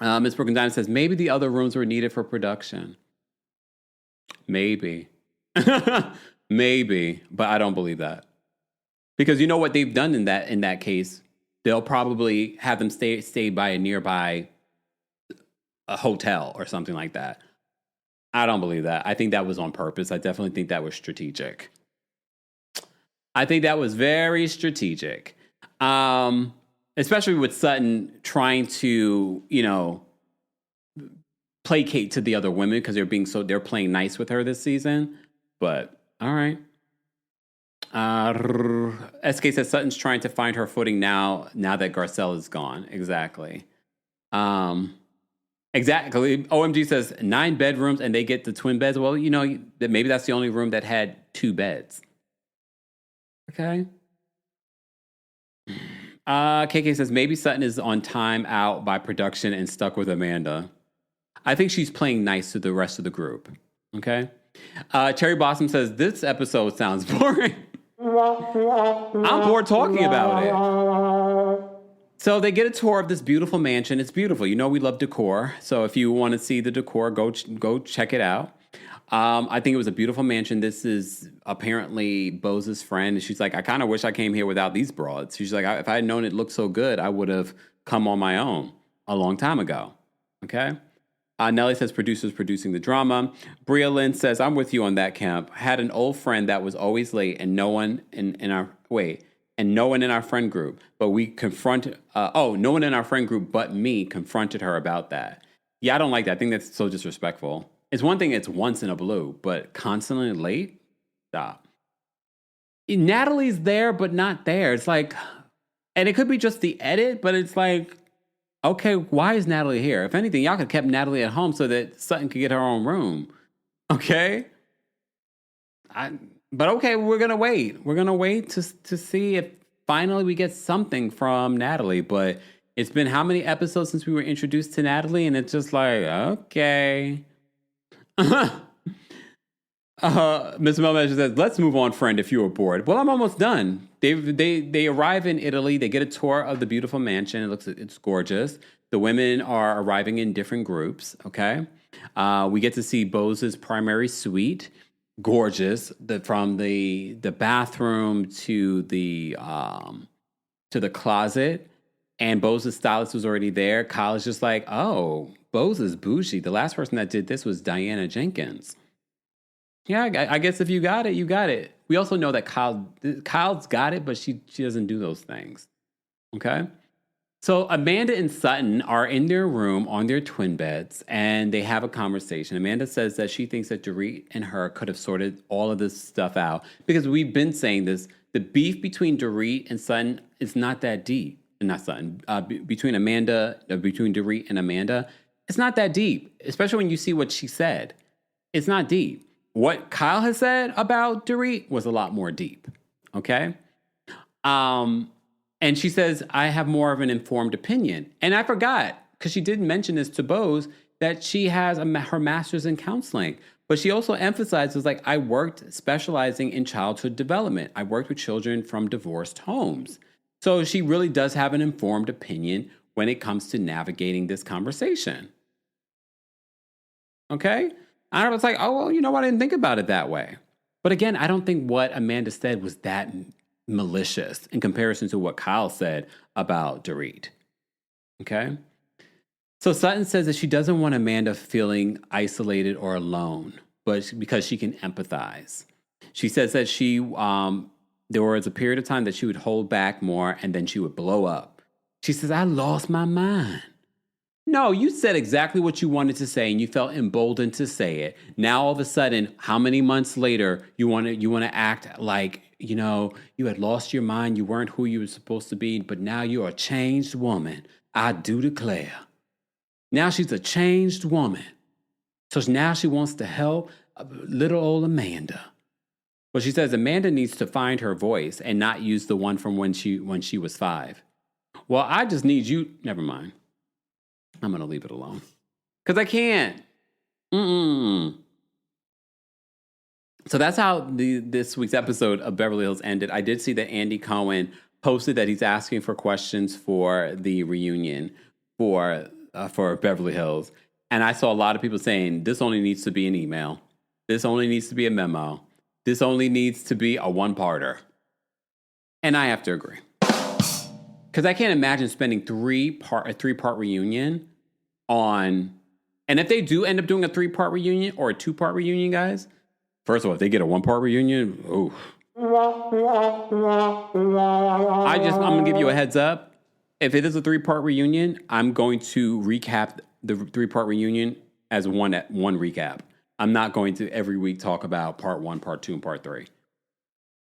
Ms. Brookendine says, maybe the other rooms were needed for production. Maybe. Maybe, but I don't believe that. Because you know what they've done in that case? They'll probably have them stay by a nearby hotel or something like that. I don't believe that. I think that was on purpose. I definitely think that was strategic. I think that was very strategic. Especially with Sutton trying to, placate to the other women because they're playing nice with her this season. But all right. SK says Sutton's trying to find her footing now that Garcelle is gone. Exactly. Exactly. OMG says 9 bedrooms and they get the twin beds. Well, that maybe that's the only room that had 2 beds. Okay. KK says maybe Sutton is on time out by production and stuck with Amanda. I think she's playing nice to the rest of the group. Okay. Cherry Blossom says this episode sounds boring. I'm bored talking about it. So they get a tour of this beautiful mansion. It's beautiful. We love decor. So if you want to see the decor, go check it out. I think it was a beautiful mansion. This is apparently Bose's friend. And she's like, I kind of wish I came here without these broads. She's like, if I had known it looked so good, I would have come on my own a long time ago. Okay. Nelly says producers producing the drama. Bria Lynn says, I'm with you on that, Kemp. Had an old friend that was always late and no one in our friend group, but no one in our friend group but me confronted her about that. Yeah, I don't like that. I think that's so disrespectful. It's one thing, it's once in a blue, but constantly late? Stop. Natalie's there, but not there. It's like, and it could be just the edit, but it's like, okay, why is Natalie here? If anything, y'all could have kept Natalie at home so that Sutton could get her own room. Okay? But okay, we're going to wait. We're going to wait to see if finally we get something from Natalie. But it's been how many episodes since we were introduced to Natalie? And it's just like, okay. Ms. Melmeasure says, let's move on, friend, if you were bored. Well, I'm almost done. They arrive in Italy. They get a tour of the beautiful mansion. It's gorgeous. The women are arriving in different groups, okay? We get to see Bose's primary suite. gorgeous. From the bathroom to the closet, and Bose's stylist was already there. Kyle is just like, oh, Bose is bougie. The last person that did this was Diana Jenkins. Yeah, I guess if you got it, you got it. We also know that Kyle's got it, but she doesn't do those things. Okay? So Amanda and Sutton are in their room on their twin beds, and they have a conversation. Amanda says that she thinks that Dorit and her could have sorted all of this stuff out, because we've been saying this. The beef between Dorit and Sutton is not that deep. Not Sutton. Between Dorit and Amanda, it's not that deep, especially when you see what she said. It's not deep. What Kyle has said about Dorit was a lot more deep. Okay? And she says, I have more of an informed opinion. And I forgot, because she did mention this to Bose, that she has her master's in counseling. But she also emphasizes, like, I worked specializing in childhood development. I worked with children from divorced homes. So she really does have an informed opinion when it comes to navigating this conversation. Okay? And I was like, oh, well, you know what? I didn't think about it that way. But again, I don't think what Amanda said was that malicious in comparison to what Kyle said about Dorit. Okay? So Sutton says that she doesn't want Amanda feeling isolated or alone, but because she can empathize. She says that there was a period of time that she would hold back more and then she would blow up. She says, I lost my mind. No, you said exactly what you wanted to say and you felt emboldened to say it. Now all of a sudden, how many months later, you want to act like, you know, you had lost your mind, you weren't who you were supposed to be, but now you're a changed woman. I do declare. Now she's a changed woman. So now she wants to help little old Amanda. Well, she says Amanda needs to find her voice and not use the one from when she was 5. Well, I just need you. Never mind. I'm going to leave it alone. Because I can't. So that's how this week's episode of Beverly Hills ended. I did see that Andy Cohen posted that he's asking for questions for the reunion for Beverly Hills. And I saw a lot of people saying, this only needs to be an email. This only needs to be a memo. This only needs to be a one-parter. And I have to agree. Because I can't imagine spending a three-part reunion on... And if they do end up doing a 3-part reunion or a 2-part reunion, guys, first of all, if they get a 1-part reunion, ooh. I'm going to give you a heads up. If it is a 3-part reunion, I'm going to recap the 3-part reunion as one recap. I'm not going to every week talk about part 1, part 2, and part 3.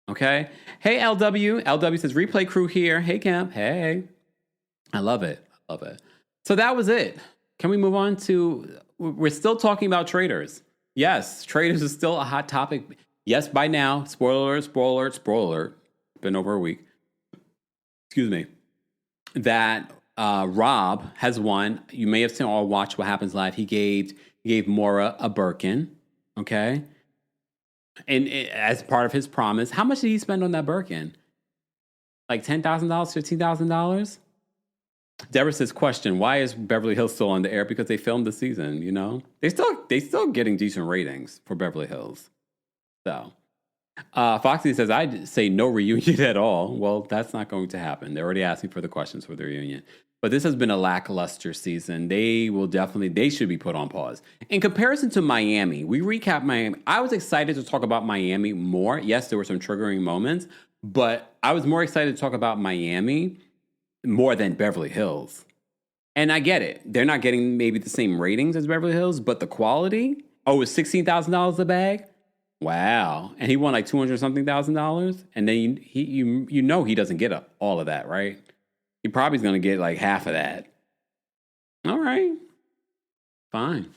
Okay? Hey, LW. LW says, replay crew here. Hey, Kemp. Hey. I love it. So that was it. Can we move on to... We're still talking about Traitors. Yes, Traitors is still a hot topic. Yes, by now. Spoiler alert. Been over a week. Excuse me. That Rob has won. You may have seen or watched What Happens Live. He gave Maura a Birkin. Okay? And as part of his promise, how much did he spend on that Birkin? Like $10,000, $15,000? Deborah says, question, why is Beverly Hills still on the air? Because they filmed the season, you know? They still getting decent ratings for Beverly Hills. So, Foxy says, I'd say no reunion at all. Well, that's not going to happen. They're already asking for the questions for the reunion. But this has been a lackluster season. They should be put on pause. In comparison to Miami, we recap Miami. I was excited to talk about Miami more. Yes, there were some triggering moments, but I was more excited to talk about Miami more than Beverly Hills. And I get it. They're not getting maybe the same ratings as Beverly Hills, but the quality, it was $16,000 a bag? Wow. And he won like $200-something thousand. And then you know he doesn't get all of that, right? He probably is going to get like half of that. All right. Fine.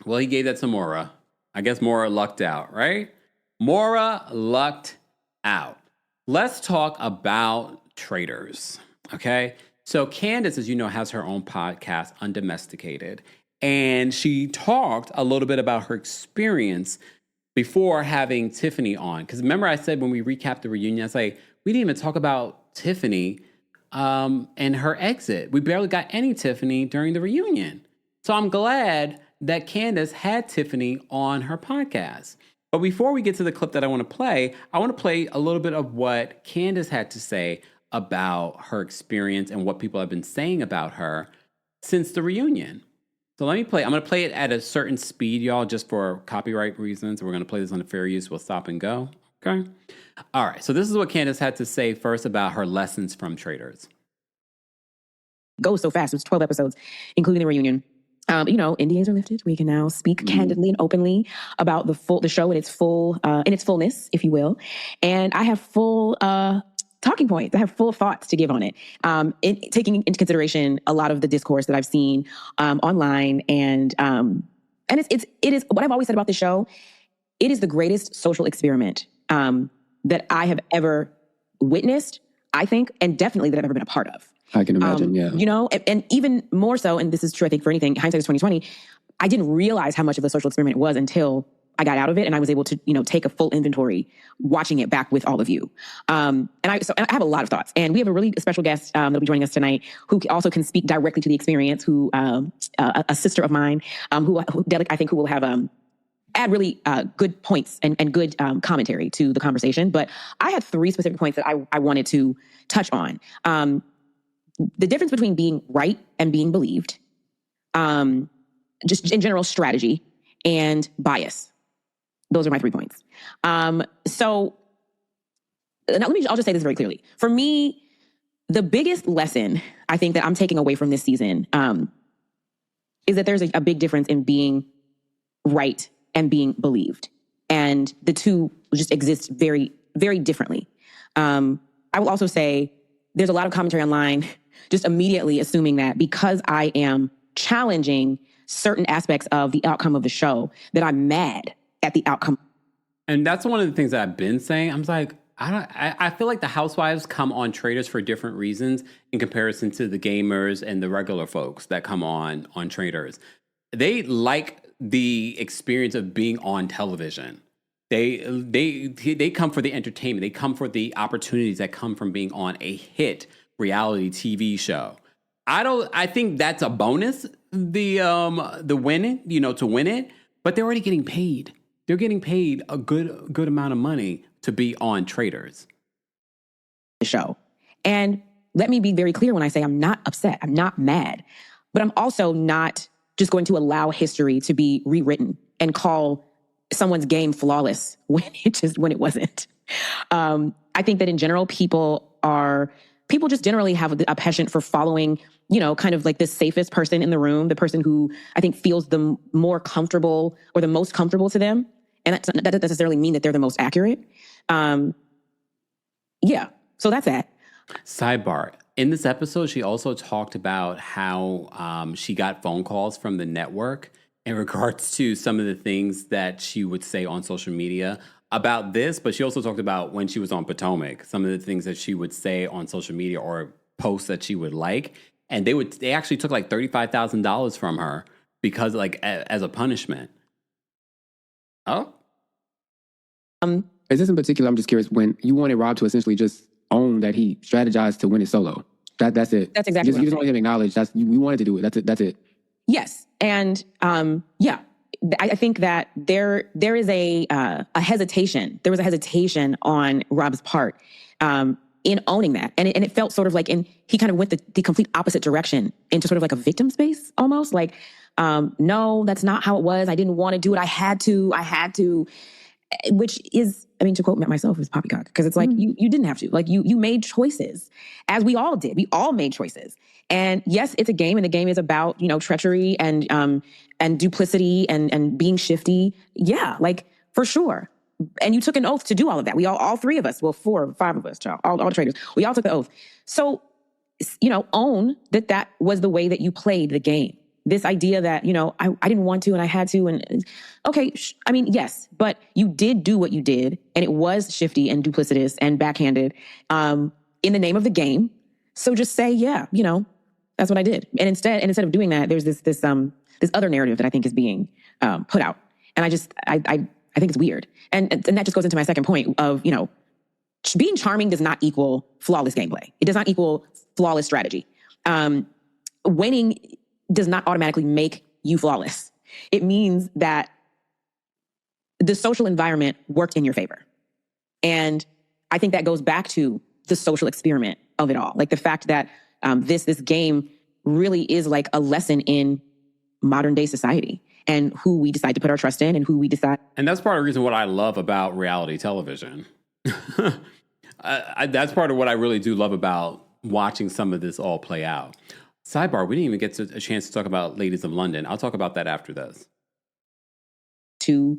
Well, he gave that to Maura. I guess Maura lucked out, right? Maura lucked out. Let's talk about Traitors, okay? So Candiace, as you know, has her own podcast, Undomesticated. And she talked a little bit about her experience before having Tiffany on. Because remember I said when we recapped the reunion, I was like, we didn't even talk about Tiffany and her exit. We barely got any Tiffany during the reunion. So I'm glad that Candiace had Tiffany on her podcast. But before we get to the clip that I want to play a little bit of what Candiace had to say about her experience and what people have been saying about her since the reunion. So I'm going to play it at a certain speed, y'all, just for copyright reasons. We're going to play this on the fair use. We'll stop and go. Okay. All right. So this is what Candiace had to say first about her lessons from Traitors. Goes so fast. It was 12 episodes, including the reunion. NDAs are lifted. We can now speak candidly and openly about the show in its fullness, if you will. And I have full talking points. I have full thoughts to give on it, taking into consideration a lot of the discourse that I've seen online, and it is what I've always said about the show. It is the greatest social experiment that I have ever witnessed, I think, and definitely that I've ever been a part of. I can imagine, yeah. And even more so, and this is true, I think, for anything, hindsight is 2020, I didn't realize how much of a social experiment it was until I got out of it and I was able to, take a full inventory watching it back with all of you. And I have a lot of thoughts. And we have a really special guest that'll be joining us tonight who also can speak directly to the experience, who a sister of mine, who I think who will have add really good points and good commentary to the conversation. But I had 3 specific points that I wanted to touch on. The difference between being right and being believed, just in general strategy, and bias. Those are my 3 points. So now I'll just say this very clearly. For me, the biggest lesson I think that I'm taking away from this season is that there's a big difference in being right and being believed. And the two just exist very, very differently. I will also say there's a lot of commentary online just immediately assuming that because I am challenging certain aspects of the outcome of the show, that I'm mad at the outcome. And that's one of the things that I've been saying. I'm like, I feel like the housewives come on Traitors for different reasons in comparison to the gamers and the regular folks that come on Traitors. They like the experience of being on television. They come for the entertainment. They come for the opportunities that come from being on a hit reality TV show. I think that's a bonus, the winning, to win it, but they're already getting paid. They're getting paid a good amount of money to be on Traitors. The show. And let me be very clear when I say I'm not upset. I'm not mad. But I'm also not just going to allow history to be rewritten and call someone's game flawless when it wasn't. I think that in general, people just generally have a penchant for following, kind of like the safest person in the room, the person who I think feels the more comfortable or the most comfortable to them. And that doesn't necessarily mean that they're the most accurate. So that's that. Sidebar. In this episode, she also talked about how she got phone calls from the network in regards to some of the things that she would say on social media about this, but she also talked about when she was on Potomac, some of the things that she would say on social media or posts that she would like. And they actually took like $35,000 from her because as a punishment. Oh. Is this in particular, I'm just curious, when you wanted Rob to essentially just own that he strategized to win it solo. That's it. That's exactly You just want him to acknowledge we wanted to do it. That's it. Yes. And I think that there is a hesitation. There was a hesitation on Rob's part in owning that. And it felt sort of like he kind of went the complete opposite direction into sort of like a victim space almost. Like, no, that's not how it was. I didn't want to do it. I had to, which is, to quote myself, is poppycock. Because it's like, you didn't have to. Like, you made choices, as we all did. We all made choices. And yes, it's a game, and the game is about, treachery and duplicity and being shifty. Yeah, like, for sure. And you took an oath to do all of that. We all 3 of us, well, 4 or 5 of us, child, all the traitors, we all took the oath. So, own that was the way that you played the game. This idea that, I didn't want to and I had to. And okay, yes, but you did do what you did. And it was shifty and duplicitous and backhanded in the name of the game. So just say, that's what I did. And instead of doing that, there's this other narrative that I think is being put out. And I think it's weird. And that just goes into my second point of, being charming does not equal flawless gameplay. It does not equal flawless strategy. Winning does not automatically make you flawless. It means that the social environment worked in your favor. And I think that goes back to the social experiment of it all. Like the fact that this game really is like a lesson in modern day society and who we decide to put our trust in and who we decide. And that's part of the reason what I love about reality television. That's part of what I really do love about watching some of this all play out. Sidebar, we didn't even get a chance to talk about Ladies of London. I'll talk about that after this. To,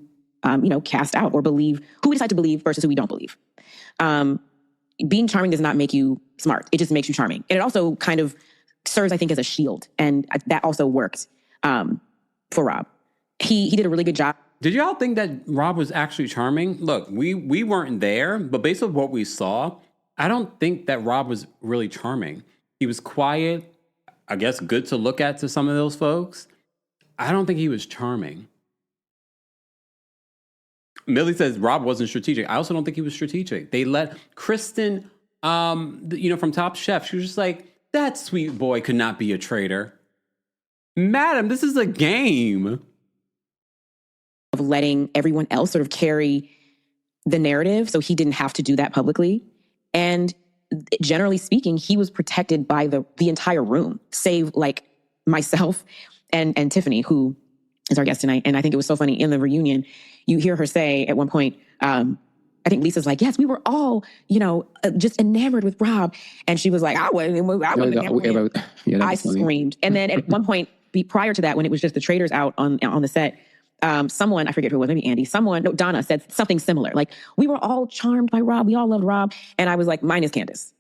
cast out or believe who we decide to believe versus who we don't believe. Being charming does not make you smart. It just makes you charming. And it also kind of serves, I think, as a shield. And that also worked for Rob. He did a really good job. Did y'all think that Rob was actually charming? Look, we weren't there, but based on what we saw, I don't think that Rob was really charming. He was quiet, I guess good to look at to some of those folks. I don't think he was charming. Millie says Rob wasn't strategic. I also don't think he was strategic. They let Kristen, from Top Chef, she was just like, that sweet boy could not be a traitor. Madam, this is a game. Of letting everyone else sort of carry the narrative, so he didn't have to do that publicly. And generally speaking, he was protected by the entire room, save like myself and Tiffany, who is our guest tonight. And I think it was so funny in the reunion, you hear her say at one point, I think Lisa's like, yes, we were all, just enamored with Rob. And she was like, I wasn't. I screamed. And then at one point, prior to that, when it was just the Traitors out on the set, someone, I forget who it was, maybe Andy, Donna said something similar. Like, we were all charmed by Rob. We all loved Rob. And I was like, mine is Candiace.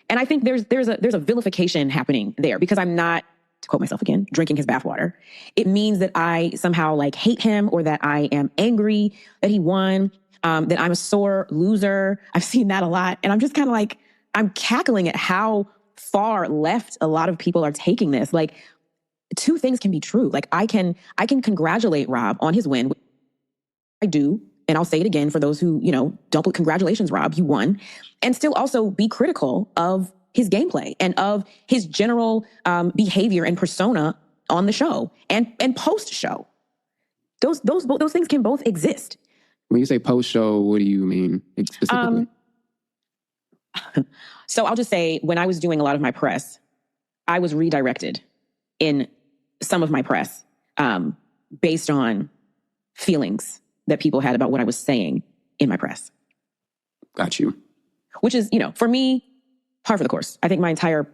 And I think there's a vilification happening there because I'm not, to quote myself again, drinking his bathwater. It means that I somehow like hate him or that I am angry that he won, that I'm a sore loser. I've seen that a lot. And I'm just kind of like, I'm cackling at how far left a lot of people are taking this. Like, two things can be true. Like, I can congratulate Rob on his win. I do. And I'll say it again for those who, don't put congratulations, Rob, you won. And still also be critical of his gameplay and of his general behavior and persona on the show and post-show. Those things can both exist. When you say post-show, what do you mean specifically? So I'll just say, when I was doing a lot of my press, I was redirected in some of my press based on feelings that people had about what I was saying in my press. Got you. Which is, for me, par for the course. I think my entire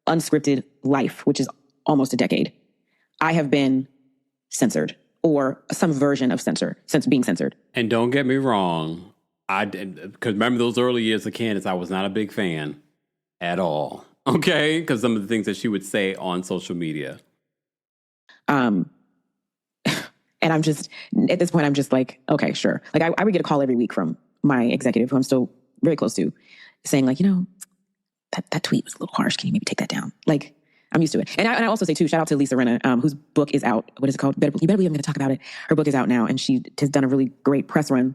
unscripted life, which is almost a decade, I have been censored or some version of being censored. And don't get me wrong, I did, because remember those early years of Candiace, I was not a big fan at all. Okay? Because some of the things that she would say on social media. And I'm just, at this point, I'm just like, okay, sure. Like, I would get a call every week from my executive, who I'm still very close to, saying like, that tweet was a little harsh. Can you maybe take that down? Like, I'm used to it. And I also say too, shout out to Lisa Rinna, whose book is out. What is it called? You better believe I'm going to talk about it. Her book is out now, and she has done a really great press run.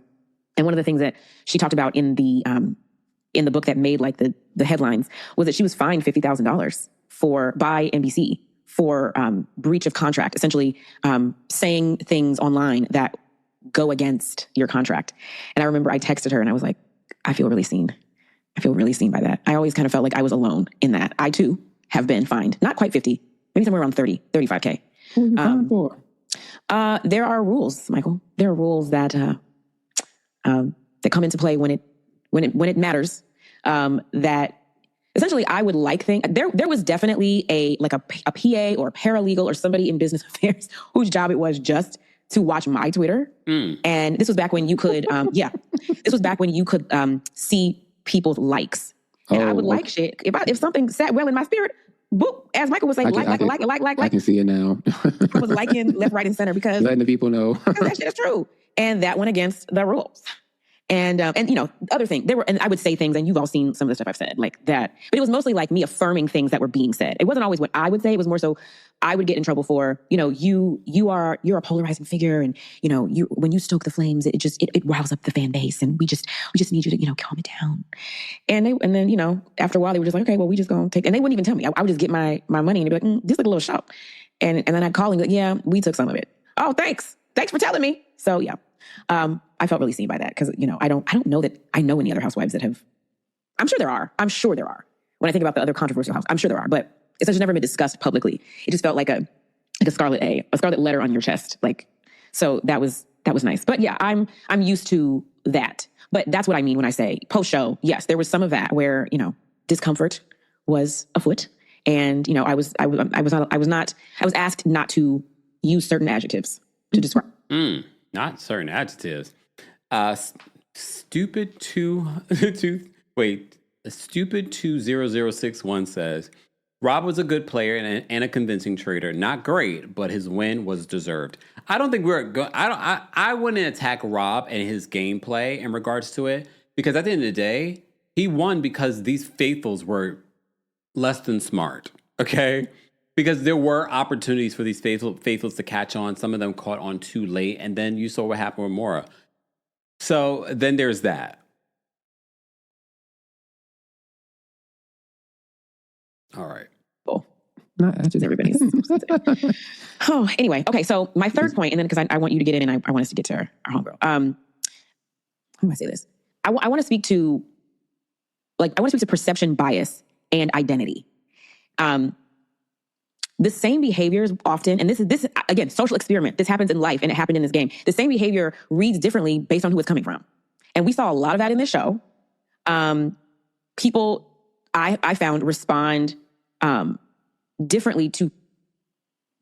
And one of the things that she talked about in the book that made like the headlines was that she was fined $50,000 by NBC for breach of contract, essentially saying things online that go against your contract. And I remember I texted her and I was like, I feel really seen. I feel really seen by that. I always kind of felt like I was alone in that. I too have been fined, not quite 50, maybe somewhere around 30, 35K. Who are you fined for? There are rules, Michael. There are rules that come into play when it matters. That essentially I would like things. There was definitely a PA or a paralegal or somebody in business affairs whose job it was just to watch my Twitter. And this was back when you could, this was back when you could see people's likes. And I would like shit. If something sat well in my spirit, boop, as Michael was saying, like. I can see it now. I was liking left, right, and center because letting the people know. That shit is true. And that went against the rules. And other thing, and I would say things, and you've all seen some of the stuff I've said like that, but it was mostly like me affirming things that were being said. It wasn't always what I would say. It was more so I would get in trouble for, you're a polarizing figure, and when you stoke the flames, it riles up the fan base, and we just need you to calm it down. And then after a while they were just like, okay, well, we just gonna take, and they wouldn't even tell me. I would just get my money and they'd be like, just like a little shop, and then I'd call and go, yeah, we took some of it. Oh, thanks for telling me. So yeah. I felt really seen by that because, I don't know that I know any other housewives that have, I'm sure there are. When I think about the other controversial house, I'm sure there are, but it's just never been discussed publicly. It just felt like a scarlet letter on your chest. So that was nice. But yeah, I'm used to that. But that's what I mean when I say post-show. Yes, there was some of that where, discomfort was afoot. And, I was asked not to use certain adjectives to describe. Not certain adjectives. Stupid 2061 says, Rob was a good player and a convincing traitor. Not great, but his win was deserved. I don't think I wouldn't attack Rob and his gameplay in regards to it, because at the end of the day, he won because these faithfuls were less than smart. Okay? Because there were opportunities for these faithfuls to catch on. Some of them caught on too late, and then you saw what happened with Maura. So then there's that. All right. Cool. Not just everybody's. Anyway. Okay. So my third point, and then because I want you to get in, and I want us to get to our homegirl. How do I say this? I want to speak to, perception bias and identity. The same behaviors often, and this is again, social experiment. This happens in life, and it happened in this game. The same behavior reads differently based on who it's coming from, and we saw a lot of that in this show. People, I found, respond differently to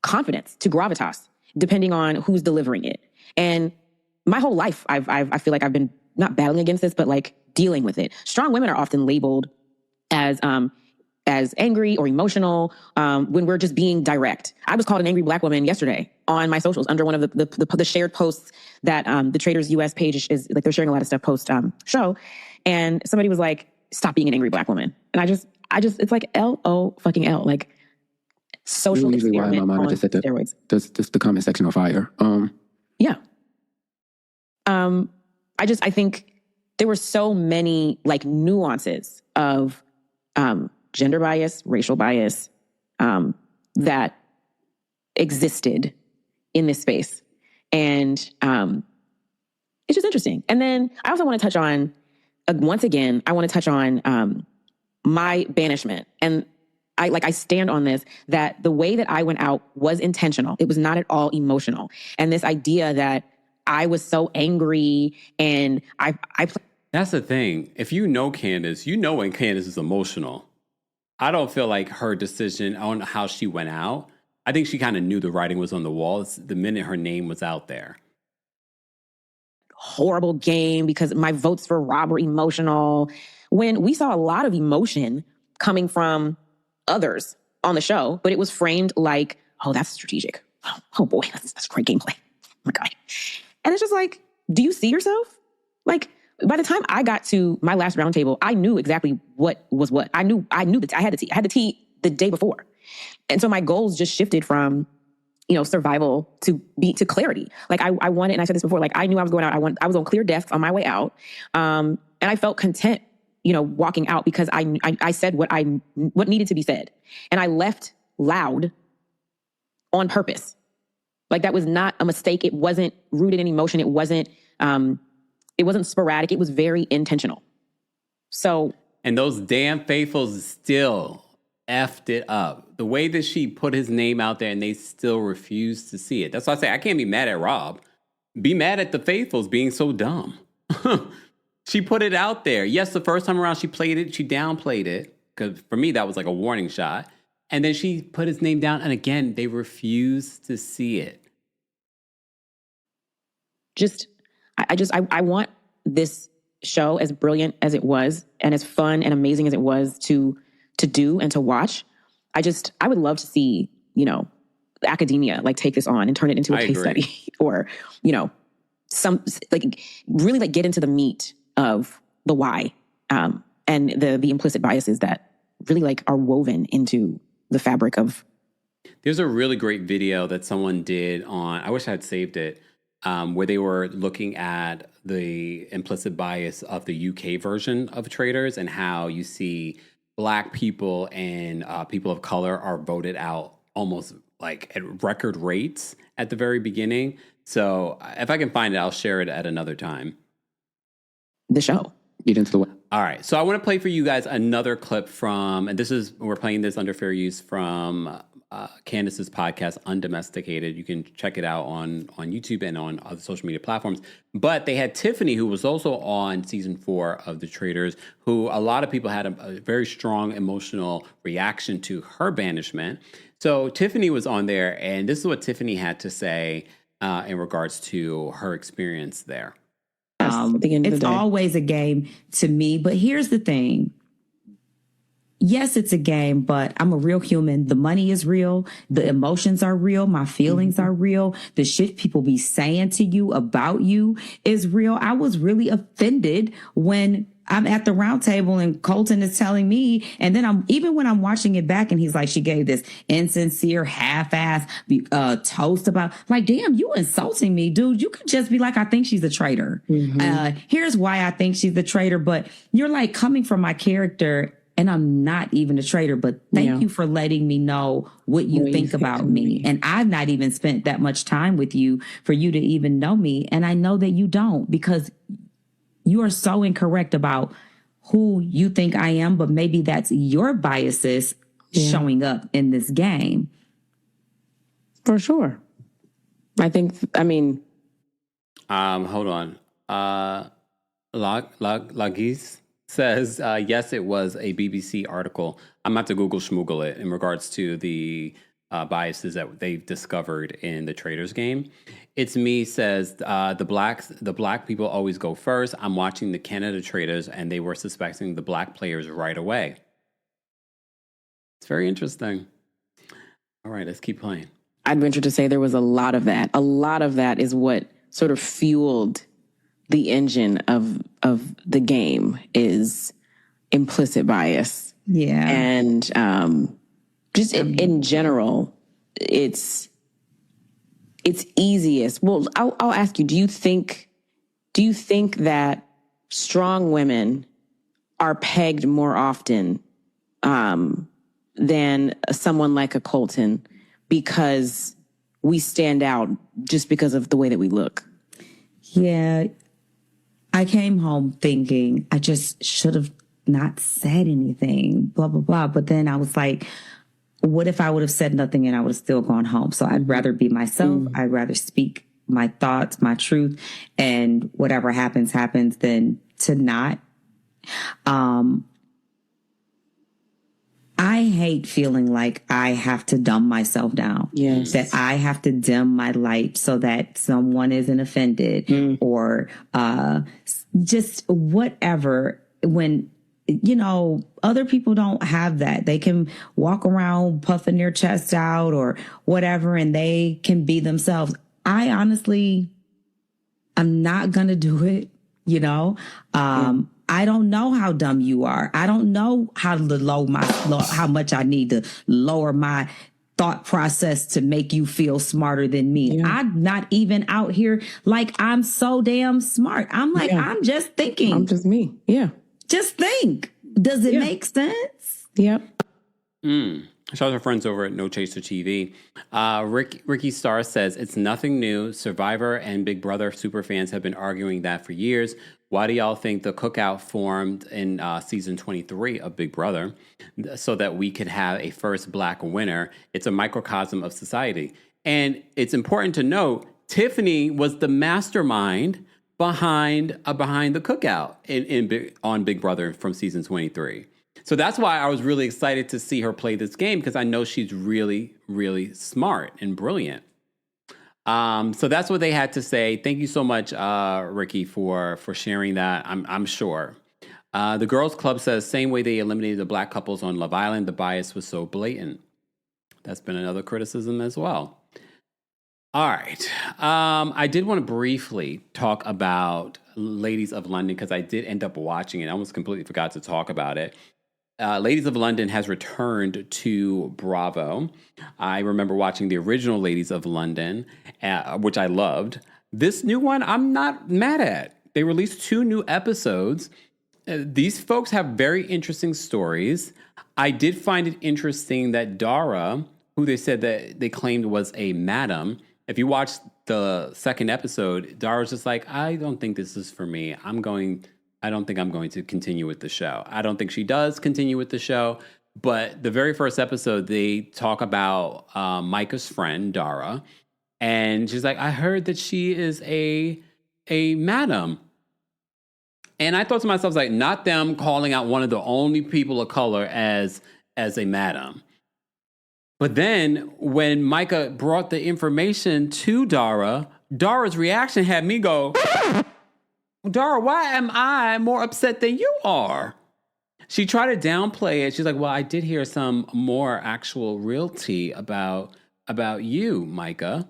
confidence, to gravitas, depending on who's delivering it. And my whole life, I feel like I've been not battling against this, but dealing with it. Strong women are often labeled as angry or emotional when we're just being direct. I was called an angry Black woman yesterday on my socials under one of the shared posts that the Traitors US page is they're sharing a lot of stuff post show, and somebody was like, "Stop being an angry Black woman," and I just it's like LO fucking L, social experiment. Why in my mind I just said steroids. Just the comment section on fire. Yeah. I think there were so many nuances of gender bias, racial bias, that existed in this space. And it's just interesting. And then I also want to touch on, once again, my banishment. And I stand on this, that the way that I went out was intentional. It was not at all emotional. And this idea that I was so angry and I That's the thing. If you know Candiace, you know when Candiace is emotional. I don't feel like her decision on how she went out, I think she kind of knew the writing was on the walls the minute her name was out there. Horrible game because my votes for Rob were emotional. When we saw a lot of emotion coming from others on the show, but it was framed like, oh, that's strategic. Oh boy, that's great gameplay. Oh my God. And it's just do you see yourself? By the time I got to my last roundtable, I knew exactly what was what. I knew that I had the tea. I had the tea the day before. And so my goals just shifted from, survival to clarity. I wanted, and I said this before, I knew I was going out. I was on clear death on my way out. And I felt content, walking out because I said what needed to be said. And I left loud on purpose. That was not a mistake. It wasn't rooted in emotion. It wasn't sporadic. It was very intentional. So. And those damn faithfuls still effed it up. The way that she put his name out there and they still refused to see it. That's why I say I can't be mad at Rob. Be mad at the faithfuls being so dumb. She put it out there. Yes, the first time around she played it, she downplayed it. Because for me, that was like a warning shot. And then she put his name down. And again, they refused to see it. I want this show, as brilliant as it was and as fun and amazing as it was to do and to watch. I would love to see, academia take this on and turn it into a case study or, some really get into the meat of the why and the implicit biases that really are woven into the fabric of. There's a really great video that someone did on, I wish I had saved it, where they were looking at the implicit bias of the UK version of Traitors and how you see Black people and people of color are voted out almost like at record rates at the very beginning. So if I can find it, I'll share it at another time. The show. Get into the way. All right. So I want to play for you guys another clip from, and we're playing this under fair use from Candiace's podcast, Undomesticated. You can check it out on YouTube and on other social media platforms. But they had Tiffany, who was also on season 4 of The Traitors, who a lot of people had a very strong emotional reaction to her banishment. So Tiffany was on there, and this is what Tiffany had to say in regards to her experience there. At the end of the It's day. always a game to me. But here's the thing. Yes, it's a game, but I'm a real human. The money is real. The emotions are real. My feelings are real. The shit people be saying to you about you is real. I was really offended when I'm at the round table and Colton is telling me, and then even when I'm watching it back and he's like, she gave this insincere, half-ass toast about, like, damn, you insulting me, dude. You could just be like, I think she's a traitor. Here's why I think she's a traitor, but you're like coming from my character and I'm not even a traitor, but thank you for letting me know what you think about me. And I've not even spent that much time with you for you to even know me. And I know that you don't, because you are so incorrect about who you think I am, but maybe that's your biases showing up in this game. For sure. Hold on. Lagis says, yes, it was a BBC article. I'm about to Google schmoogle it in regards to the biases that they've discovered in the Traitors game. It's me says, the black people always go first. I'm watching the Canada Traitors and they were suspecting the black players right away. It's very interesting. All right, let's keep playing. I'd venture to say there was a lot of that. A lot of that is what sort of fueled the engine of the game, is implicit bias. Yeah. And just in general, it's easiest. Well, I'll ask you, do you think that strong women are pegged more often than someone like a Colton because we stand out just because of the way that we look? Yeah. I came home thinking I just should have not said anything, blah, blah, blah. But then I was like, what if I would have said nothing and I would have still gone home? So I'd rather be myself. I'd rather speak my thoughts, my truth, and whatever happens, happens, than to not. I hate feeling like I have to dumb myself down. Yes. That I have to dim my light so that someone isn't offended or just whatever. When, other people don't have that. They can walk around puffing their chest out or whatever, and they can be themselves. I honestly, I'm not going to do it, I don't know how dumb you are. I don't know how much I need to lower my thought process to make you feel smarter than me. Yeah. I'm not even out here like I'm so damn smart. I'm like, I'm just thinking. I'm just me. Yeah. Just think. Does it make sense? Yep. Shout out to our friends over at No Chaser TV. Ricky Starr says, it's nothing new. Survivor and Big Brother superfans have been arguing that for years. Why do y'all think the cookout formed in season 23 of Big Brother so that we could have a first black winner? It's a microcosm of society. And it's important to note, Tiffany was the mastermind behind the cookout on Big Brother from season 23. So that's why I was really excited to see her play this game, because I know she's really, really smart and brilliant. So that's what they had to say. Thank you so much, Ricky, for sharing that. I'm sure. The Girls Club says, same way they eliminated the black couples on Love Island, the bias was so blatant. That's been another criticism as well. All right. I did want to briefly talk about Ladies of London, because I did end up watching it. I almost completely forgot to talk about it. Ladies of London has returned to Bravo. I remember watching the original Ladies of London, which I loved. This new one, I'm not mad at. They released 2 new episodes. These folks have very interesting stories. I did find it interesting that Dara, who they said that they claimed was a madam. If you watch the second episode, Dara's just like, I don't think this is for me. I don't think I'm going to continue with the show. I don't think she does continue with the show. But the very first episode, they talk about Micah's friend, Dara. And she's like, I heard that she is a madam. And I thought to myself, like, not them calling out one of the only people of color as a madam. But then when Micah brought the information to Dara, Dara's reaction had me go, Dara, why am I more upset than you are? She tried to downplay it. She's like, well, I did hear some more actual real tea about you, Micah.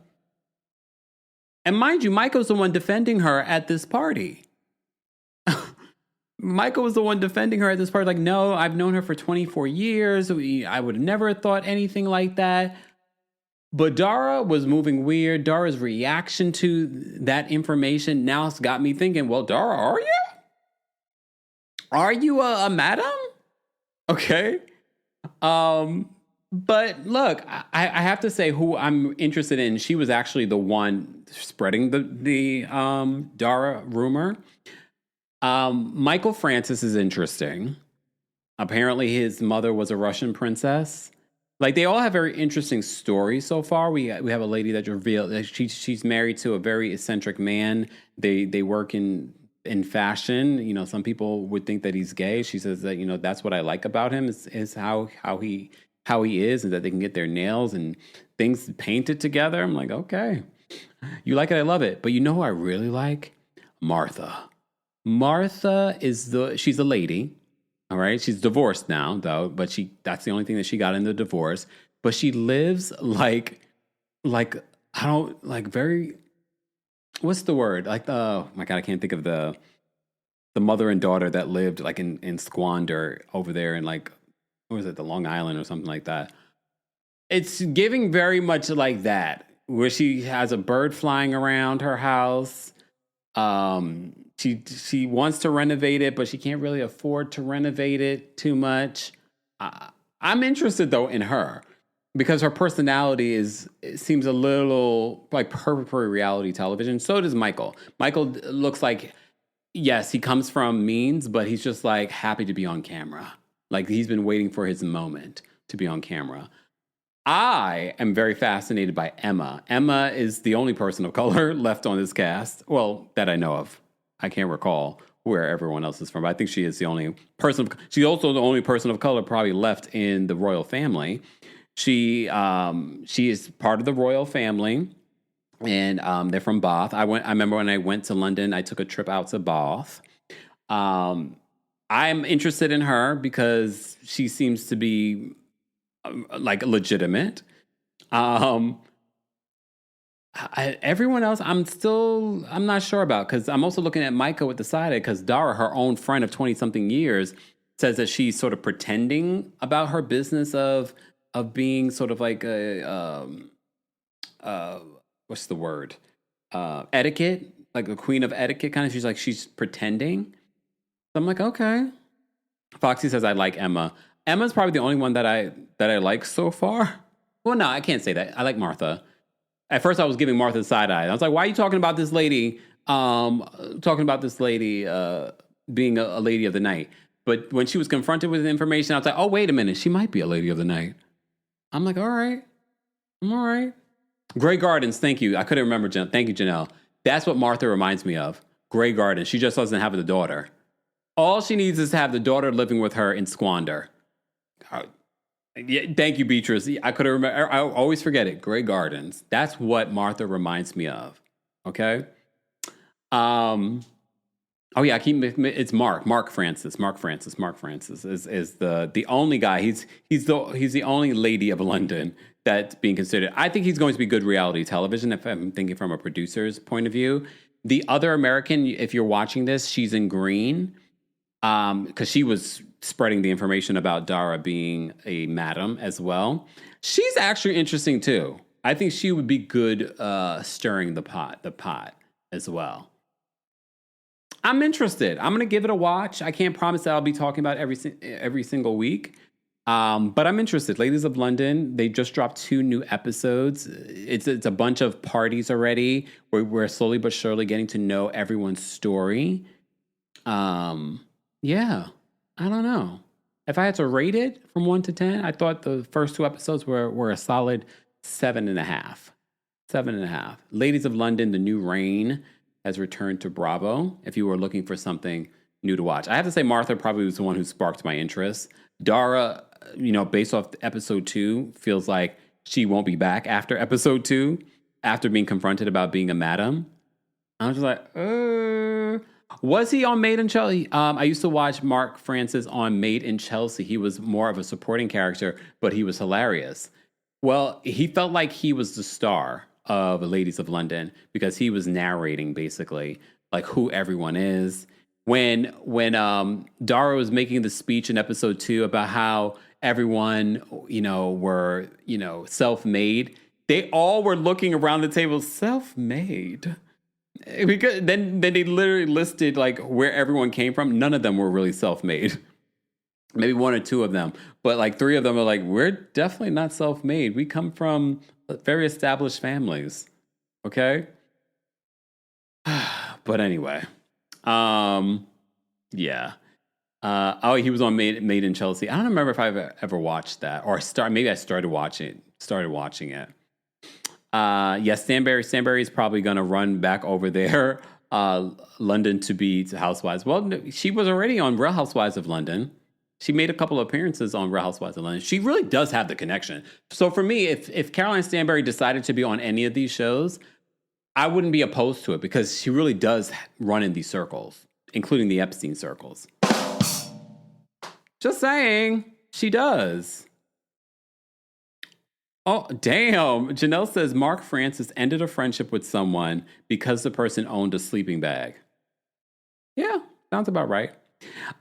And mind you, Micah was the one defending her at this party. Micah was the one defending her at this party. Like, no, I've known her for 24 years. I would have never thought anything like that. But Dara was moving weird. Dara's reaction to that information now has got me thinking, well, Dara, are you? Are you a madam? Okay. But look, I have to say who I'm interested in. She was actually the one spreading the Dara rumor. Michael Francis is interesting. Apparently his mother was a Russian princess. Like, they all have very interesting stories so far. We have a lady that revealed that she's married to a very eccentric man. They work in fashion. You know, some people would think that he's gay. She says that, you know, that's what I like about him is how he is, and that they can get their nails and things painted together. I'm like, okay, you like it, I love it. But you know who I really like? Martha. Martha she's a lady. All right. She's divorced now, though, but that's the only thing that she got in the divorce. But she lives like very, what's the word? Like, oh my God, I can't think of the mother and daughter that lived like in squander over there in, like, what was it, the Long Island or something like that. It's giving very much like that, where she has a bird flying around her house. She wants to renovate it, but she can't really afford to renovate it too much. I'm interested, though, in her, because her personality seems a little like perfect for reality television. So does Michael. Michael looks like, yes, he comes from means, but he's just like happy to be on camera. Like, he's been waiting for his moment to be on camera. I am very fascinated by Emma. Emma is the only person of color left on this cast. Well, that I know of. I can't recall where everyone else is from. I think she is the only person. She's also the only person of color probably left in the royal family. She is part of the royal family, and they're from Bath. I remember when I went to London, I took a trip out to Bath. I'm interested in her because she seems to be like legitimate. Everyone else, I'm not sure about, because I'm also looking at Micah with the side eye, because Dara, her own friend of 20-something years, says that she's sort of pretending about her business of being sort of like what's the word? Etiquette, like a queen of etiquette kind of. She's pretending. So I'm like, okay. Foxy says I like Emma. Emma's probably the only one that I like so far. Well, no, I can't say that. I like Martha. At first, I was giving Martha the side eye. I was like, why are you talking about this lady? Being a lady of the night. But when she was confronted with the information, I was like, oh, wait a minute. She might be a lady of the night. I'm like, all right. I'm all right. Grey Gardens, thank you. I couldn't remember. Thank you, Janelle. That's what Martha reminds me of. Grey Gardens. She just doesn't have the daughter. All she needs is to have the daughter living with her in squander. Yeah, thank you, Beatrice. I could have remember. I always forget it. Grey Gardens. That's what Martha reminds me of. Okay. Oh yeah, it's Mark Francis. Mark Francis is the only guy. He's the only lady of London that's being considered. I think he's going to be good reality television, if I'm thinking from a producer's point of view. The other American, if you're watching this, she's in green, because she was spreading the information about Dara being a madam as well. She's actually interesting too. I think she would be good stirring the pot as well. I'm interested. I'm going to give it a watch. I can't promise that I'll be talking about every single week. But I'm interested. Ladies of London, they just dropped 2 new episodes. It's a bunch of parties already. We're slowly but surely getting to know everyone's story. Yeah, I don't know. If I had to rate it from 1 to 10, I thought the first 2 episodes were a solid 7.5. 7.5. Ladies of London, the new reign has returned to Bravo. If you were looking for something new to watch, I have to say Martha probably was the one who sparked my interest. Dara, based off episode 2, feels like she won't be back after episode 2, after being confronted about being a madam. I was just like, Was he on Made in Chelsea? I used to watch Mark Francis on Made in Chelsea. He was more of a supporting character, but he was hilarious. Well, he felt like he was the star of Ladies of London because he was narrating basically like who everyone is. When Dara was making the speech in episode 2 about how everyone, were, self-made, they all were looking around the table, self-made. Because then they literally listed like where everyone came from. None of them were really self-made. Maybe 1 or 2 of them, but like 3 of them are like, we're definitely not self-made. We come from very established families. Okay. But anyway, yeah. He was on Made in Chelsea. I don't remember if I've ever watched that or maybe I started watching it. Yes, Stanbury is probably going to run back over there, London to be to Housewives. Well, she was already on Real Housewives of London. She made a couple of appearances on Real Housewives of London. She really does have the connection. So for me, if Caroline Stanbury decided to be on any of these shows, I wouldn't be opposed to it because she really does run in these circles, including the Epstein circles. Just saying, she does. Oh, damn. Janelle says Mark Francis ended a friendship with someone because the person owned a sleeping bag. Yeah, sounds about right.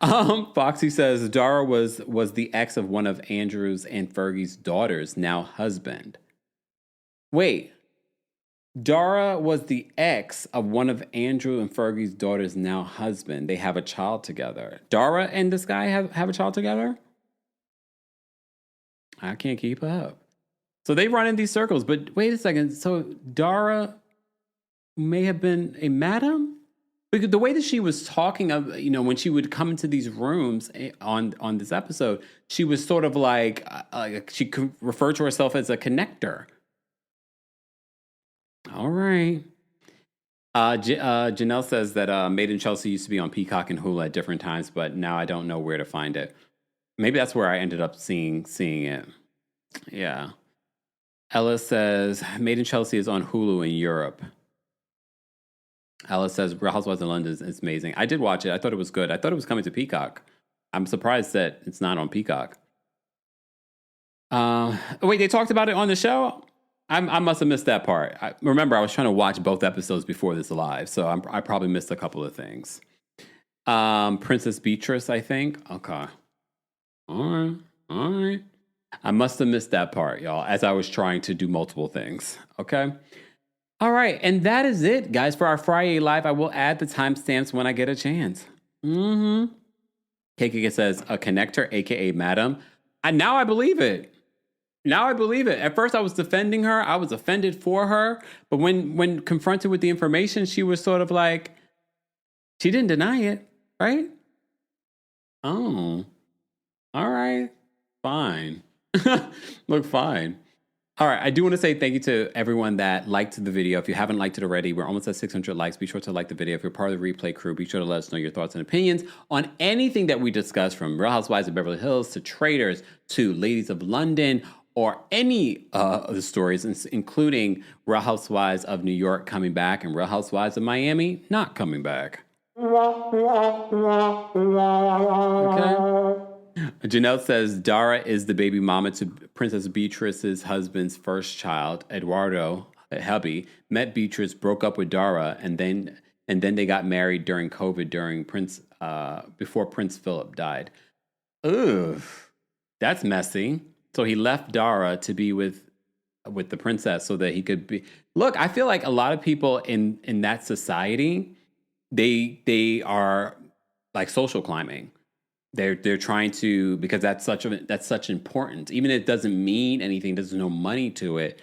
Foxy says Dara was the ex of one of Andrew's and Fergie's daughters, now husband. Wait. Dara was the ex of one of Andrew and Fergie's daughters, now husband. They have a child together. Dara and this guy have a child together? I can't keep up. So they run in these circles, but wait a second. So Dara may have been a madam? Because the way that she was talking of, when she would come into these rooms on this episode, she was sort of like she could refer to herself as a connector. All right. Janelle says that Made in Chelsea used to be on Peacock and Hulu at different times, but now I don't know where to find it. Maybe that's where I ended up seeing it. Yeah. Ella says Made in Chelsea is on Hulu in Europe. Ella says Real Housewives of London is amazing. I did watch it. I thought it was good. I thought it was coming to Peacock. I'm surprised that it's not on Peacock. Wait, they talked about it on the show? I must have missed that part. Remember, I was trying to watch both episodes before this live, so I probably missed a couple of things. Princess Beatrice, I think. Okay. All right. I must have missed that part, y'all, as I was trying to do multiple things. Okay. All right. And that is it, guys, for our Friday Live. I will add the timestamps when I get a chance. KK says, a connector, a.k.a. Madam. Now I believe it. At first, I was defending her. I was offended for her. But when confronted with the information, she was sort of like, she didn't deny it, right? Oh, all right. Fine. Look, fine. All right. I do want to say thank you to everyone that liked the video. If you haven't liked it already, we're almost at 600 likes. Be sure to like the video. If you're part of the replay crew, be sure to let us know your thoughts and opinions on anything that we discussed, from Real Housewives of Beverly Hills to Traitors to Ladies of London, or any of the stories, including Real Housewives of New York coming back and Real Housewives of Miami not coming back. Okay. Janelle says Dara is the baby mama to Princess Beatrice's husband's first child. Eduardo, hubby, met Beatrice, broke up with Dara, and then they got married during COVID, before Prince Philip died. Ugh, that's messy. So he left Dara to be with the princess so that he could be. Look, I feel like a lot of people in that society, they are like social climbing. They're trying to, because that's such important. Even if it doesn't mean anything, there's no money to it.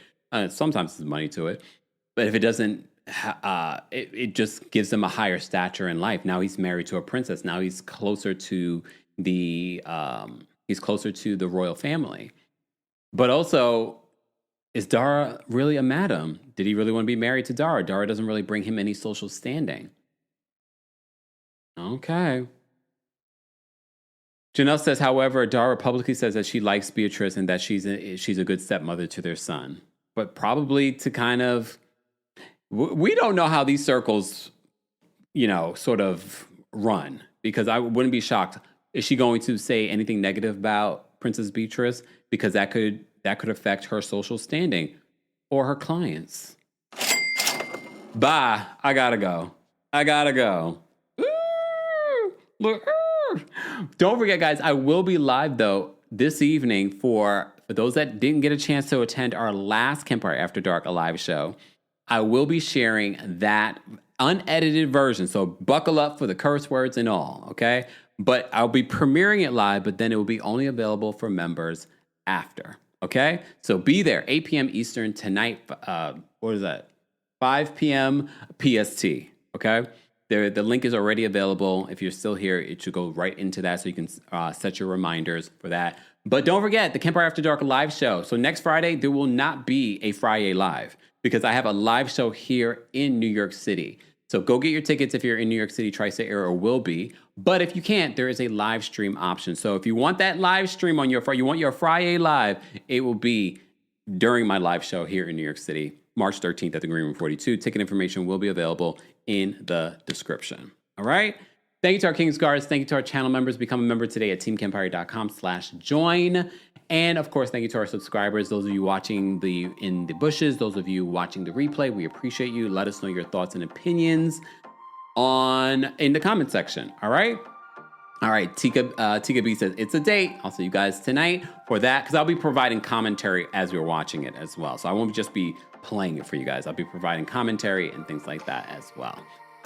Sometimes there's money to it, but if it doesn't, it just gives him a higher stature in life. Now he's married to a princess. Now he's closer to the royal family. But also, is Dara really a madam? Did he really want to be married to Dara? Dara doesn't really bring him any social standing. Okay. Janelle says, however, Dara publicly says that she likes Beatrice and that she's a good stepmother to their son. But probably to kind of, we don't know how these circles, sort of run, because I wouldn't be shocked. Is she going to say anything negative about Princess Beatrice? Because that could affect her social standing or her clients. Bye. I gotta go. Look. Don't forget, guys, I will be live, though, this evening for those that didn't get a chance to attend our last Kempire After Dark, a live show. I will be sharing that unedited version, so buckle up for the curse words and all, okay? But I'll be premiering it live, but then it will be only available for members after, okay? So be there, 8 p.m. Eastern tonight. What is that? 5 p.m. PST, okay? The link is already available. If you're still here, it should go right into that, so you can set your reminders for that. But don't forget, the Kempire After Dark live show. So next Friday, there will not be a Friday live, because I have a live show here in New York City. So go get your tickets if you're in New York City, tri-state area, or will be. But if you can't, there is a live stream option. So if you want that live stream on you want your Friday live, it will be during my live show here in New York City, March 13th at the Green Room 42. Ticket information will be available in the description. All right? Thank you to our King's Guards. Thank you to our channel members. Become a member today at teamkempire.com/join. And of course, thank you to our subscribers. Those of you watching in the bushes, those of you watching the replay, we appreciate you. Let us know your thoughts and opinions in the comment section. All right? All right, Tika B says, it's a date. I'll see you guys tonight for that, because I'll be providing commentary as we're watching it as well. So I won't just be playing it for you guys. I'll be providing commentary and things like that as well.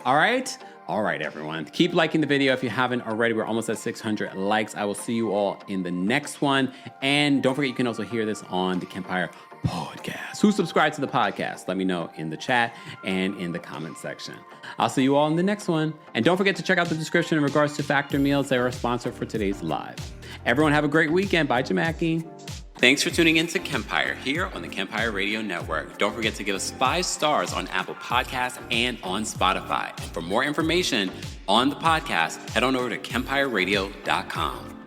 All right, everyone. Keep liking the video if you haven't already. We're almost at 600 likes. I will see you all in the next one. And don't forget, you can also hear this on the Kempire podcast. Who subscribed to the podcast? Let me know in the chat and in the comment section. I'll see you all in the next one. And don't forget to check out the description in regards to Factor Meals. They're a sponsor for today's live. Everyone have a great weekend. Bye, Jamaki. Thanks for tuning in to Kempire here on the Kempire Radio Network. Don't forget to give us 5 stars on Apple Podcasts and on Spotify. And for more information on the podcast, head on over to KempireRadio.com.